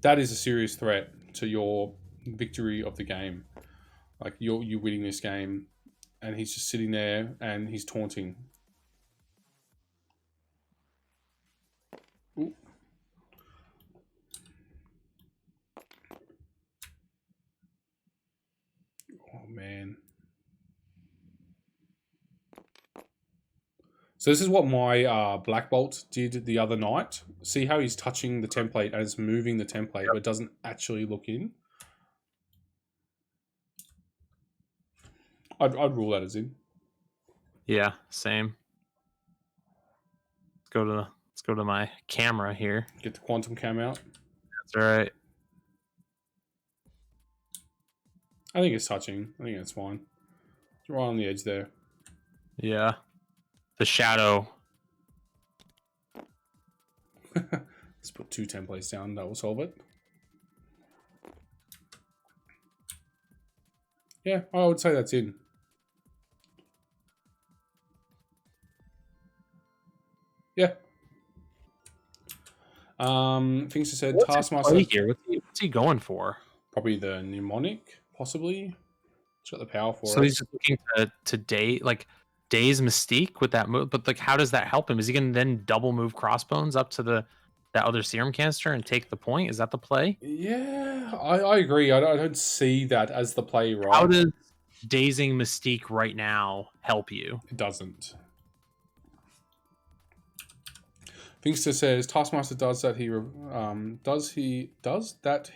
That is a serious threat to your victory of the game. Like, you winning this game, and he's just sitting there and he's taunting. Ooh. Oh, man. So this is what my Black Bolt did the other night. See how he's touching the template and it's moving the template, but it doesn't actually look in? I'd rule that as in.
Yeah, same. Let's go to my camera here.
Get the quantum cam out.
That's all right.
I think it's touching. I think that's fine. It's right on the edge there.
Yeah. The shadow.
Let's put 2 templates down. That will solve it. Yeah, I would say that's in. Yeah. Things to said. Taskmaster
here. What's he going for?
Probably the mnemonic, possibly. It's got the power for it.
So he's just looking to daze Mystique with that move, but like, how does that help him? Is he going to then double move Crossbones up to that other serum canister and take the point? Is that the play?
Yeah, I agree. I don't see that as the play, right?
How does dazing Mystique right now help you?
It doesn't. Thinkster says Taskmaster does that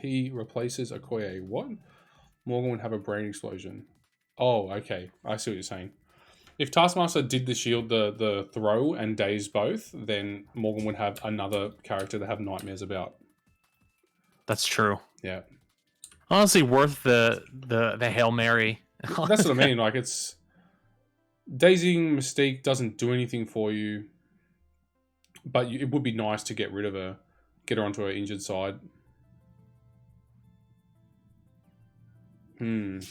he replaces Okoye. What? Morgan would have a brain explosion. Oh, okay. I see what you're saying. If Taskmaster did the shield, the throw and daze both, then Morgan would have another character to have nightmares about.
That's true.
Yeah.
Honestly, worth the Hail Mary.
That's what I mean. Like, it's dazing Mystique doesn't do anything for you. But it would be nice to get rid of her, get her onto her injured side. It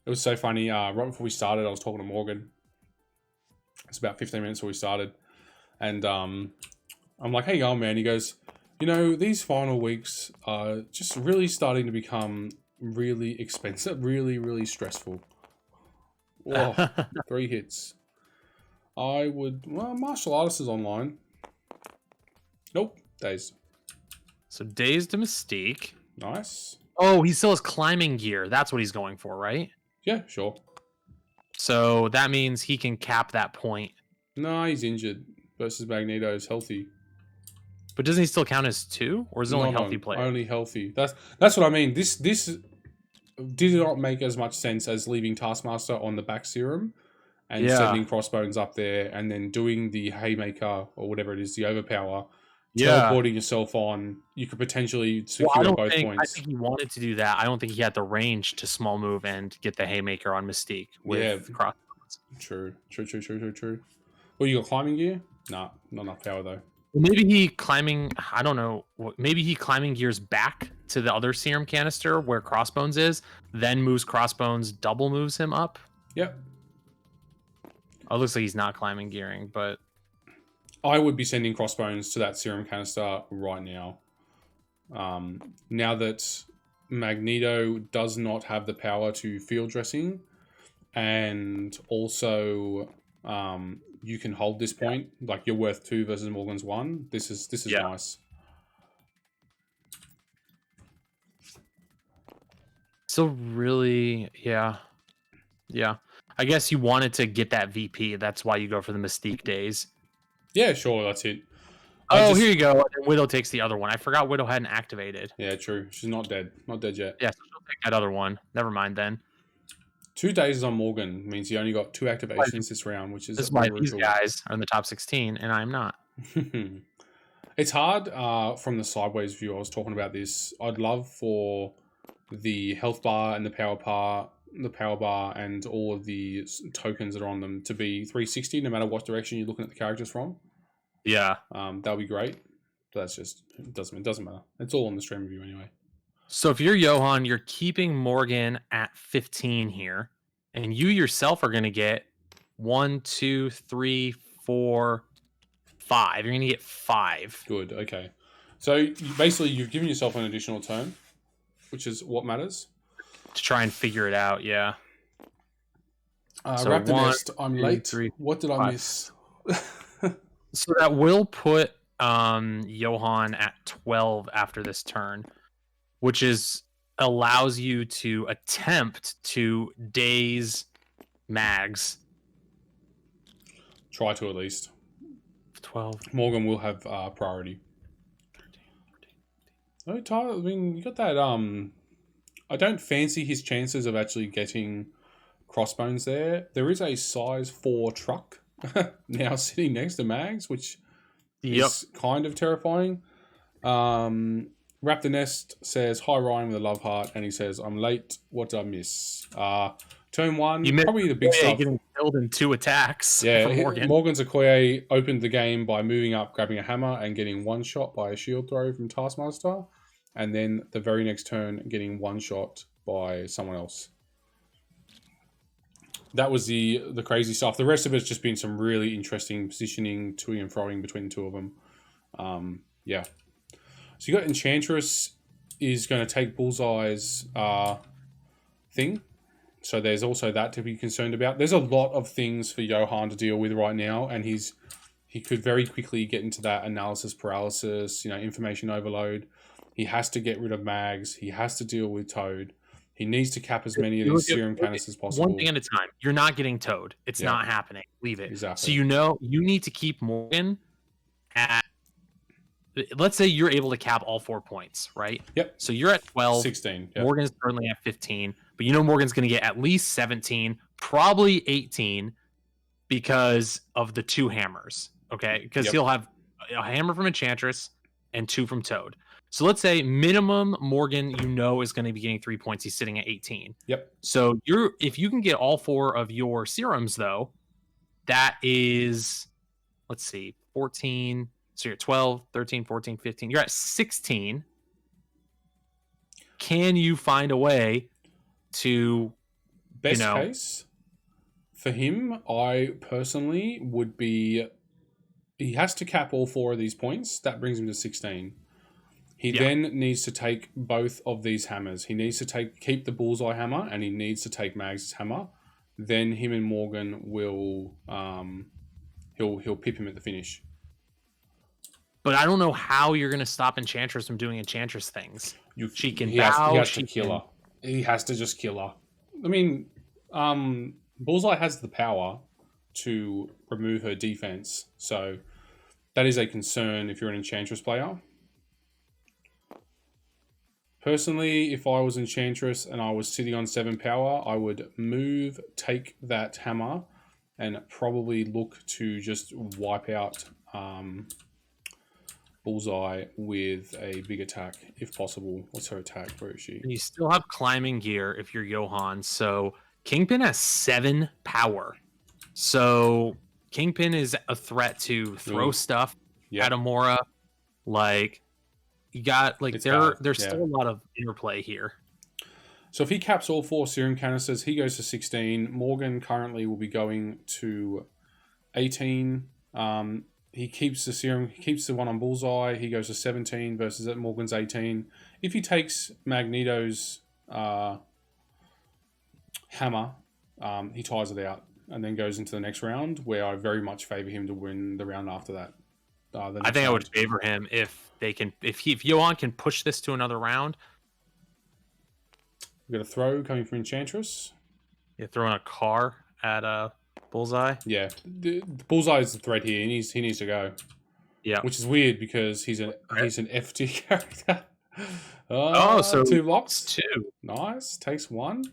was so funny. Right before we started, I was talking to Morgan. It's about 15 minutes before we started. And I'm like, "Hey, young man." He goes, "You know, these final weeks are just really starting to become really expensive, really, really stressful." Whoa, 3 hits. Martial Artist is online. Nope, dazed.
So dazed to Mystique.
Nice.
Oh, he still has climbing gear. That's what he's going for, right?
Yeah, sure.
So that means he can cap that point.
No, he's injured. Versus Magneto is healthy.
But doesn't he still count as 2? Or is it only healthy player?
Only healthy. That's what I mean. This did not make as much sense as leaving Taskmaster on the back serum and sending Crossbones up there and then doing the Haymaker or whatever it is, the Overpower, teleporting yourself on. You could potentially secure both points.
I think he wanted to do that. I don't think he had the range to small move and get the Haymaker on Mystique with Crossbones. crossbones.
True. Well, you got climbing gear? Nah, not enough power though.
Maybe he climbing. I don't know. Maybe he climbing gears back to the other serum canister where crossbones is, then moves crossbones, double moves him up.
Yep.
Oh, looks like he's not climbing gearing, but
I would be sending crossbones to that serum canister right now. Now that Magneto does not have the power to field dressing, and also you can hold this point, like you're worth 2 versus Morgan's 1. This is nice.
So really, yeah. I guess you wanted to get that VP. That's why you go for the Mystique days.
Yeah, sure, that's it.
Here you go. Widow takes the other one. I forgot Widow hadn't activated.
Yeah, true. She's not dead. Not dead yet.
Yeah, so she'll take that other one. Never mind then.
2 days on Morgan means you only got 2 activations this round, which is
why these guys are in the top 16 and I'm not.
It's hard from the sideways view. I was talking about this. I'd love for the health bar and the power bar and all of the tokens that are on them to be 360 no matter what direction you're looking at the characters from.
Yeah.
That would be great. But that's just it doesn't matter. It's all on the stream review anyway.
So if you're Johan, you're keeping Morgan at 15 here, and you yourself are going to get 1, 2, 3, 4, 5. You're going to get 5.
Good. Okay. So basically, you've given yourself an additional turn, which is what matters.
To try and figure it out, yeah.
So Raptor Nest, I'm late. 3, what did I miss?
So that will put Johan at 12 after this turn, which allows you to attempt to daze Mags.
Try to at least.
12.
Morgan will have priority. Oh, Tyler, I mean, you got that. I don't fancy his chances of actually getting crossbones there. There is a size 4 truck now sitting next to Mags, which is kind of terrifying. Raptor Nest says, "Hi Ryan with a love heart," and he says, "I'm late. What did I miss?" Turn 1, probably the big stuff.
Getting killed in 2 attacks.
Yeah, Morgan's Okoye opened the game by moving up, grabbing a hammer, and getting one shot by a shield throw from Taskmaster, and then the very next turn getting one shot by someone else. That was the crazy stuff. The rest of it's just been some really interesting positioning, toing and froing between the two of them. Yeah. So you got Enchantress is going to take Bullseye's thing. So there's also that to be concerned about. There's a lot of things for Johan to deal with right now, and he could very quickly get into that analysis paralysis, information overload. He has to get rid of Mags. He has to deal with Toad. He needs to cap as many of these serum canisters as possible.
One thing at a time. You're not getting Toad. It's not happening. Leave it.
Exactly.
So you need to keep Morgan at, let's say you're able to cap all 4 points, right?
Yep.
So you're at 12.
16.
Yep. Morgan's currently at 15. But Morgan's going to get at least 17, probably 18 because of the 2 hammers, okay? Because he'll have a hammer from Enchantress and 2 from Toad. So let's say minimum Morgan, is going to be getting 3 points. He's sitting at 18.
Yep.
So if you can get all 4 of your serums, though, that is, let's see, 14. So you're at 12, 13, 14, 15. You're at 16. Can you find a way to
best case for him? I personally would be, he has to cap all 4 of these points. That brings him to 16. He then needs to take both of these hammers. He needs to keep the Bullseye hammer, and he needs to take Mags' hammer. Then him and Morgan will he'll pip him at the finish.
But I don't know how you're going to stop Enchantress from doing Enchantress things. She can
he has to kill her. He has to just kill her. I mean, Bullseye has the power to remove her defense, so that is a concern if you're an Enchantress player. Personally, if I was Enchantress and I was sitting on 7 power, I would move, take that hammer, and probably look to just wipe out Bullseye with a big attack, if possible. What's her attack? Where is she?
You still have climbing gear if you're Johan. So Kingpin has 7 power. So Kingpin is a threat to throw stuff at Amora. Like you got like there's still a lot of interplay here.
So if he caps all 4 serum canisters, he goes to 16. Morgan currently will be going to 18. He keeps the serum. He keeps the one on Bullseye. He goes to 17 versus Morgan's 18. If he takes Magneto's hammer, he ties it out and then goes into the next round, where I very much favor him to win the round after that.
I think I would favor him if they can. If Johan can push this to another round.
We've got a throw coming from Enchantress.
You're throwing a car at Bullseye.
Yeah, the Bullseye is the threat here. He needs to go.
Yeah,
which is weird because he's an FT character.
So
2 blocks.
2.
Nice. Takes 1.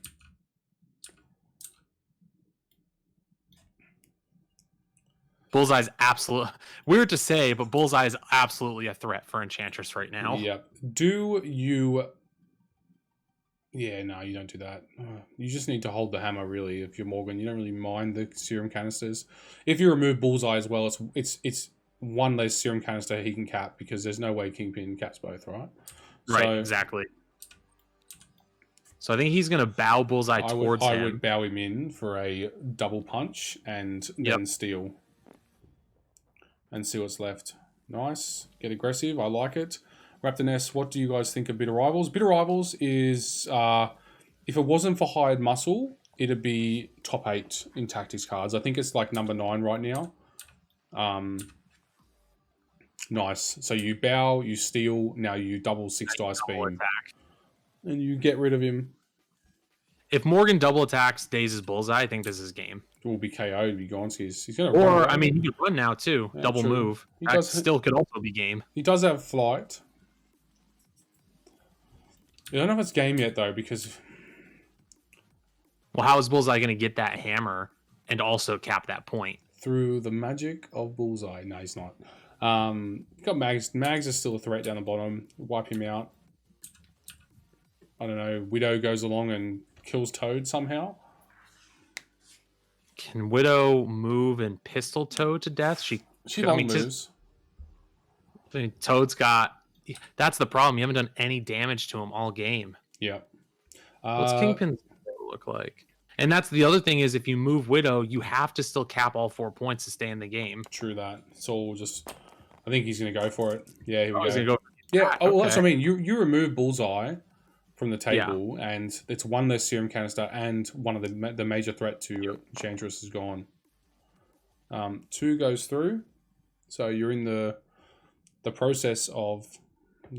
Bullseye's absolute. Weird to say, but Bullseye is absolutely a threat for Enchantress right now.
Yep. Do you? Yeah, no, you don't do that. You just need to hold the hammer, really. If you're Morgan, you don't really mind the serum canisters. If you remove Bullseye as well, it's 1 less serum canister he can cap, because there's no way Kingpin caps both, right?
Right, exactly. So I think he's going to bow Bullseye towards him.
I would bow him in for a double punch and then steal. And see what's left. Nice. Get aggressive. I like it. Raptor Nest, what do you guys think of Bitter Rivals? Bitter Rivals is, if it wasn't for Hired Muscle, it'd be top 8 in tactics cards. I think it's like number 9 right now. Nice. So you bow, you steal, now you double 6 dice beam.
Attack.
And you get rid of him.
If Morgan double attacks Dazes Bullseye, I think this is game.
It will be KO'd, be gone. He's going to
run. Or, I mean, he could run now too. Yeah, double move. That still could also be game.
He does have flight. I don't know if it's game yet, though, because...
Well, how is Bullseye going to get that hammer and also cap that point?
Through the magic of Bullseye. No, he's not. Got Mags. Mags is still a threat down the bottom. Wipe him out. I don't know. Widow goes along and kills Toad somehow.
Can Widow move and pistol Toad to death? She
moves.
I mean, Toad's got... That's the problem. You haven't done any damage to him all game.
Yeah.
What's Kingpin's look like? And that's the other thing is if you move Widow, you have to still cap all 4 points to stay in the game.
True that. It's all just... I think he's going to go for it. Yeah, here we go.
He's going to go
yeah, well, that's what I mean. You remove Bullseye from the table, and it's 1 less serum canister, and one of the major threat to Enchantress is gone. 2 goes through, so you're in the process of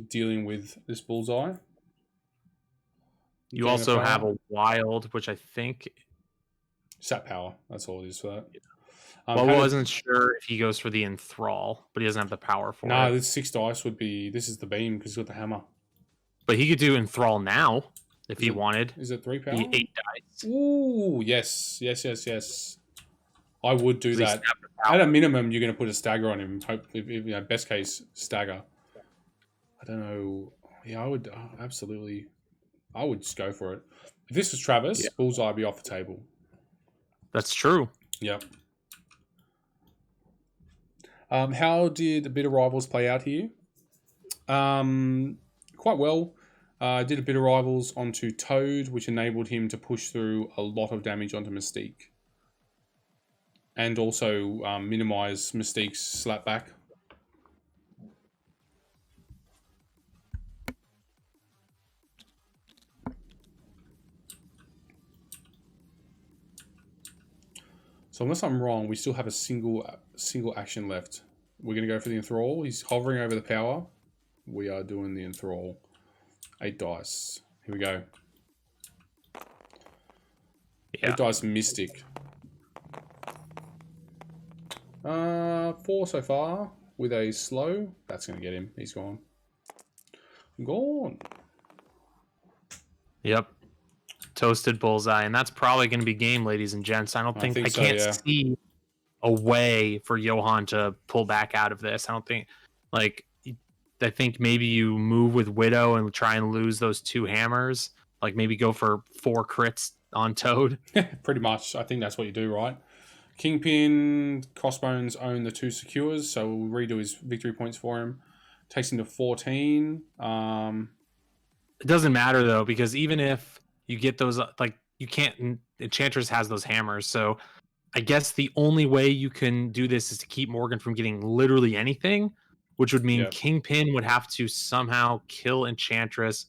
dealing with this Bullseye.
You also have a wild, which I think...
Sat power. That's all it is for that.
Yeah. I wasn't sure if he goes for the enthrall, but he doesn't have the power for it.
No, this 6 dice would be... This is the beam because he's got the hammer.
But he could do enthrall now if he wanted.
Is it 3 power?
8 dice.
Ooh, yes. I would do that. At a minimum, you're going to put a stagger on him. Hope, best case, stagger. I don't know. Yeah, I would absolutely... I would just go for it. If this was Travis, Bullseye would be off the table.
That's true.
Yep. How did Bitter Rivals play out here? Quite well. Did a bit of Rivals onto Toad, which enabled him to push through a lot of damage onto Mystique. And also minimize Mystique's slapback. So unless I'm wrong, we still have a single action left. We're going to go for the Enthrall. He's hovering over the power. We are doing the Enthrall. 8 dice. Here we go. Yeah. 8 dice Mystic. 4 so far with a slow. That's going to get him. He's gone. Gone.
Yep. Toasted Bullseye, and that's probably going to be game, ladies and gents. I can't see a way for Johan to pull back out of this. I think maybe you move with Widow and try and lose those 2 hammers. Like maybe go for 4 crits on Toad.
Pretty much. I think that's what you do, right? Kingpin, Crossbones own the 2 secures, so we'll redo his victory points for him. Takes him to 14.
It doesn't matter though, because even if you get those, like you can't. Enchantress has those hammers, so I guess the only way you can do this is to keep Morgan from getting literally anything, which would mean Kingpin would have to somehow kill Enchantress,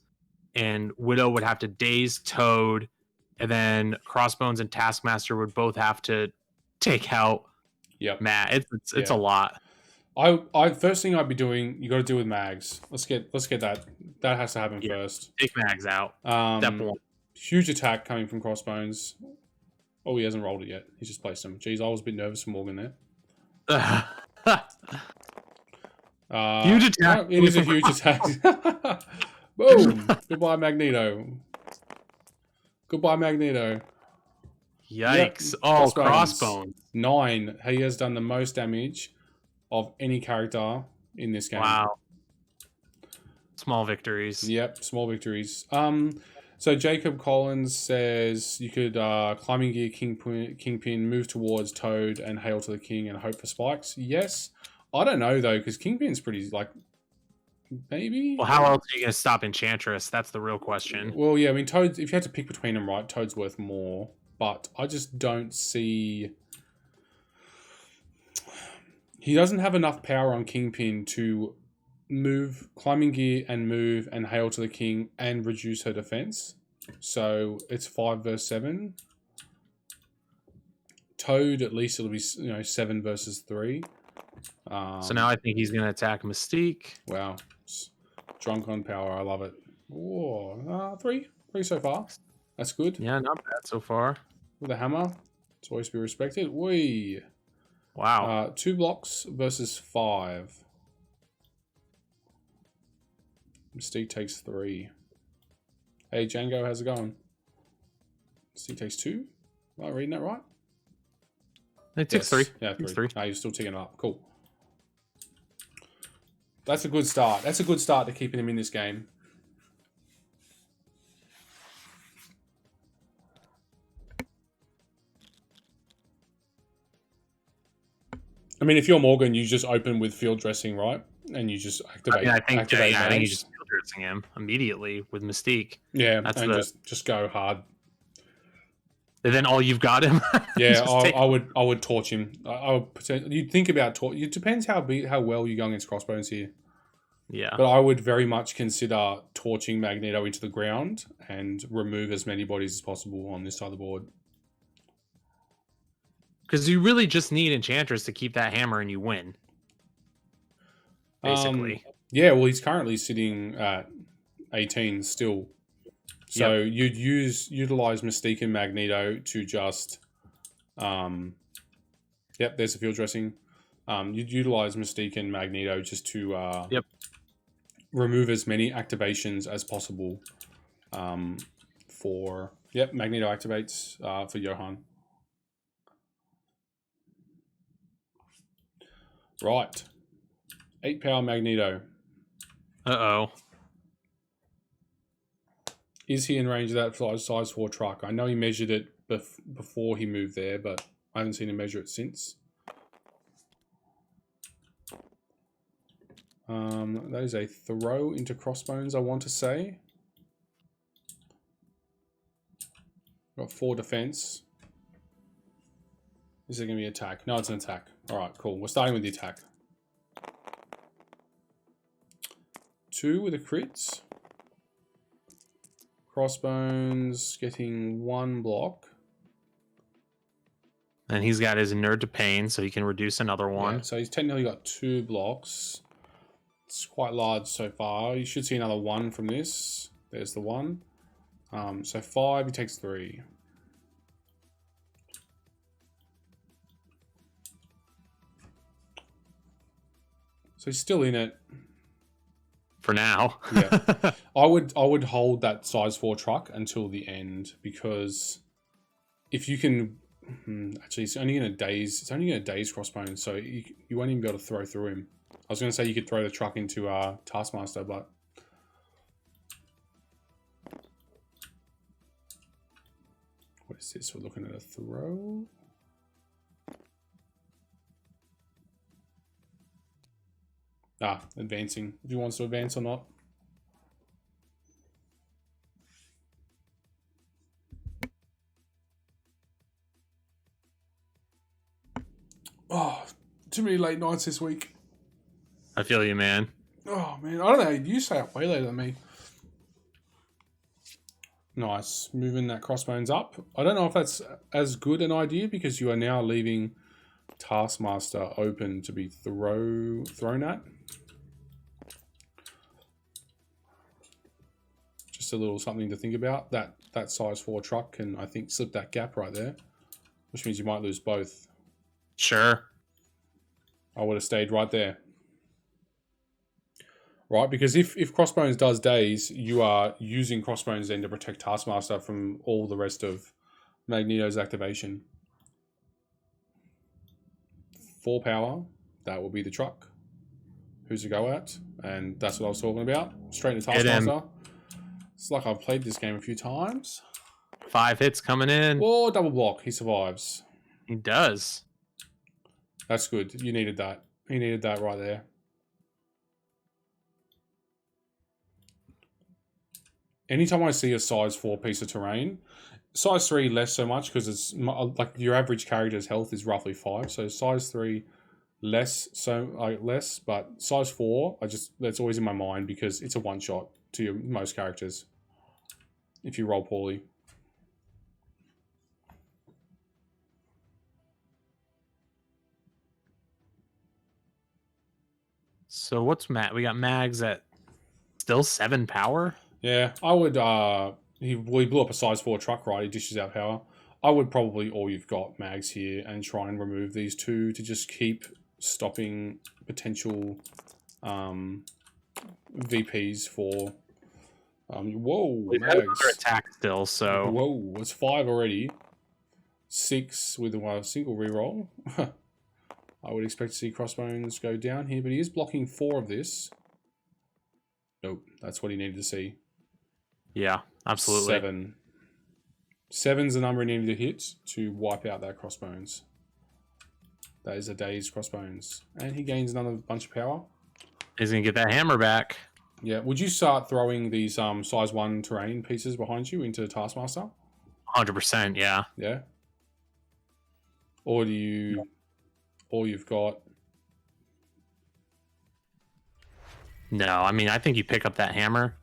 and Widow would have to daze Toad, and then Crossbones and Taskmaster would both have to take out Matt. It's a lot.
I first thing I'd be doing, you got to deal with Mags. Let's get that. That has to happen first.
Take Mags out. Step 1.
Huge attack coming from Crossbones. Oh, he hasn't rolled it yet. He's just placed him. Jeez, I was a bit nervous for Morgan there.
Huge attack.
No, it is a huge attack. Boom. Goodbye, Magneto. Goodbye, Magneto.
Yikes. Yep. Oh, Crossbones.
9. He has done the most damage of any character in this game.
Wow. Small victories.
Yep, small victories. So Jacob Collins says you could climbing gear Kingpin, move towards Toad and hail to the king and hope for spikes. Yes. I don't know though, because Kingpin's pretty maybe.
Well, how else are you gonna stop Enchantress? That's the real question.
Well, yeah, I mean Toad, if you had to pick between them, right, Toad's worth more. But I just don't see. He doesn't have enough power on Kingpin to move, climbing gear and move and hail to the king and reduce her defense. So it's 5 versus 7. Toad, at least it'll be 7 versus 3.
So now I think he's gonna attack Mystique.
Wow, drunk on power. I love it. Oh, 3 so far. That's good.
Yeah, not bad so far.
With a hammer, it's always to be respected. Whee!
Wow.
2 blocks versus 5. Mystique takes 3. Hey, Django, how's it going? Mystique takes 2. Am I reading that right?
It takes 3.
Yeah, 3. You're still ticking it up. Cool. That's a good start. That's a good start to keeping him in this game. I mean, if you're Morgan, you just open with field dressing, right? And you just activate.
I think you just field dressing him immediately with Mystique.
Yeah, and just go hard.
And then all you've got him.
Yeah, I would torch him. I would pretend. You'd think about torch. It depends how well you're going against Crossbones here.
Yeah,
but I would very much consider torching Magneto into the ground and remove as many bodies as possible on this side of the board.
Because you really just need Enchantress to keep that hammer and you win. Basically.
Yeah, well, he's currently sitting at 18 still. So you'd utilize Mystique and Magneto to just... there's a field dressing. You'd utilize Mystique and Magneto just to remove as many activations as possible for... Yep, Magneto activates for Johan. Right. 8 power Magneto.
Uh-oh.
Is he in range of that size 4 truck? I know he measured it before he moved there, but I haven't seen him measure it since. That is a throw into Crossbones, I want to say. Got 4 defense. Is it going to be attack? No, it's an attack. All right, cool. We're starting with the attack. 2 with a crit. Crossbones getting 1 block.
And he's got his inert to pain, so he can reduce another one.
Yeah, so he's technically got 2 blocks. It's quite large so far. You should see another 1 from this. There's the 1. So 5, he takes 3. So he's still in it.
For now.
Yeah. I would hold that size 4 truck until the end, because if you can actually it's only going to daze Crossbones, so you won't even be able to throw through him. I was going to say you could throw the truck into Taskmaster, but what is this? We're looking at a throw. Advancing. If he wants to advance or not. Oh, too many late nights this week.
I feel you, man.
Oh, man. I don't know. You stay up way later than me. Nice. Moving that crossbones up. I don't know if that's as good an idea because you are now leaving Taskmaster open to be thrown at. Just a little something to think about. That size 4 truck can, I think, slip that gap right there, which means you might lose both.
Sure.
I would have stayed right there. Right, because if Crossbones does daze, you are using Crossbones then to protect Taskmaster from all the rest of Magneto's activation. 4 power, that will be the truck. Who's to go at? And that's what I was talking about. Straight into Taskmaster. It's like I've played this game a few times.
5 hits coming in.
Oh, double block. He survives.
He does.
That's good. You needed that. He needed that right there. Anytime I see a size 4 piece of terrain, size 3 less so much because it's like your average character's health is roughly 5. So size 3 less, but size 4, that's always in my mind because it's a one shot to most characters if you roll poorly.
So what's Matt? We got Mags at still 7 power.
Yeah, I would. He blew up a size 4 truck, right? He dishes out power. I would probably all you've got Mags here and try and remove these 2 to just keep stopping potential VPs for. Whoa,
We've got another attack still, so.
Whoa, it's 5 already. 6 with a single reroll. I would expect to see Crossbones go down here, but he is blocking 4 of this. Nope, that's what he needed to see.
Yeah, absolutely.
7. 7's the number he needed to hit to wipe out that Crossbones. That is a dazed Crossbones. And he gains another bunch of power.
He's going to get that hammer back.
Yeah, would you start throwing these size 1 terrain pieces behind you into Taskmaster?
100%, yeah.
Yeah? Or do you... All you've got...
No, I mean, I think you pick up that hammer.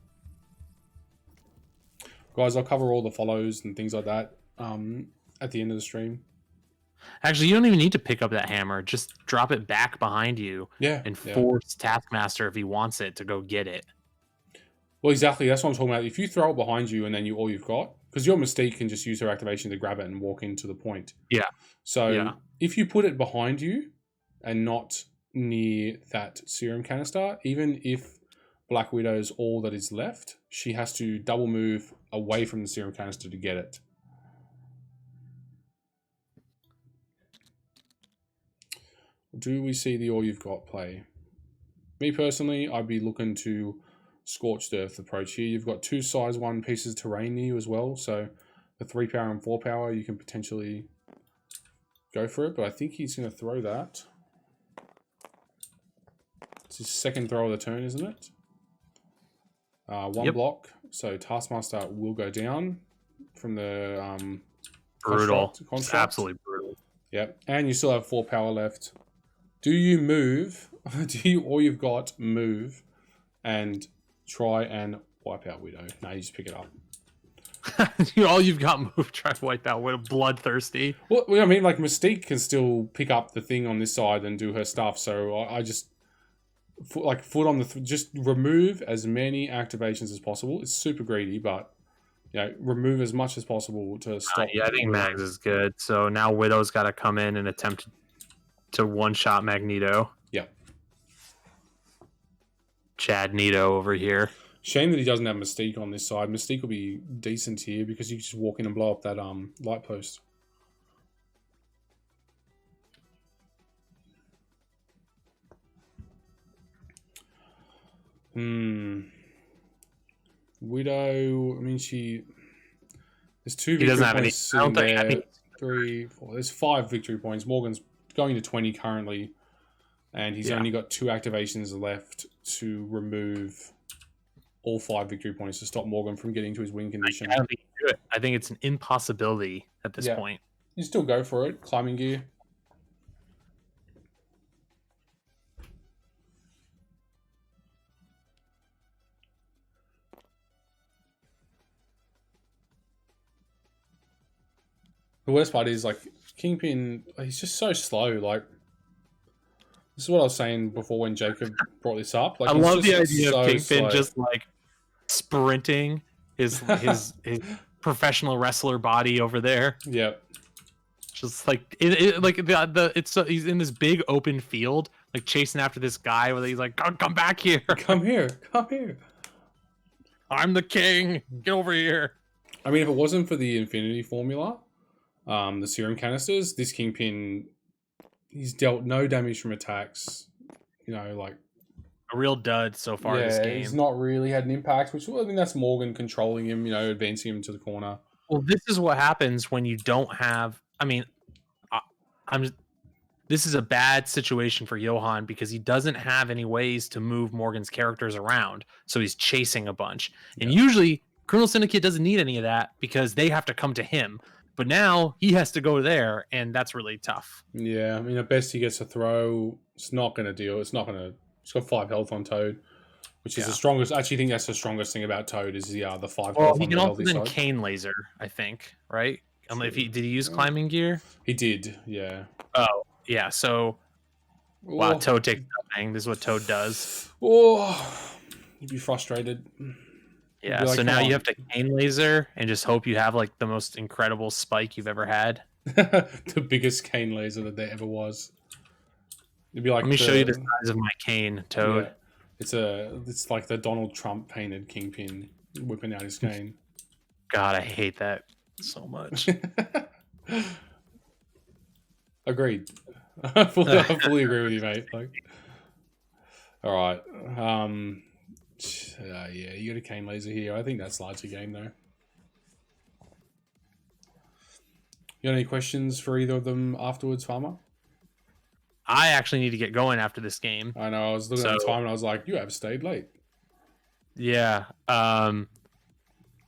Guys, I'll cover all the follows and things like that at the end of the stream.
Actually, you don't even need to pick up that hammer. Just drop it back behind you and force Taskmaster, if he wants it, to go get it.
Well, exactly. That's what I'm talking about. If you throw it behind you and then all you've got... Because your Mystique can just use her activation to grab it and walk into the point.
Yeah.
So if you put it behind you and not near that serum canister, even if Black Widow's all that is left, she has to double move away from the serum canister to get it. Do we see the all you've got play? Me personally, I'd be looking to Scorched Earth approach here. You've got 2 size 1 pieces of terrain near you as well, so the 3 power and 4 power, you can potentially go for it, but I think he's going to throw that. It's his second throw of the turn, isn't it? 1 block, so Taskmaster will go down from the
brutal. Construct. Absolutely brutal.
Yep, and you still have 4 power left. Do you move? All you've got move and try and wipe out Widow? No, you just pick it up.
All you've got move, try to wipe out Widow. Bloodthirsty.
Well, I mean, like Mystique can still pick up the thing on this side and do her stuff. So I just foot on the just remove as many activations as possible. It's super greedy, but remove as much as possible to stop.
Yeah, I think Mags is good. So now Widow's got to come in and attempt to one-shot Magneto.
Yeah.
Chad Nito over here.
Shame that he doesn't have Mystique on this side. Mystique will be decent here because you just walk in and blow up that light post. Widow, I mean, there's 2 victory points sitting there. 3, 4. There's 5 victory points. Morgan's going to 20 currently. and he's only got 2 activations left to remove all 5 victory points to stop Morgan from getting to his win condition.
I don't think he can do it. I think it's an impossibility at this point.
You still go for it. Climbing gear. The worst part is, like, Kingpin, he's just so slow. Like, this is what I was saying before when Jacob brought this up. Like,
I love the idea of Kingpin just, like, sprinting his professional wrestler body over there.
Yep.
Just like he's in this big open field, like chasing after this guy where he's like, come back here.
Come here.
I'm the king. Get over here.
I mean, if it wasn't for the Infinity Formula, the serum canisters, this Kingpin, he's dealt no damage from attacks. You know, like
a real dud so far this game.
He's not really had an impact, which, I mean, that's Morgan controlling him, you know, advancing him to the corner.
Well, this is what happens when you don't have. I mean, this is a bad situation for Johan because he doesn't have any ways to move Morgan's characters around, so he's chasing a bunch. And usually, Criminal Syndicate doesn't need any of that because they have to come to him. But now he has to go there, and that's really tough.
Yeah, I mean, at best he gets a throw. It's not going to deal. It's not going to. He's got 5 health on Toad, which is the strongest. I actually think that's the strongest thing about Toad is the 5 health.
He can also then Cane Laser, I think, right? If did he use climbing gear?
He did, yeah.
Oh, yeah. So, wow, Toad takes nothing. This is what Toad does.
Oh, you'd be frustrated.
Yeah. So now you have to Cane Laser and just hope you have like the most incredible spike you've ever had.
The biggest cane laser that there ever was. It'd be like.
Let me show you the size of my cane, Toad.
Yeah. It's like the Donald Trump painted Kingpin whipping out his cane.
God, I hate that so much.
Agreed. I fully agree with you, mate. Like, all right. Yeah, you got a cane laser here. I think that's largely game though. You got any questions for either of them afterwards, Farmer?
I actually need to get going after this game.
I know. I was looking at the time and I was like, you have stayed late.
Yeah.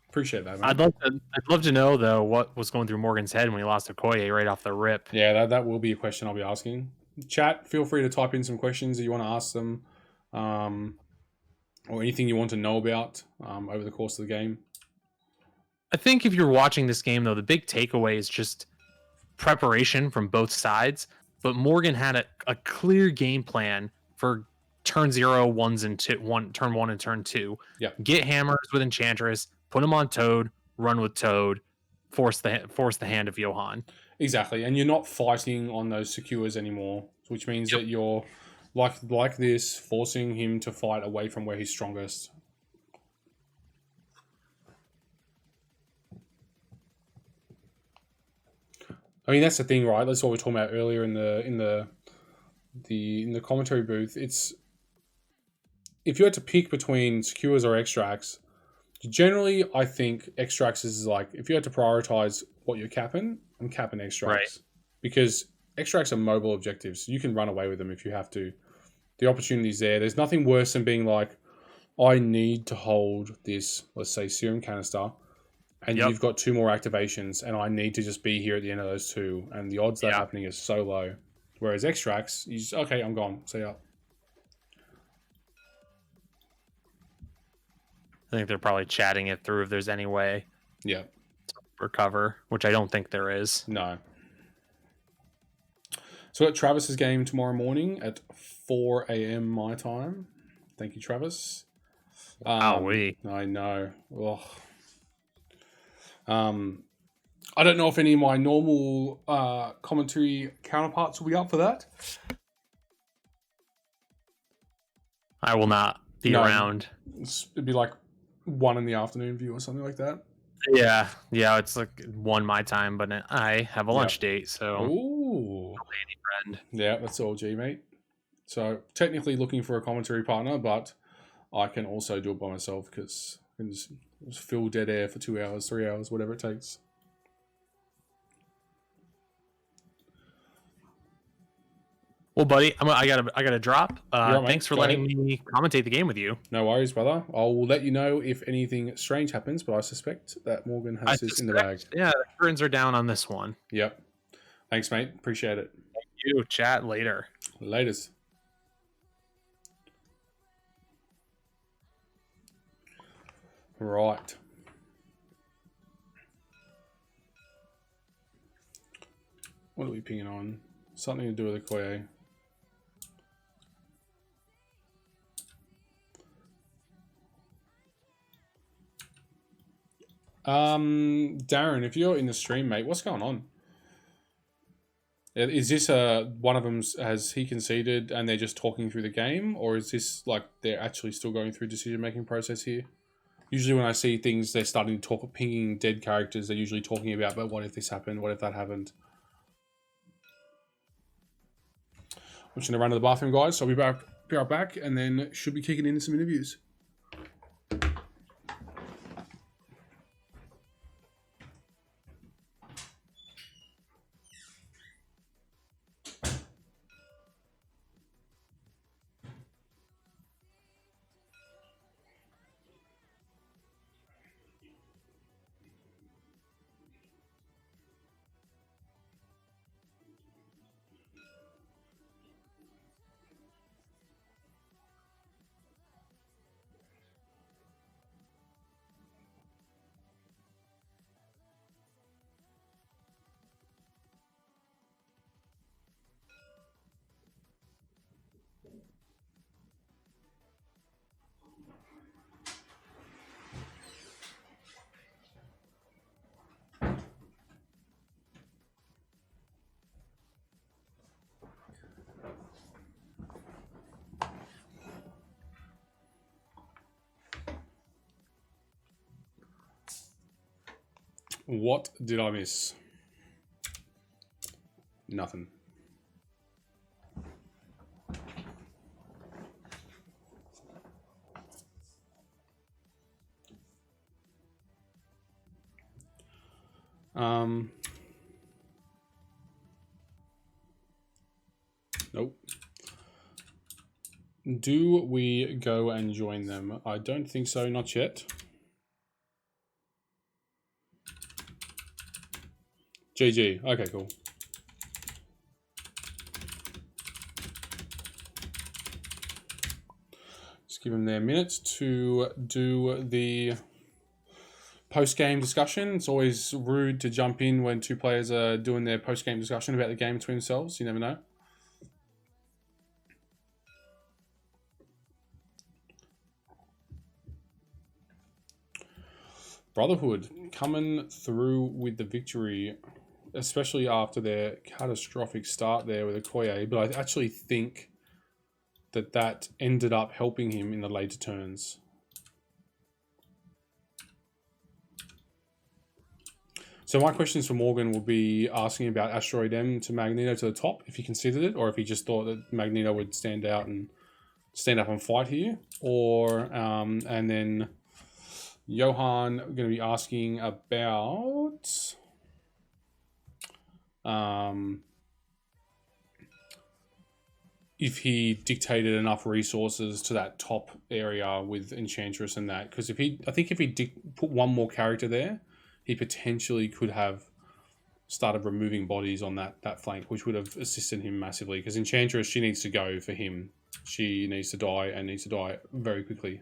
Appreciate that, man.
I'd love to know though what was going through Morgan's head when he lost to Okoye right off the rip.
Yeah, that will be a question I'll be asking. Chat, feel free to type in some questions that you want to ask them, or anything you want to know about over the course of the game.
I think if you're watching this game though, the big takeaway is just preparation from both sides. But Morgan had a clear game plan for turn 0, turn 1 and turn 2.
Yeah.
Get hammers with Enchantress, put them on Toad, run with Toad, force the hand of Johan.
Exactly, and you're not fighting on those secures anymore, which means that you're like this, forcing him to fight away from where he's strongest. I mean, that's the thing, right? That's what we were talking about earlier in the commentary booth. It's if you had to pick between secures or extracts, generally I think extracts is like if you had to prioritize what you're capping, I'm capping extracts. Right. Because extracts are mobile objectives. You can run away with them if you have to. The opportunity's there. There's nothing worse than being like, I need to hold this, let's say, serum canister, and you've got 2 more activations, and I need to just be here at the end of those 2, and the odds of that happening is so low. Whereas extracts, you just, okay, I'm gone. See ya.
I think they're probably chatting it through if there's any way to recover, which I don't think there is.
No. So at Travis's game tomorrow morning at 4 a.m. my time. Thank you, Travis. I know. Ugh. I don't know if any of my normal commentary counterparts will be up for that.
I will not be around.
It'd be like 1 in the afternoon view or something like that.
Yeah, it's like 1 my time, but I have a lunch date, so.
Ooh.
Friend.
Yeah, that's all G, mate. So technically looking for a commentary partner, but I can also do it by myself because I can just fill dead air for 2 hours, 3 hours, whatever it takes.
Well, buddy, I gotta drop.
Right,
thanks for letting me commentate the game with you.
No worries, brother. I'll let you know if anything strange happens, but I suspect that Morgan has this in the bag.
Yeah, the curtains are down on this one.
Yep. Thanks, mate. Appreciate it.
Thank you. Chat later.
Laters. Right. What are we pinging on? Something to do with Okoye. Darren, if you're in the stream, mate, what's going on? Is this one of them, has he conceded and they're just talking through the game, or is this like they're actually still going through decision-making process here? Usually when I see things, they're starting to talk, pinging dead characters, they're usually talking about, but what if this happened? What if that happened? I'm just going to run to the bathroom, guys, so I'll be right back, and then should be kicking into some interviews. What did I miss? Nothing. Nope. Do we go and join them? I don't think so, not yet. GG. Okay, cool. Just give them their minutes to do the post-game discussion. It's always rude to jump in when two players are doing their post-game discussion about the game between themselves. You never know. Brotherhood coming through with the victory, especially after their catastrophic start there with Okoye. But I actually think that ended up helping him in the later turns. So my questions for Morgan will be asking about Asteroid M to Magneto to the top, if he considered it, or if he just thought that Magneto would stand up and fight here, or and then Johan going to be asking about if he dictated enough resources to that top area with Enchantress and that, because I think if he put one more character there, he potentially could have started removing bodies on that flank, which would have assisted him massively, because Enchantress, she needs to go for him. She needs to die, and needs to die very quickly.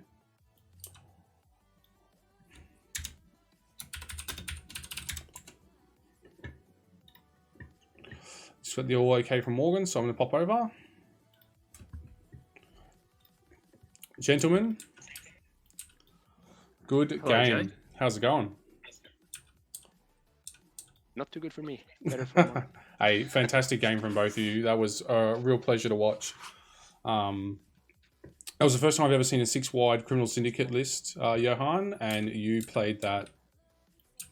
Just got the all okay from Morgan, so I'm going to pop over. Gentlemen, good game.
Jay.
How's it going?
Not too good for me. Better for Morgan.
A fantastic game from both of you. That was a real pleasure to watch. That was the first time I've ever seen a 6-wide Criminal Syndicate list, Johan, and you played that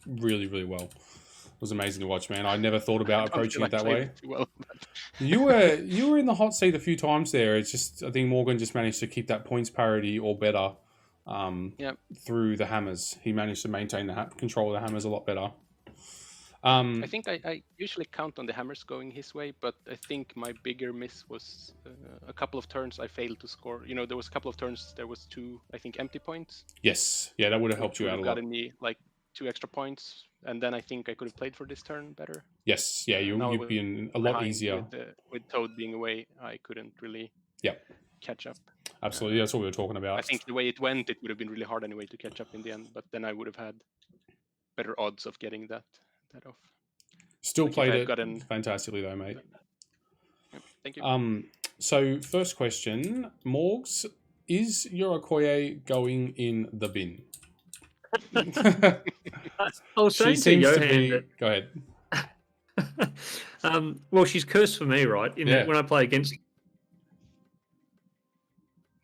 really, really well. It was amazing to watch, man. I never thought about approaching it that way.
Well,
You were in the hot seat a few times there. It's just, I think Morgan just managed to keep that points parity or better through the hammers. He managed to maintain the control of the hammers a lot better.
I think I usually count on the hammers going his way, but I think my bigger miss was a couple of turns I failed to score. You know, there was a couple of turns, there was 2, I think, empty points.
Yes, yeah, that would have helped
Which
you
would
out a
have
lot.
gotten me like 2 extra points, and then I think I could have played for this turn better.
Yes, yeah, you'd be in a lot easier.
With Toad being away, I couldn't really catch up.
Absolutely, that's what we were talking about.
I think the way it went, it would have been really hard anyway to catch up in the end, but then I would have had better odds of getting that off.
Still played it fantastically though, mate.
Yeah, thank you.
So first question, Morgs, is your Okoye going in the bin?
I was saying to Johan
Go ahead.
Well, she's cursed for me, right? When I play against.
I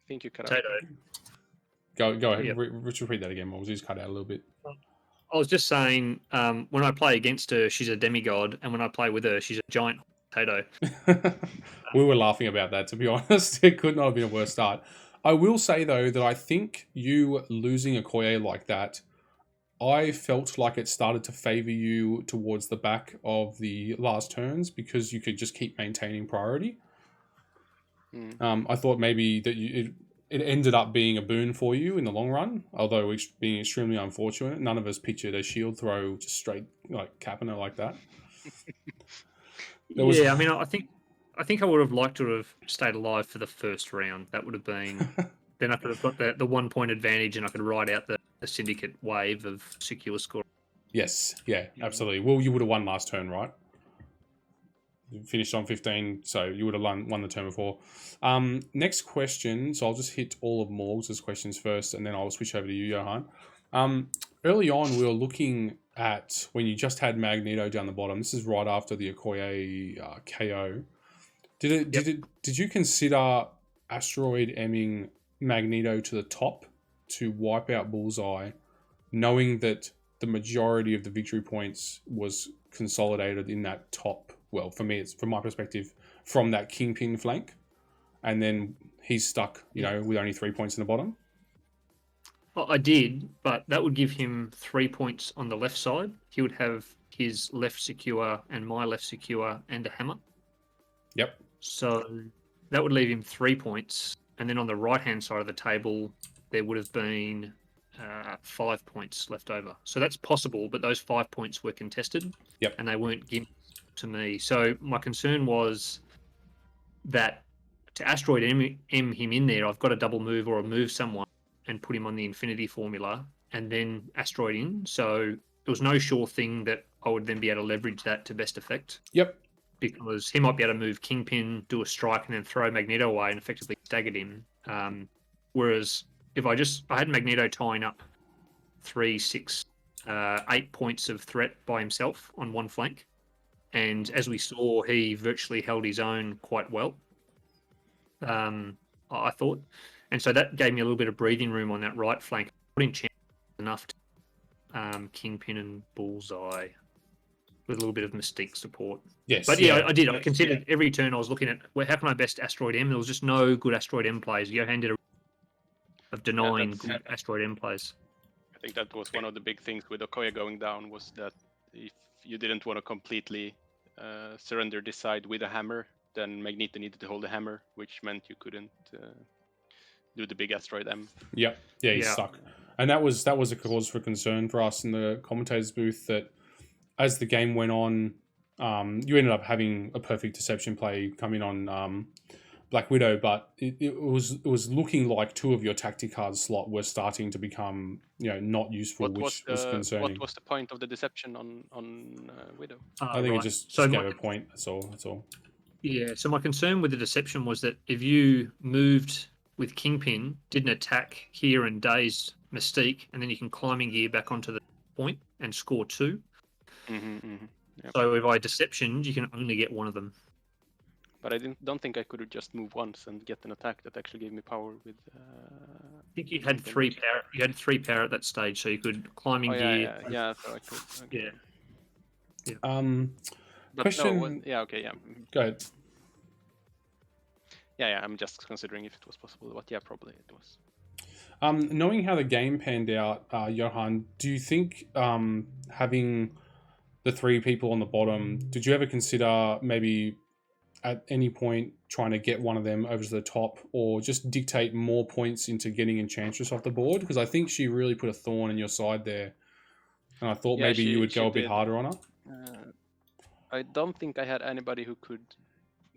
think you cut
Tato.
Go ahead. Yep. Repeat that again, Morgs. Just cut out a little bit.
I was just saying, when I play against her, she's a demigod, and when I play with her, she's a giant potato.
We were laughing about that, to be honest. It could not have been a worse start. I will say, though, that I think you losing Okoye like that, I felt like it started to favour you towards the back of the last turns because you could just keep maintaining priority. I thought maybe that it ended up being a boon for you in the long run, although being extremely unfortunate. None of us pictured a shield throw just straight, like, capping her like that.
I mean, I think I would have liked to have stayed alive for the first round. That would have been... then I could have got the 1 point advantage and I could ride out the syndicate wave of secure score.
Yes, yeah, absolutely. Well, you would have won last turn, right? You finished on 15, so you would have won the turn before. Next question, so I'll just hit all of Morgs' questions first, and then I'll switch over to you, Johan. Early on, we were looking at when you just had Magneto down the bottom. This is right after the Okoye KO. Did you consider asteroid emming Magneto to the top to wipe out Bullseye, knowing that the majority of the victory points was consolidated in that top? Well, for me, it's from my perspective, from that Kingpin flank, and then he's stuck, with only 3 points in the bottom.
Well, I did, but that would give him 3 points on the left side. He would have his left secure and my left secure and a hammer.
Yep.
So that would leave him 3 points, and then on the right-hand side of the table, there would have been 5 points left over. So that's possible, but those 5 points were contested, and they weren't given to me. So my concern was that to asteroid M him in there, I've got to double move or move someone and put him on the infinity formula and then asteroid in. So there was no sure thing that I would then be able to leverage that to best effect.
Yep.
Because he might be able to move Kingpin, do a strike, and then throw Magneto away and effectively staggered him. Whereas if I had Magneto tying up 3, 6, 8 points of threat by himself on one flank, and as we saw, he virtually held his own quite well, I thought. And so that gave me a little bit of breathing room on that right flank. Put in chance enough to Kingpin and Bullseye with a little bit of Mystique support.
Yes.
But I did. I considered every turn I was looking at, how can I best Asteroid M? There was just no good Asteroid M plays. Johan did of denying good Asteroid M plays.
I think that was one of the big things with Okoye going down, was that if you didn't want to completely surrender this side with a hammer, then Magneto needed to hold the hammer, which meant you couldn't do the big Asteroid M.
Yeah, he's stuck. And that was a cause for concern for us in the commentators booth, that as the game went on, you ended up having a perfect deception play coming on Black Widow, but it was looking like 2 of your tactic cards slot were starting to become not useful, which was concerning.
What was the point of the deception on Widow?
I think it just gave a point. That's all.
Yeah. So my concern with the deception was that if you moved with Kingpin, did an attack here and dazed Mystique, and then you can climbing gear back onto the point and score 2.
Yep.
So if I deceptioned, you can only get one of them.
But I don't think I could have just moved once and get an attack that actually gave me power with.
I think you had 3 power. You had 3 power at that stage, so you could climbing gear.
Yeah. So I could. Okay.
Yeah.
Question. Go ahead.
Yeah. I'm just considering if it was possible, but yeah, probably it was.
Knowing how the game panned out, Johan, do you think having the 3 people on the bottom, did you ever consider maybe at any point trying to get one of them over to the top, or just dictate more points into getting Enchantress off the board? Because I think she really put a thorn in your side there, and I thought maybe you would go a bit harder on her.
I don't think I had anybody who could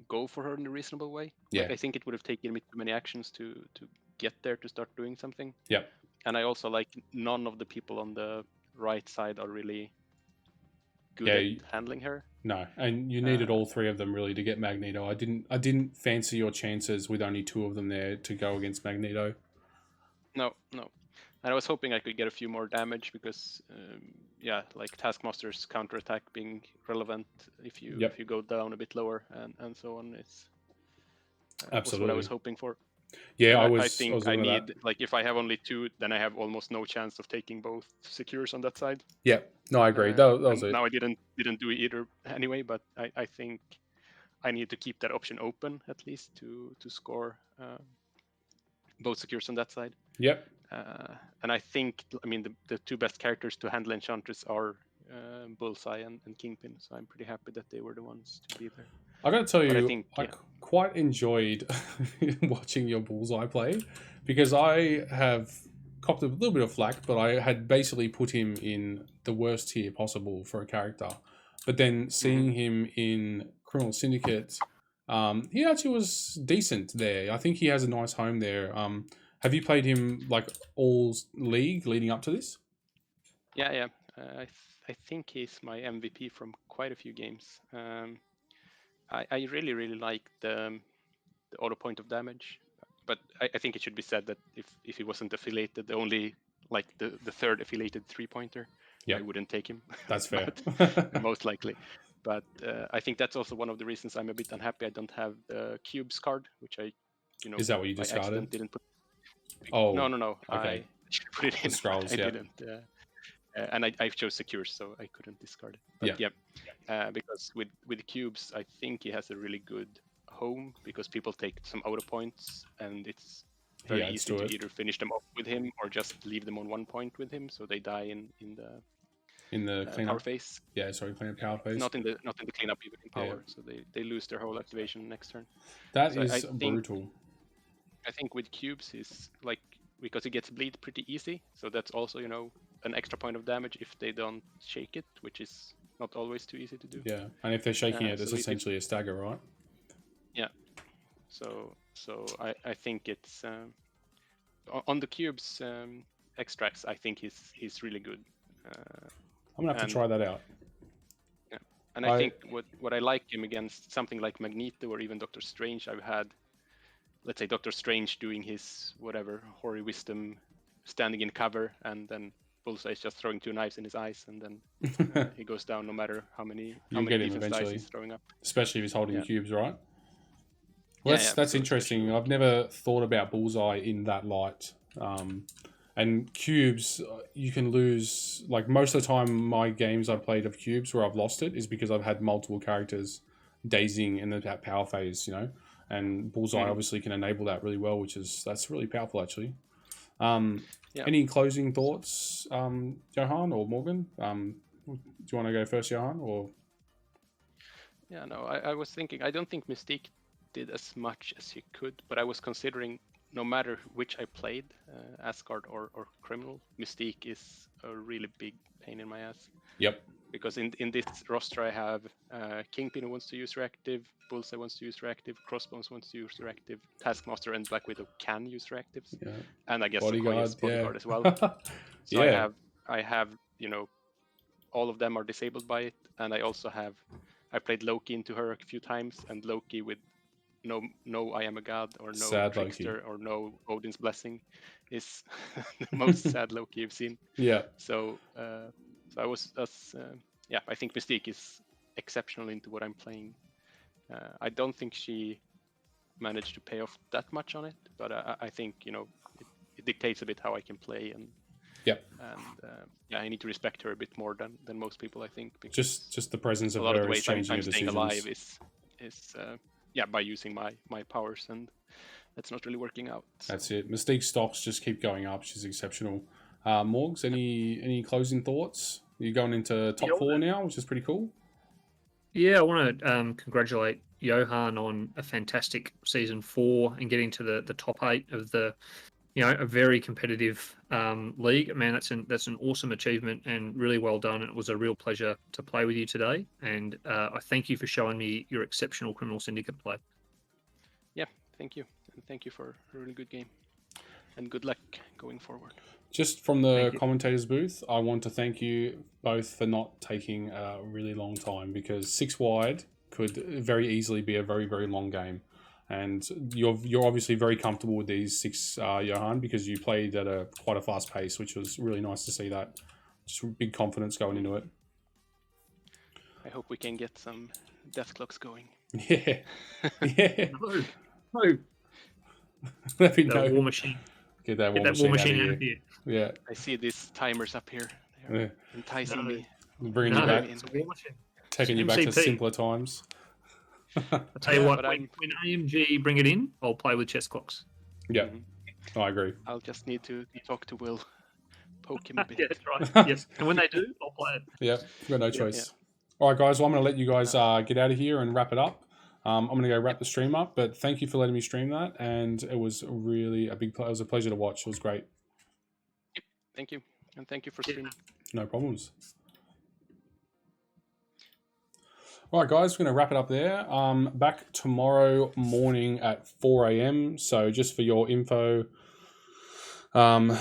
go for her in a reasonable way.
Yeah.
Like, I think it would have taken me too many actions to get there to start doing something.
Yep.
And I also like none of the people on the right side are really good at handling her.
No, and you needed all 3 of them really to get Magneto. I didn't fancy your chances with only 2 of them there to go against Magneto.
No. And I was hoping I could get a few more damage because, like Taskmaster's counterattack being relevant if you go down a bit lower and so on. It's absolutely was what I was hoping for.
Yeah,
I think I need that. Like, if I have only 2, then I have almost no chance of taking both secures on that side.
Yeah, no, I agree. That was it.
Now I didn't do it either anyway, but I think I need to keep that option open at least to score both secures on that side.
Yep.
And I think, I mean, the 2 best characters to handle Enchantress are Bullseye and Kingpin, so I'm pretty happy that they were the ones to be there.
I got to tell you, I quite enjoyed watching your Bullseye play, because I have copped a little bit of flack, but I had basically put him in the worst tier possible for a character. But then seeing him in Criminal Syndicate, he actually was decent there. I think he has a nice home there. Have you played him like all league leading up to this?
Yeah. I think he's my MVP from quite a few games. I really like the auto point of damage, but I think it should be said that if he wasn't affiliated, the only like the 3rd affiliated 3-pointer, I wouldn't take him.
That's fair.
Most likely. But I think that's also one of the reasons I'm a bit unhappy I don't have the cubes card, which I,
Is that what you discarded?
Didn't put.
Oh.
No.
Okay.
I should put it in.
The scrolls,
I didn't. And I chose secures, so I couldn't discard it. But because with the cubes, I think he has a really good home, because people take some auto points, and it's very easy to either finish them off with him or just leave them on 1 point with him, so they die in the
cleanup
power phase.
Yeah, sorry, cleanup power phase.
Not in the cleanup, even in power. So they lose their whole activation next turn.
That is brutal.
I think with cubes is like, because he gets bleed pretty easy, so that's also, an extra point of damage if they don't shake it, which is not always too easy to do.
Yeah, and if they're shaking it, it's essentially a stagger, right?
Yeah. So I think it's on the cubes extracts. I think he's really good.
I'm gonna have to try that out.
Yeah, and I think what I like him against something like Magneto or even Doctor Strange, I've had, let's say, Doctor Strange doing his whatever Hoary Wisdom, standing in cover, and then Bullseye is just throwing 2 knives in his eyes, and then he goes down no matter how many defense dice he's throwing up.
Especially if he's holding cubes, right? Well, that's interesting. I've never thought about Bullseye in that light. And cubes, you can lose, like most of the time my games I've played of cubes where I've lost it is because I've had multiple characters dazing in that power phase, and Bullseye obviously can enable that really well, that's really powerful actually. Any closing thoughts, Johan or Morgan? Do you want to go first, Johan? Or
yeah, no, I was thinking, I don't think Mystique did as much as he could, but I was considering, no matter which I played, Asgard or Criminal, Mystique is a really big pain in my ass.
Yep.
Because in this roster I have Kingpin who wants to use reactive, Bullseye wants to use reactive, Crossbones wants to use reactive, Taskmaster and Black Widow can use reactives, and I guess Bodyguard as well. So I have all of them are disabled by it, and I played Loki into her a few times, and Loki with no I am a god or no
sad
trickster
Loki.
Or no Odin's blessing is the most sad Loki you've seen.
Yeah.
So I was I think Mystique is exceptional into what I'm playing. I don't think she managed to pay off that much on it, but I think it dictates a bit how I can play, and I need to respect her a bit more than most people, I think.
Just the presence of
a lot
her
of the
is
ways
changing
I'm
your
staying
decisions.
alive is by using my powers, and that's not really working out. So.
That's it. Mystique stocks just keep going up. She's exceptional. Morgs, any closing thoughts? You're going into top 4 now, which is pretty cool.
Yeah, I want to congratulate Johan on a fantastic season 4 and getting to the top 8 of the, a very competitive league. Man, that's an awesome achievement and really well done. It was a real pleasure to play with you today, and I thank you for showing me your exceptional Criminal Syndicate play.
Yeah, thank you, and thank you for a really good game, and good luck going forward.
Just from the commentators booth, I want to thank you both for not taking a really long time, because 6 wide could very easily be a very, very long game. And you're obviously very comfortable with these 6, Johan, because you played at quite a fast pace, which was really nice to see that. Just big confidence going into it.
I hope we can get some death clocks going.
Yeah. Yeah.
No.
Let me know.
War machine.
Get that war machine out of here. Yeah.
I see these timers up here. They're enticing me.
Bringing you back. Taking you back to simpler times.
I'll tell you what, when AMG bring it in, I'll play with chess clocks.
Yeah, I agree.
I'll just need to talk to Will, poke him a bit.
Yeah, that's right. Yes, and when they do, I'll play it.
Yeah, we've got no choice. All right, guys, well, I'm going to let you guys get out of here and wrap it up. I'm going to go wrap the stream up, but thank you for letting me stream that, and it was really it was a pleasure to watch. It was great.
Yep. Thank you, and thank you for streaming.
No problems. All right, guys, we're going to wrap it up there. Back tomorrow morning at 4 a.m. So just for your info, I'm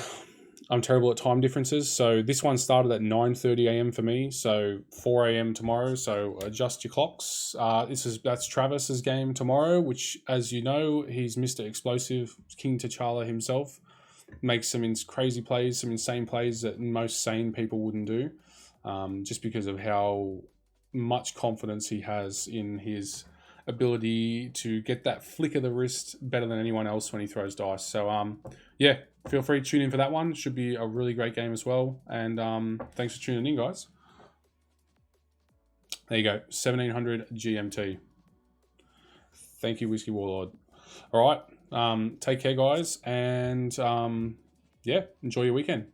terrible at time differences. So this one started at 9:30 a.m. for me. So 4 a.m. tomorrow. So adjust your clocks. That's Travis's game tomorrow, which, as you know, he's Mr. Explosive, King T'Challa himself. Makes some crazy plays, some insane plays that most sane people wouldn't do, just because of how much confidence he has in his ability to get that flick of the wrist better than anyone else when he throws dice. So yeah, feel free to tune in for that one. Should be a really great game as well. And thanks for tuning in, guys. There you go, 1700 GMT. Thank you, Whiskey Warlord. All right, take care, guys, and yeah, enjoy your weekend.